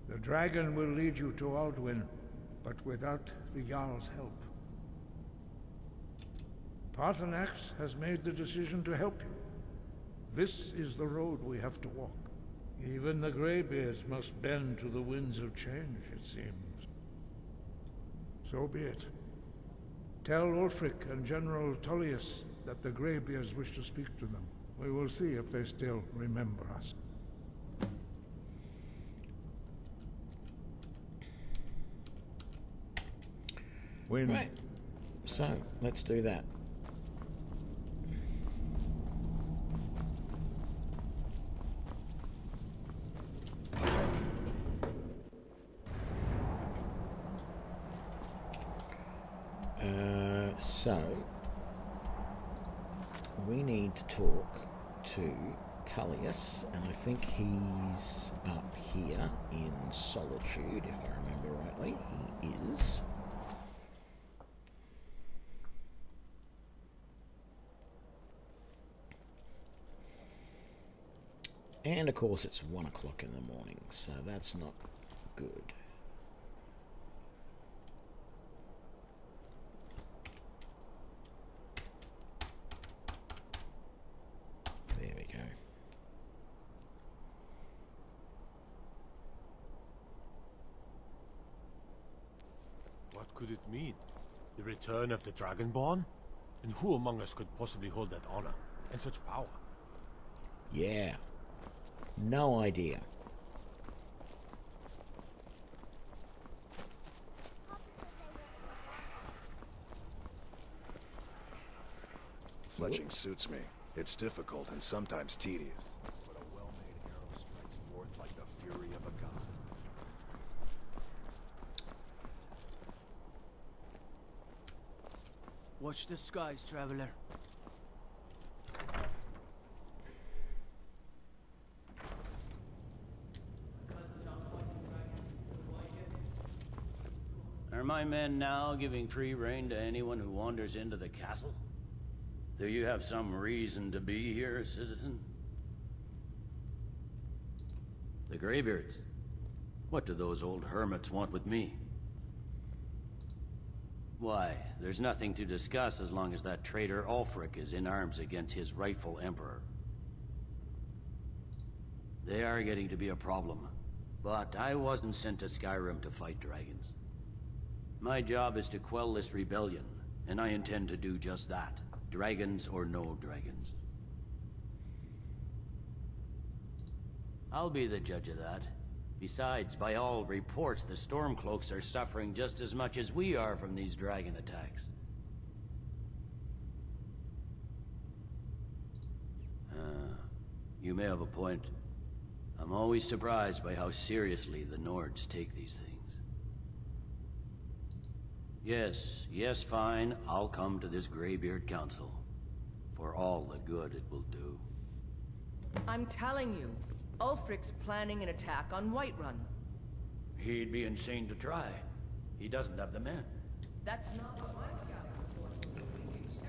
The dragon will lead you to Aldwin, but without the Jarl's help. Paarthurnax has made the decision to help you. This is the road we have to walk. Even the Greybeards must bend to the winds of change, it seems. So be it. Tell Ulfric and General Tullius that the Greybeards wish to speak to them. We will see if they still remember us. Right. So, let's do that. So, we need to talk to Tullius, and I think he's up here in Solitude, if I remember rightly. He is. And of course it's 1 o'clock in the morning, so that's not good. There we go. What could it mean? The return of the Dragonborn? And who among us could possibly hold that honor and such power? Yeah. No idea. Fletching suits me. It's difficult and sometimes tedious. But a well-made arrow strikes forth like the fury of a god. Watch the skies, traveler. Are my men now giving free rein to anyone who wanders into the castle? Do you have some reason to be here, citizen? The Greybeards? What do those old hermits want with me? Why, there's nothing to discuss as long as that traitor Ulfric is in arms against his rightful emperor. They are getting to be a problem, but I wasn't sent to Skyrim to fight dragons. My job is to quell this rebellion, and I intend to do just that, dragons or no dragons. I'll be the judge of that. Besides, by all reports, the Stormcloaks are suffering just as much as we are from these dragon attacks. You may have a point. I'm always surprised by how seriously the Nords take these things. Yes, fine. I'll come to this Greybeard Council. For all the good it will do. I'm telling you, Ulfric's planning an attack on Whiterun. He'd be insane to try. He doesn't have the men. That's not what my scouts.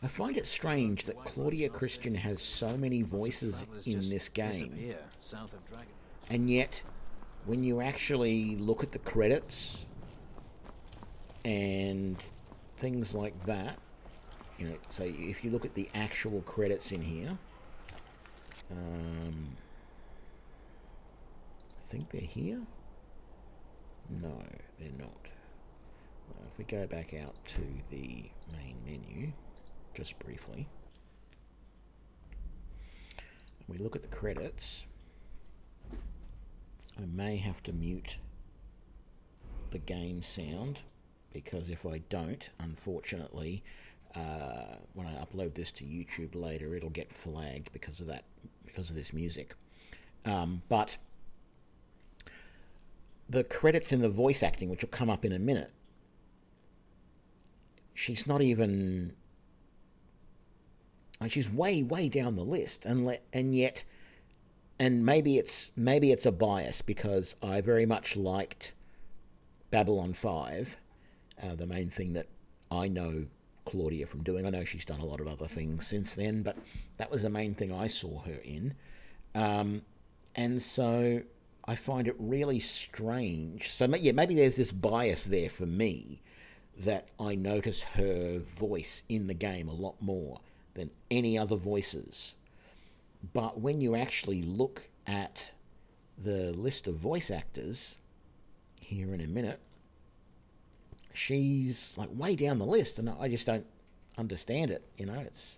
I find it strange that Claudia Christian has so many voices in this game, and yet when you actually look at the credits and things like that, you know, so if you look at the actual credits in here, I think they're here? No, they're not. If we go back out to the main menu, just briefly, and we look at the credits, I may have to mute the game sound, because if I don't, unfortunately, when I upload this to YouTube later, it'll get flagged because of that, because of this music. But the credits in the voice acting, which will come up in a minute, she's not even... she's way down the list, and yet, and maybe it's a bias, because I very much liked Babylon 5, the main thing that I know Claudia from doing. I know she's done a lot of other things since then, but that was the main thing I saw her in, and so I find it really strange. So yeah, maybe there's this bias there for me, that I notice her voice in the game a lot more than any other voices. But when you actually look at the list of voice actors here in a minute, she's like way down the list, and I just don't understand it. You know, it's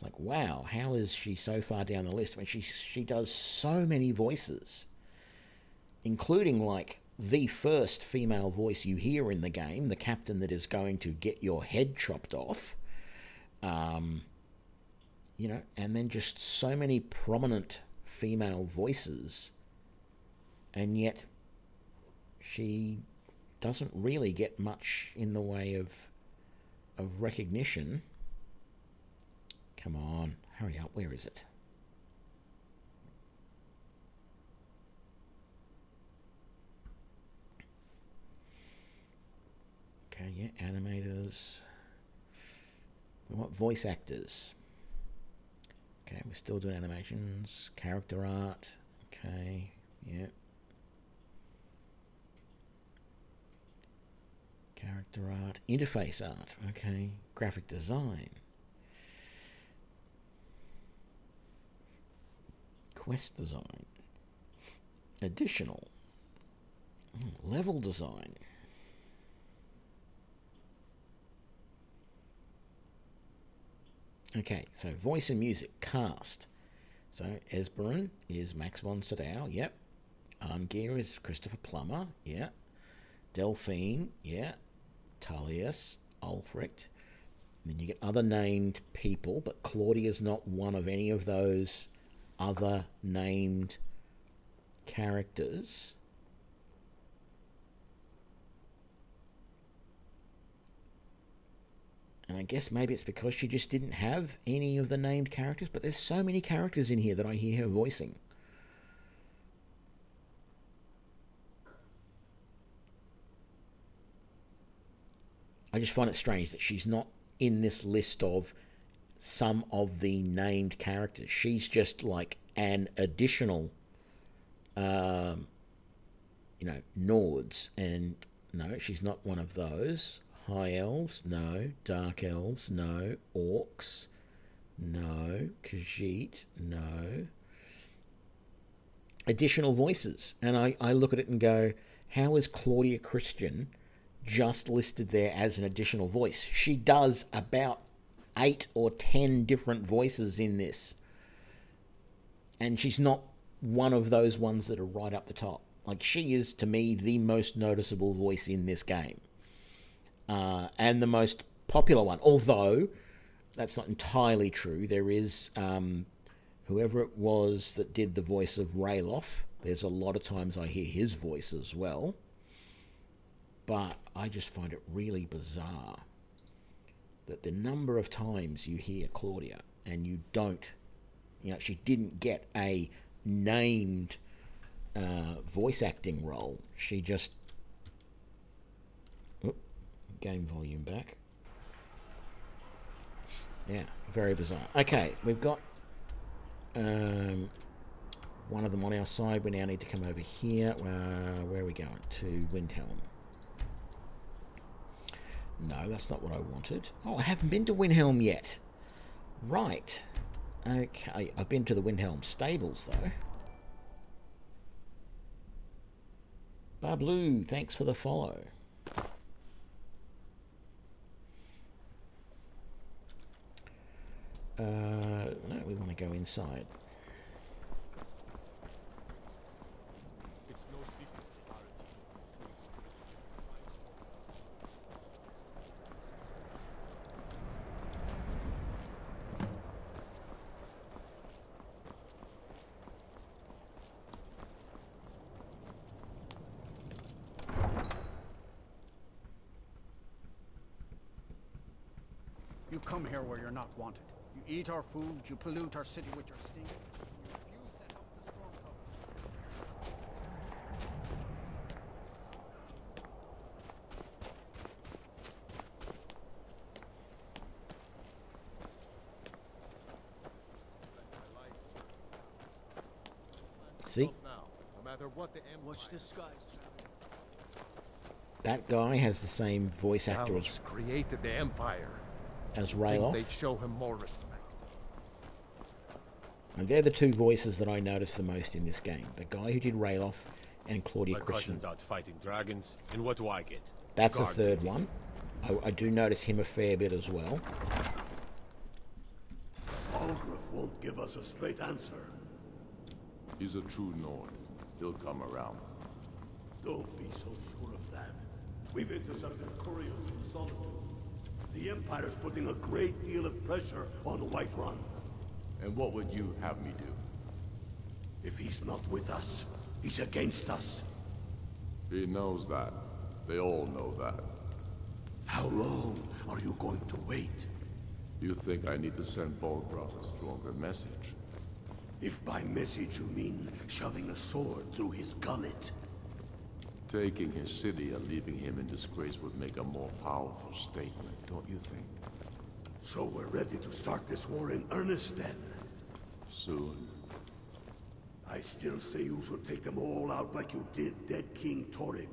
like, wow, how is she so far down the list when she does so many voices, including like the first female voice you hear in the game, the captain that is going to get your head chopped off. You know, and then just so many prominent female voices, and yet she doesn't really get much in the way of recognition. Come on, hurry up, where is it? Okay, yeah, animators. We want voice actors. Okay, we're still doing animations, character art, okay, yeah. Character art, interface art, okay, graphic design. Quest design. Additional. Level design. Okay, so voice and music, cast. So Esberon is Max von Sydow, yep. Arngeir is Christopher Plummer, yeah. Delphine, yeah. Tullius, Ulfric. And then you get other named people, but Claudia's not one of any of those other named characters. And I guess maybe it's because she just didn't have any of the named characters, but there's so many characters in here that I hear her voicing. I just find it strange that she's not in this list of some of the named characters. She's just like an additional, you know, Nords. And no, she's not one of those. High elves, no. Dark elves, no. Orcs, no. Khajiit, no. Additional voices. And I look at it and go, how is Claudia Christian just listed there as an additional voice? She does about 8 or 10 different voices in this. And she's not one of those ones that are right up the top. Like, she is, to me, the most noticeable voice in this game. And the most popular one. Although, that's not entirely true. There is, whoever it was that did the voice of Rayloff, there's a lot of times I hear his voice as well. But I just find it really bizarre that the number of times you hear Claudia and you don't, she didn't get a named voice acting role. She just... game volume back. Yeah, very bizarre. Okay, we've got one of them on our side. We now need to come over here. Where are we going? To Windhelm. No, that's not what I wanted. Oh, I haven't been to Windhelm yet. Right. Okay, I've been to the Windhelm stables, though. Bablu, thanks for the follow. No, we want to go inside. It's no secret that our team You come here where you're not wanted. You eat our food, you pollute our city with your stink, and you refuse to help the Stormcloaks. See? No matter what the Empire... Watch the skies. That guy has the same voice actor as created the Empire. As Rayloff. They'd show him more respect. And they're the two voices that I noticed the most in this game. The guy who did Rayloff and Claudia My Christian. cousin's out fighting dragons, and what do I get? That's the third one. I do notice him a fair bit as well. Algraf won't give us a straight answer. He's a true Nord. He'll come around. Don't be so sure of that. We've intercepted couriers from Solitude. The Empire's putting a great deal of pressure on Whiterun. And what would you have me do? If he's not with us, he's against us. He knows that. They all know that. How long are you going to wait? You think I need to send Bolgraf a stronger message? If by message you mean shoving a sword through his gullet. Taking his city and leaving him in disgrace would make a more powerful statement, don't you think? So we're ready to start this war in earnest then? Soon. I still say you should take them all out like you did dead King Torrig.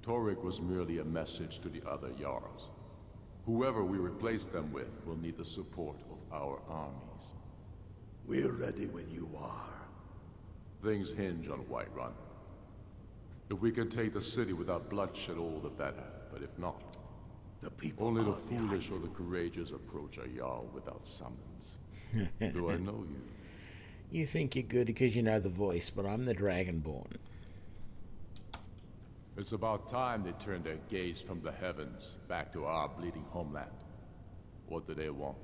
Torrig was merely a message to the other Jarls. Whoever we replace them with will need the support of our armies. We're ready when you are. Things hinge on Whiterun. If we can take the city without bloodshed, all the better. But if not, the people only the foolish or the courageous approach a Jarl without summons. Do I know you? You think you're good because you know the voice, but I'm the Dragonborn. It's about time they turned their gaze from the heavens back to our bleeding homeland. What do they want?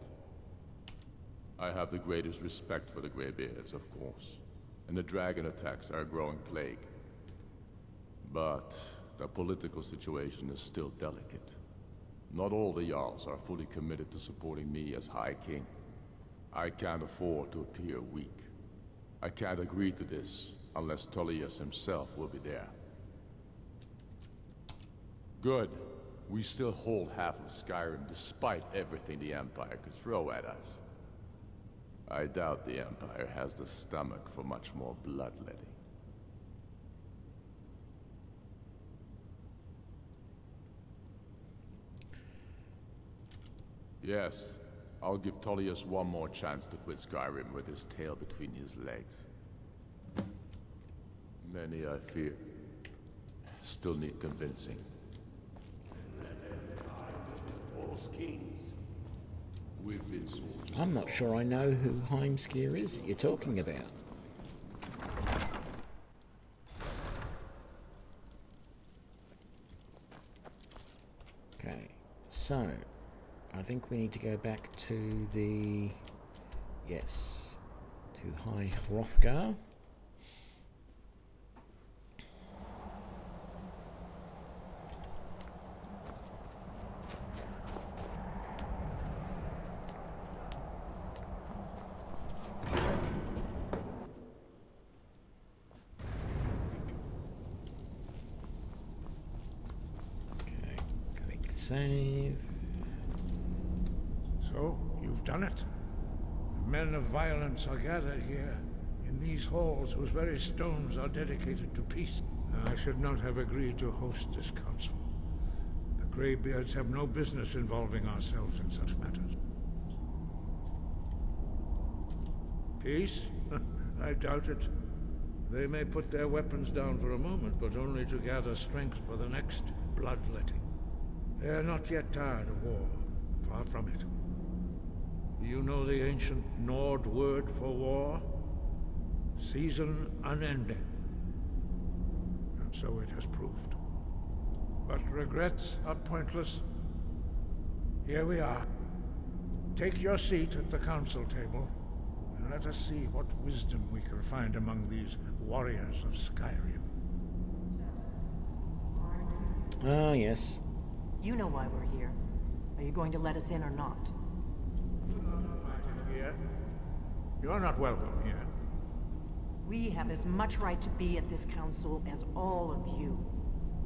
I have the greatest respect for the Greybeards, of course, and the dragon attacks are a growing plague. But the political situation is still delicate. Not all the Jarls are fully committed to supporting me as High King. I can't afford to appear weak. I can't agree to this unless Tullius himself will be there. Good. We still hold half of Skyrim despite everything the Empire could throw at us. I doubt the Empire has the stomach for much more bloodletting. Yes, I'll give Tullius one more chance to quit Skyrim with his tail between his legs. Many, I fear, still need convincing. False kings. We've been soldiers. I'm not sure I know who Heimskier is that you're talking about. Okay, so I think we need to go back to the... Yes, to High Hrothgar. Save. So, you've done it. Men of violence are gathered here, in these halls whose very stones are dedicated to peace. I should not have agreed to host this council. The Greybeards have no business involving ourselves in such matters. Peace? I doubt it. They may put their weapons down for a moment, but only to gather strength for the next bloodletting. They are not yet tired of war. Far from it. Do you know the ancient Nord word for war? Season unending. And so it has proved. But regrets are pointless. Here we are. Take your seat at the council table, and let us see what wisdom we can find among these warriors of Skyrim. Ah, yes. You know why we're here. Are you going to let us in or not? Here. You're not welcome here. We have as much right to be at this council as all of you.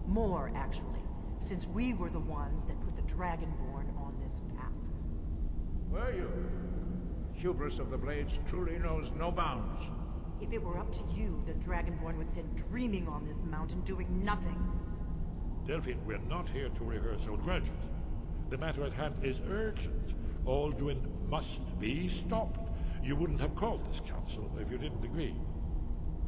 More, actually, since we were the ones that put the Dragonborn on this path. Were you? Hubris of the Blades truly knows no bounds. If it were up to you, the Dragonborn would sit dreaming on this mountain doing nothing. Delphine, we're not here to rehearse old grudges. The matter at hand is urgent. Alduin must be stopped. You wouldn't have called this council if you didn't agree.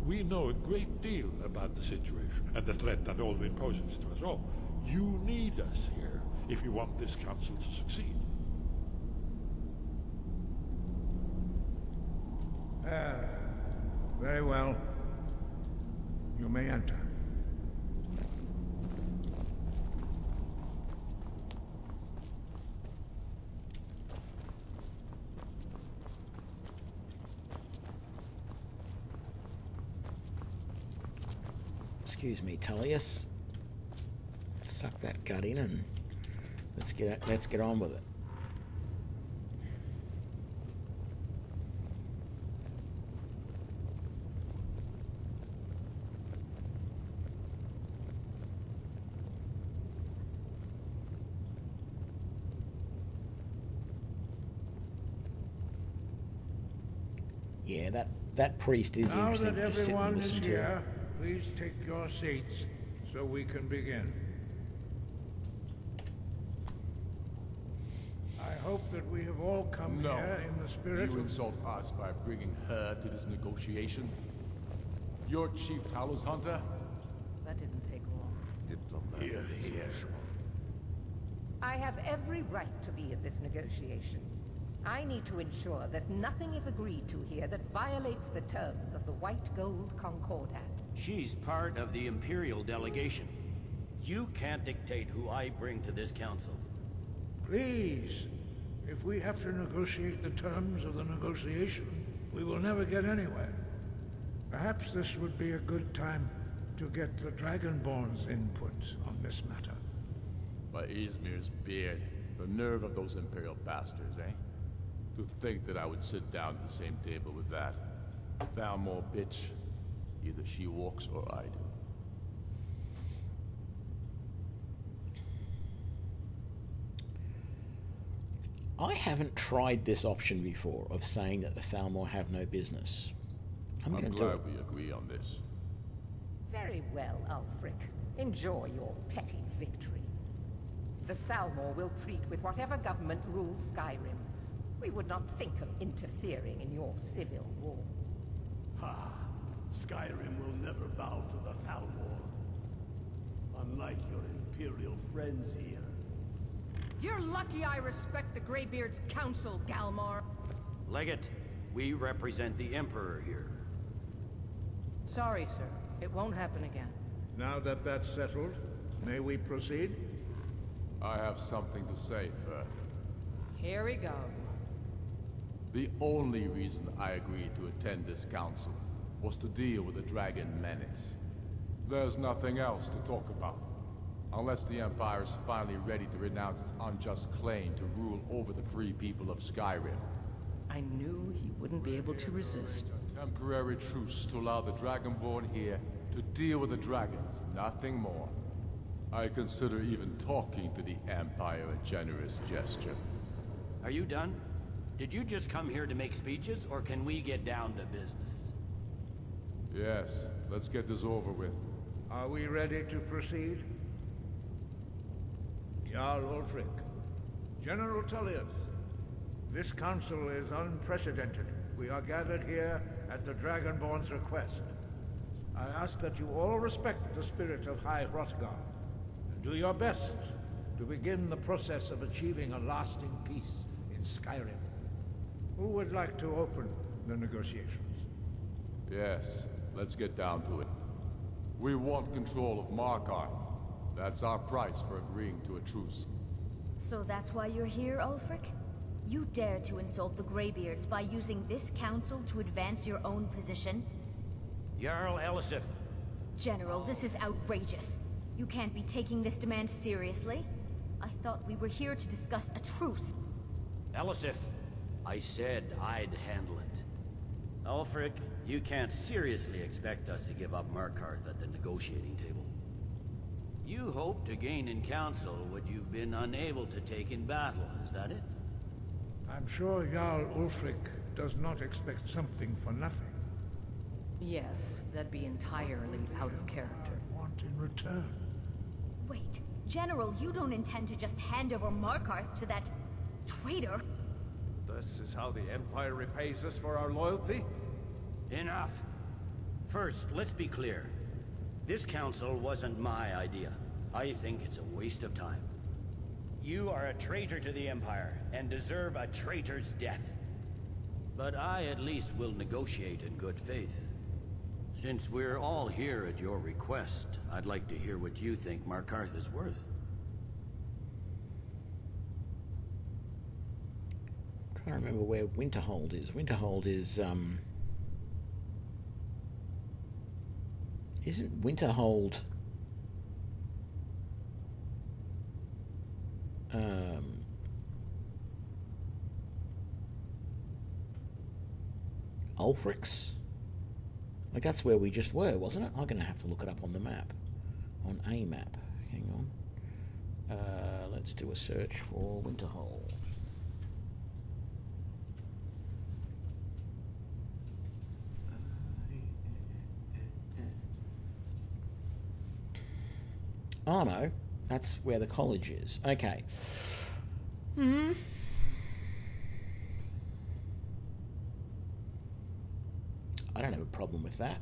We know a great deal about the situation and the threat that Alduin poses to us all. You need us here if you want this council to succeed. Very well. You may enter. Excuse me, Tullius. Suck that gut in and let's get on with it. Yeah, that priest is now interesting that to sit and everyone is listen to. here, please take your seats so we can begin. I hope that we have all come here in the spirit You of... insult us by bringing her to this negotiation? Your chief Talos hunter? That didn't take long. Here, here. I have every right to be at this negotiation. I need to ensure that nothing is agreed to here that violates the terms of the White Gold Concordat. She's part of the Imperial delegation. You can't dictate who I bring to this council. Please, if we have to negotiate the terms of the negotiation, we will never get anywhere. Perhaps this would be a good time to get the Dragonborn's input on this matter. By Izmir's beard, the nerve of those Imperial bastards, eh? To think that I would sit down at the same table with that. Thalmor bitch. Either she walks or I do. I haven't tried this option before of saying that the Thalmor have no business. I'm going to do it. Glad we agree on this. Very well, Ulfric. Enjoy your petty victory. The Thalmor will treat with whatever government rules Skyrim. We would not think of interfering in your civil war. Ha! Skyrim will never bow to the Thalmor. Unlike your Imperial friends here. You're lucky I respect the Greybeard's counsel, Galmar. Legate, we represent the Emperor here. Sorry, sir. It won't happen again. Now that that's settled, may we proceed? I have something to say, Fer. Here we go. The only reason I agreed to attend this council was to deal with the Dragon Menace. There's nothing else to talk about. Unless the Empire is finally ready to renounce its unjust claim to rule over the free people of Skyrim. I knew he wouldn't be able to resist. A temporary truce to allow the Dragonborn here to deal with the dragons, nothing more. I consider even talking to the Empire a generous gesture. Are you done? Did you just come here to make speeches, or can we get down to business? Yes, let's get this over with. Are we ready to proceed? Jarl Ulfric, General Tullius, this council is unprecedented. We are gathered here at the Dragonborn's request. I ask that you all respect the spirit of High Hrothgar, and do your best to begin the process of achieving a lasting peace in Skyrim. Who would like to open the negotiations? Yes, let's get down to it. We want control of Markarth. That's our price for agreeing to a truce. So that's why you're here, Ulfric? You dare to insult the Greybeards by using this council to advance your own position? Jarl Elisif. General, this is outrageous. You can't be taking this demand seriously. I thought we were here to discuss a truce. Elisif, I said I'd handle it. Ulfric, you can't seriously expect us to give up Markarth at the negotiating table. You hope to gain in council what you've been unable to take in battle, is that it? I'm sure Jarl Ulfric does not expect something for nothing. Yes, that'd be entirely out of character. Want in return? Wait, General, you don't intend to just hand over Markarth to that traitor? This is how the Empire repays us for our loyalty? Enough. First, let's be clear. This council wasn't my idea. I think it's a waste of time. You are a traitor to the Empire, and deserve a traitor's death. But I at least will negotiate in good faith. Since we're all here at your request, I'd like to hear what you think Markarth is worth. I'm trying to remember where Winterhold is. Winterhold is, isn't Winterhold... Ulfric's? Like, that's where we just were, wasn't it? I'm going to have to look it up on the map. On a map. Hang on. Let's do a search for Winterhold. Oh, no. That's where the college is. Okay. I don't have a problem with that.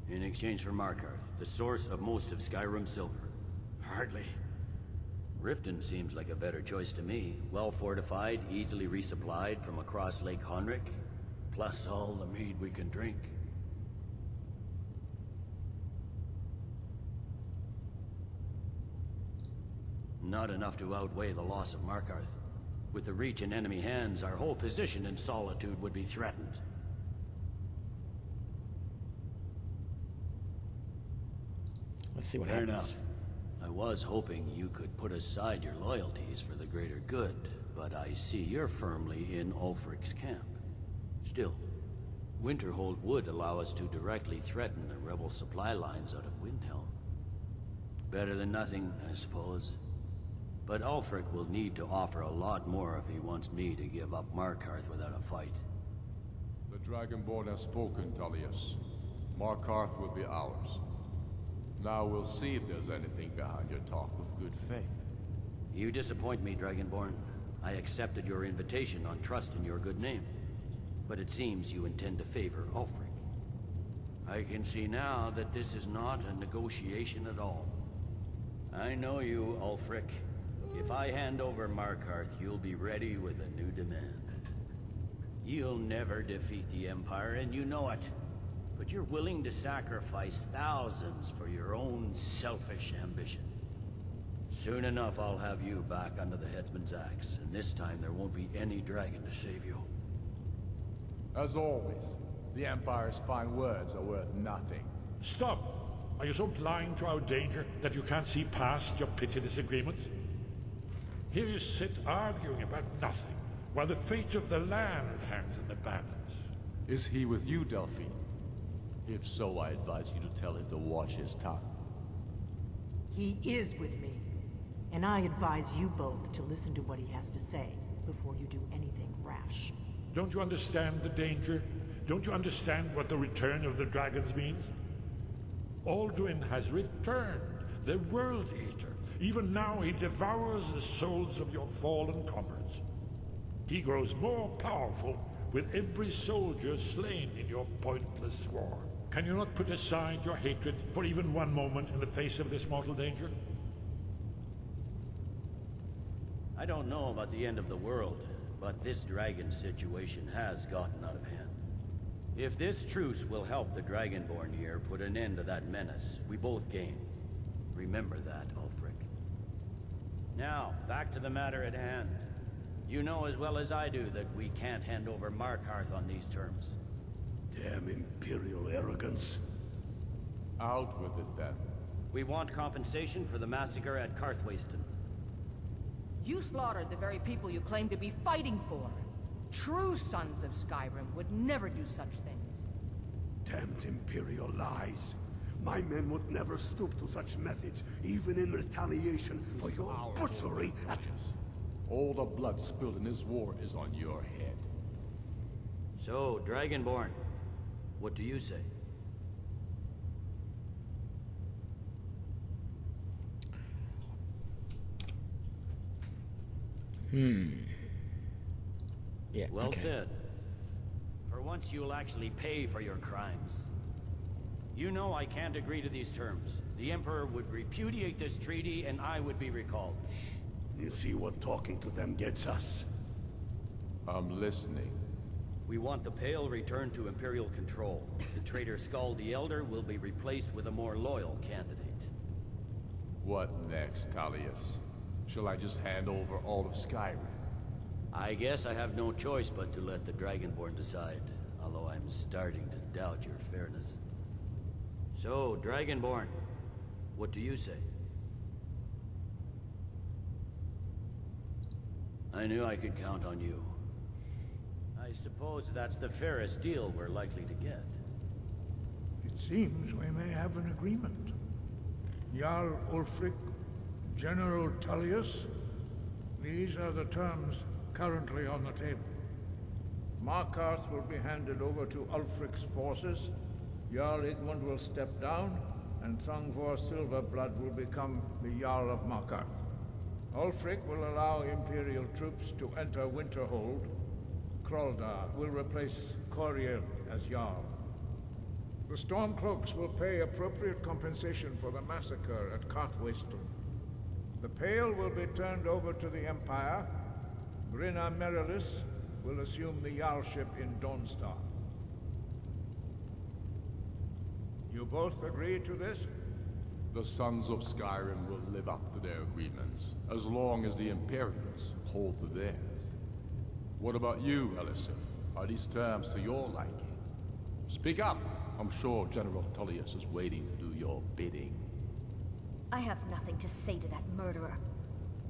In exchange for Markarth, the source of most of Skyrim's silver. Hardly. Riften seems like a better choice to me. Well fortified, easily resupplied from across Lake Honric, plus all the mead we can drink. Not enough to outweigh the loss of Markarth. With the Reach in enemy hands, our whole position in Solitude would be threatened. Let's see what Fair happens. enough. I was hoping you could put aside your loyalties for the greater good, but I see you're firmly in Ulfric's camp. Still, Winterhold would allow us to directly threaten the rebel supply lines out of Windhelm. Better than nothing, I suppose. But Ulfric will need to offer a lot more if he wants me to give up Markarth without a fight. The Dragonborn has spoken, Tullius. Markarth will be ours. Now we'll see if there's anything behind your talk of good faith. You disappoint me, Dragonborn. I accepted your invitation on trust in your good name. But it seems you intend to favor Ulfric. I can see now that this is not a negotiation at all. I know you, Ulfric. If I hand over Markarth, you'll be ready with a new demand. You'll never defeat the Empire, and you know it. But you're willing to sacrifice thousands for your own selfish ambition. Soon enough, I'll have you back under the headsman's axe, and this time there won't be any dragon to save you. As always, the Empire's fine words are worth nothing. Stop! Are you so blind to our danger that you can't see past your petty disagreements? Here you sit arguing about nothing, while the fate of the land hangs in the balance. Is he with you, Delphine? If so, I advise you to tell him to watch his tongue. He is with me. And I advise you both to listen to what he has to say before you do anything rash. Don't you understand the danger? Don't you understand what the return of the dragons means? Alduin has returned, the World Eater. Even now he devours the souls of your fallen comrades. He grows more powerful with every soldier slain in your pointless war. Can you not put aside your hatred for even one moment in the face of this mortal danger? I don't know about the end of the world, but this dragon situation has gotten out of hand. If this truce will help the Dragonborn here put an end to that menace, we both gain. Remember that, Ulfric. Now, back to the matter at hand. You know as well as I do that we can't hand over Markarth on these terms. Damn Imperial arrogance. Out with it, then. We want compensation for the massacre at Karthwasten. You slaughtered the very people you claim to be fighting for. True sons of Skyrim would never do such things. Damned Imperial lies. My men would never stoop to such methods, even in retaliation for your butchery at... All the blood spilled in this war is on your head. So, Dragonborn, what do you say? Yeah, well okay. said. For once you'll actually pay for your crimes. You know I can't agree to these terms. The Emperor would repudiate this treaty and I would be recalled. You see what talking to them gets us? I'm listening. We want the Pale returned to Imperial control. The traitor Skull the Elder will be replaced with a more loyal candidate. What next, Tullius? Shall I just hand over all of Skyrim? I guess I have no choice but to let the Dragonborn decide, although I'm starting to doubt your fairness. So, Dragonborn, what do you say? I knew I could count on you. I suppose that's the fairest deal we're likely to get. It seems we may have an agreement. Jarl Ulfric, General Tullius, these are the terms currently on the table. Markarth will be handed over to Ulfric's forces, Jarl Igmund will step down, and Thungvor Silverblood will become the Jarl of Markarth. Ulfric will allow Imperial troops to enter Winterhold. Kraldar will replace Coriel as Jarl. The Stormcloaks will pay appropriate compensation for the massacre at Karthwasten. The Pale will be turned over to the Empire. Brynna Merilis will assume the Jarlship in Dawnstar. You both agree to this? The Sons of Skyrim will live up to their agreements, as long as the Imperials hold to theirs. What about you, Elisif? Are these terms to your liking? Speak up! I'm sure General Tullius is waiting to do your bidding. I have nothing to say to that murderer.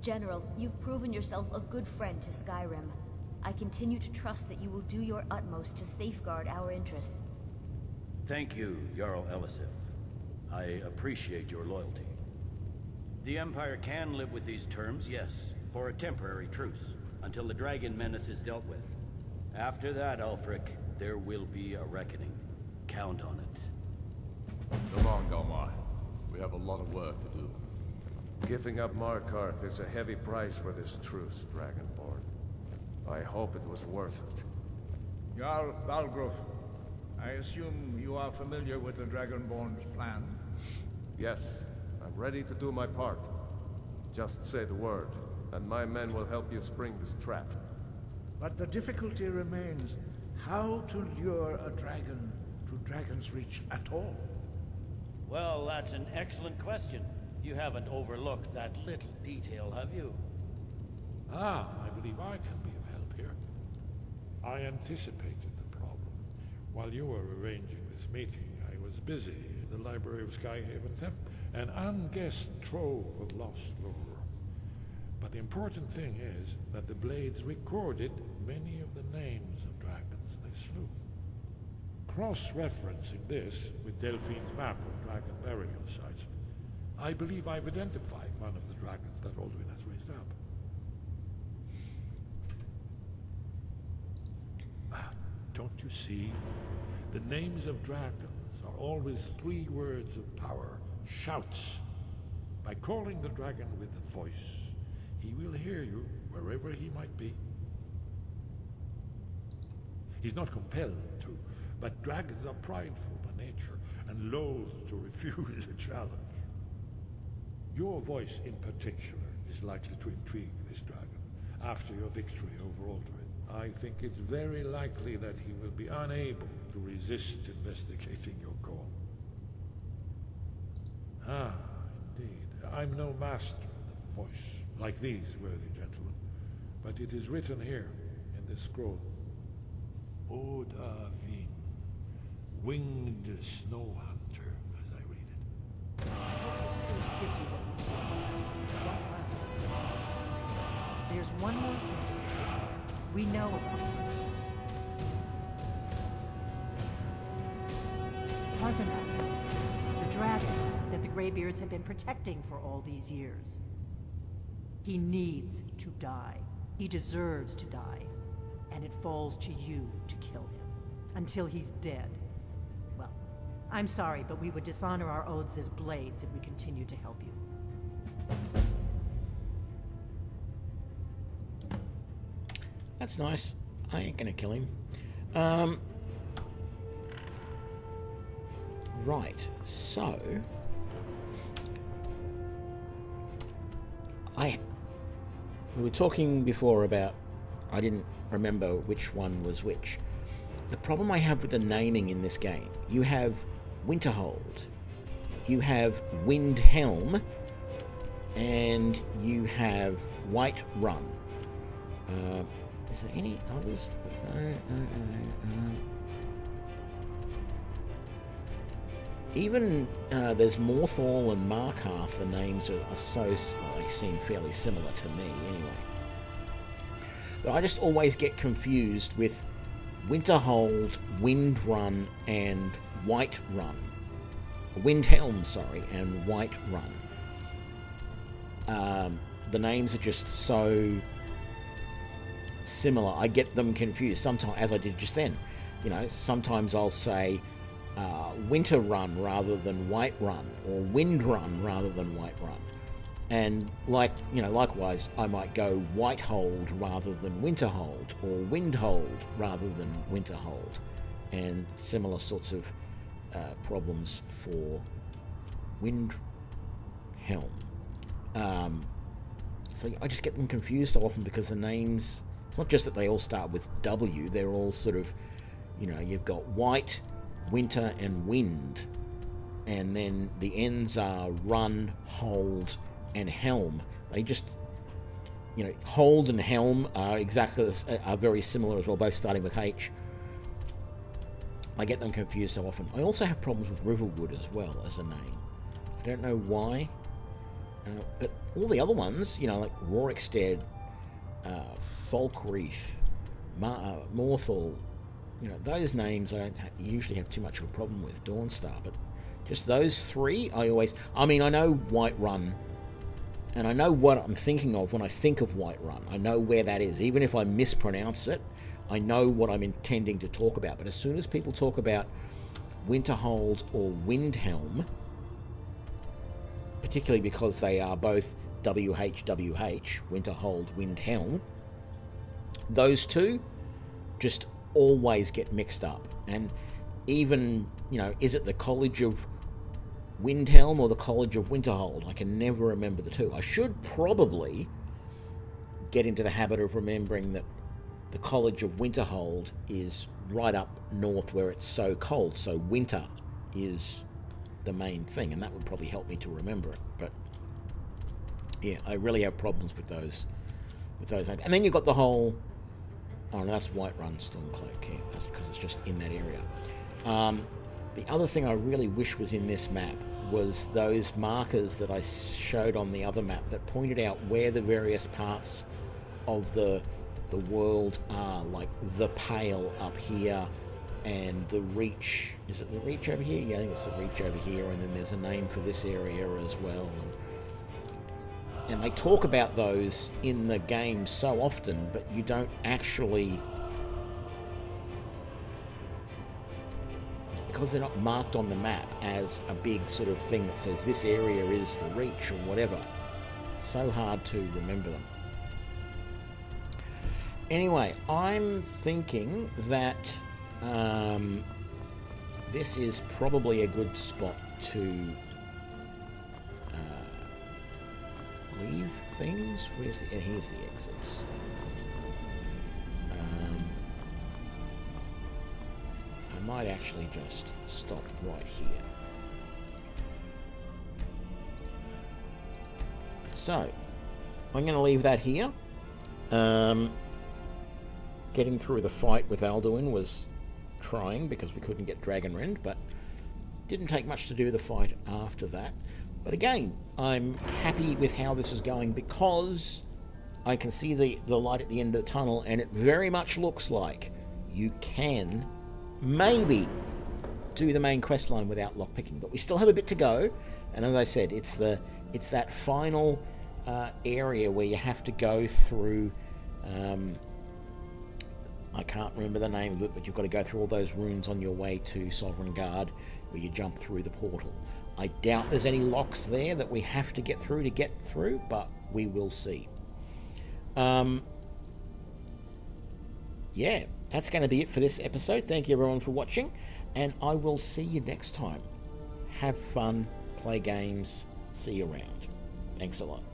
General, you've proven yourself a good friend to Skyrim. I continue to trust that you will do your utmost to safeguard our interests. Thank you, Jarl Elisif. I appreciate your loyalty. The Empire can live with these terms, yes, for a temporary truce, until the dragon menace is dealt with. After that, Ulfric, there will be a reckoning. Count on it. Come on, Galmar. We have a lot of work to do. Giving up Markarth is a heavy price for this truce, Dragonborn. I hope it was worth it. Jarl Balgruf, I assume you are familiar with the Dragonborn's plan? Yes, I'm ready to do my part. Just say the word, and my men will help you spring this trap. But the difficulty remains how to lure a dragon to Dragon's Reach at all. Well, that's an excellent question. You haven't overlooked that little detail, have you? Ah, I believe I can be of help here. I anticipated the problem. While you were arranging this meeting, I was busy in the library of Skyhaven Temple, an unguessed trove of lost lore. But the important thing is that the Blades recorded many of the names of dragons they slew. Cross-referencing this with Delphine's map of dragon burial sites, I believe I've identified one of the dragons that Alduin has raised up. Don't you see? The names of dragons are always 3 words of power, shouts. By calling the dragon with a voice, he will hear you wherever he might be. He's not compelled to, but dragons are prideful by nature and loath to refuse a challenge. Your voice in particular is likely to intrigue this dragon after your victory over Alduin. I think it's very likely that he will be unable to resist investigating your call. Ah, indeed. I'm no master of the voice, like these worthy gentlemen, but it is written here in this scroll. Oda Vin, winged snow hunter, as I read it. This truth gives you what you want. There's one more thing. We know about Parthenax, the dragon that the Greybeards have been protecting for all these years. He needs to die. He deserves to die. And it falls to you to kill him. Until he's dead. Well, I'm sorry, but we would dishonor our oaths as Blades if we continue to help you. That's nice. I ain't gonna kill him. Right, so... We were talking before about... I didn't remember which one was which. The problem I have with the naming in this game, you have Winterhold, you have Windhelm, and you have Whiterun. Is there any others? No. Even there's Morthal and Markarth. The names are so... Well, they seem fairly similar to me, anyway. But I just always get confused with Winterhold, Windrun, and Whiterun. Windhelm, sorry, and Whiterun. The names are just so similar. I get them confused sometimes, as I did just then. You know, sometimes I'll say Winterrun rather than Whiterun, or Windrun rather than Whiterun. And likewise, I might go Whitehold rather than Winterhold, or Windhold rather than Winterhold, and similar sorts of problems for Windhelm. So I just get them confused so often because the names, it's not just that they all start with W, they're all sort of, you've got White, Winter, and Wind, and then the ends are Run, Hold, and Helm. They just, Hold and Helm are very similar as well, both starting with H. I get them confused so often. I also have problems with Riverwood as well as a name. I don't know why, but all the other ones, like Rorikstead, Falkreath, Morthal, those names I don't usually have too much of a problem with. Dawnstar, but just those three, I know Whiterun, and I know what I'm thinking of when I think of Whiterun. I know where that is. Even if I mispronounce it, I know what I'm intending to talk about. But as soon as people talk about Winterhold or Windhelm, particularly because they are both WHWH, Winterhold, Windhelm, those two just always get mixed up. And even, is it the College of Windhelm or the College of Winterhold. I can never remember the two. I should probably get into the habit of remembering that the College of Winterhold is right up north where it's so cold, so winter is the main thing, and that would probably help me to remember it. But yeah, I really have problems with those names. And then you've got the whole, oh no, that's Whiterun Stormcloak Camp. That's because it's just in that area. The other thing I really wish was in this map was those markers that I showed on the other map that pointed out where the various parts of the world are, like the Pale up here and the Reach. Is it the Reach over here? Yeah, I think it's the Reach over here, and then there's a name for this area as well. And they talk about those in the game so often, but you don't actually, because they're not marked on the map as a big sort of thing that says this area is the Reach or whatever. It's so hard to remember them. Anyway, I'm thinking that this is probably a good spot to leave things. Where's the? Here's the exits. I might actually just stop right here. So, I'm going to leave that here. Getting through the fight with Alduin was trying because we couldn't get Dragonrend, but didn't take much to do the fight after that. But again, I'm happy with how this is going because I can see the light at the end of the tunnel, and it very much looks like you can maybe do the main quest line without lockpicking. But we still have a bit to go, and as I said, it's that final area where you have to go through. I can't remember the name of it, but you've got to go through all those runes on your way to Sovereign Guard, where you jump through the portal. I doubt there's any locks there that we have to get through, but we will see. Yeah, that's going to be it for this episode. Thank you everyone for watching, and I will see you next time. Have fun, play games, see you around. Thanks a lot.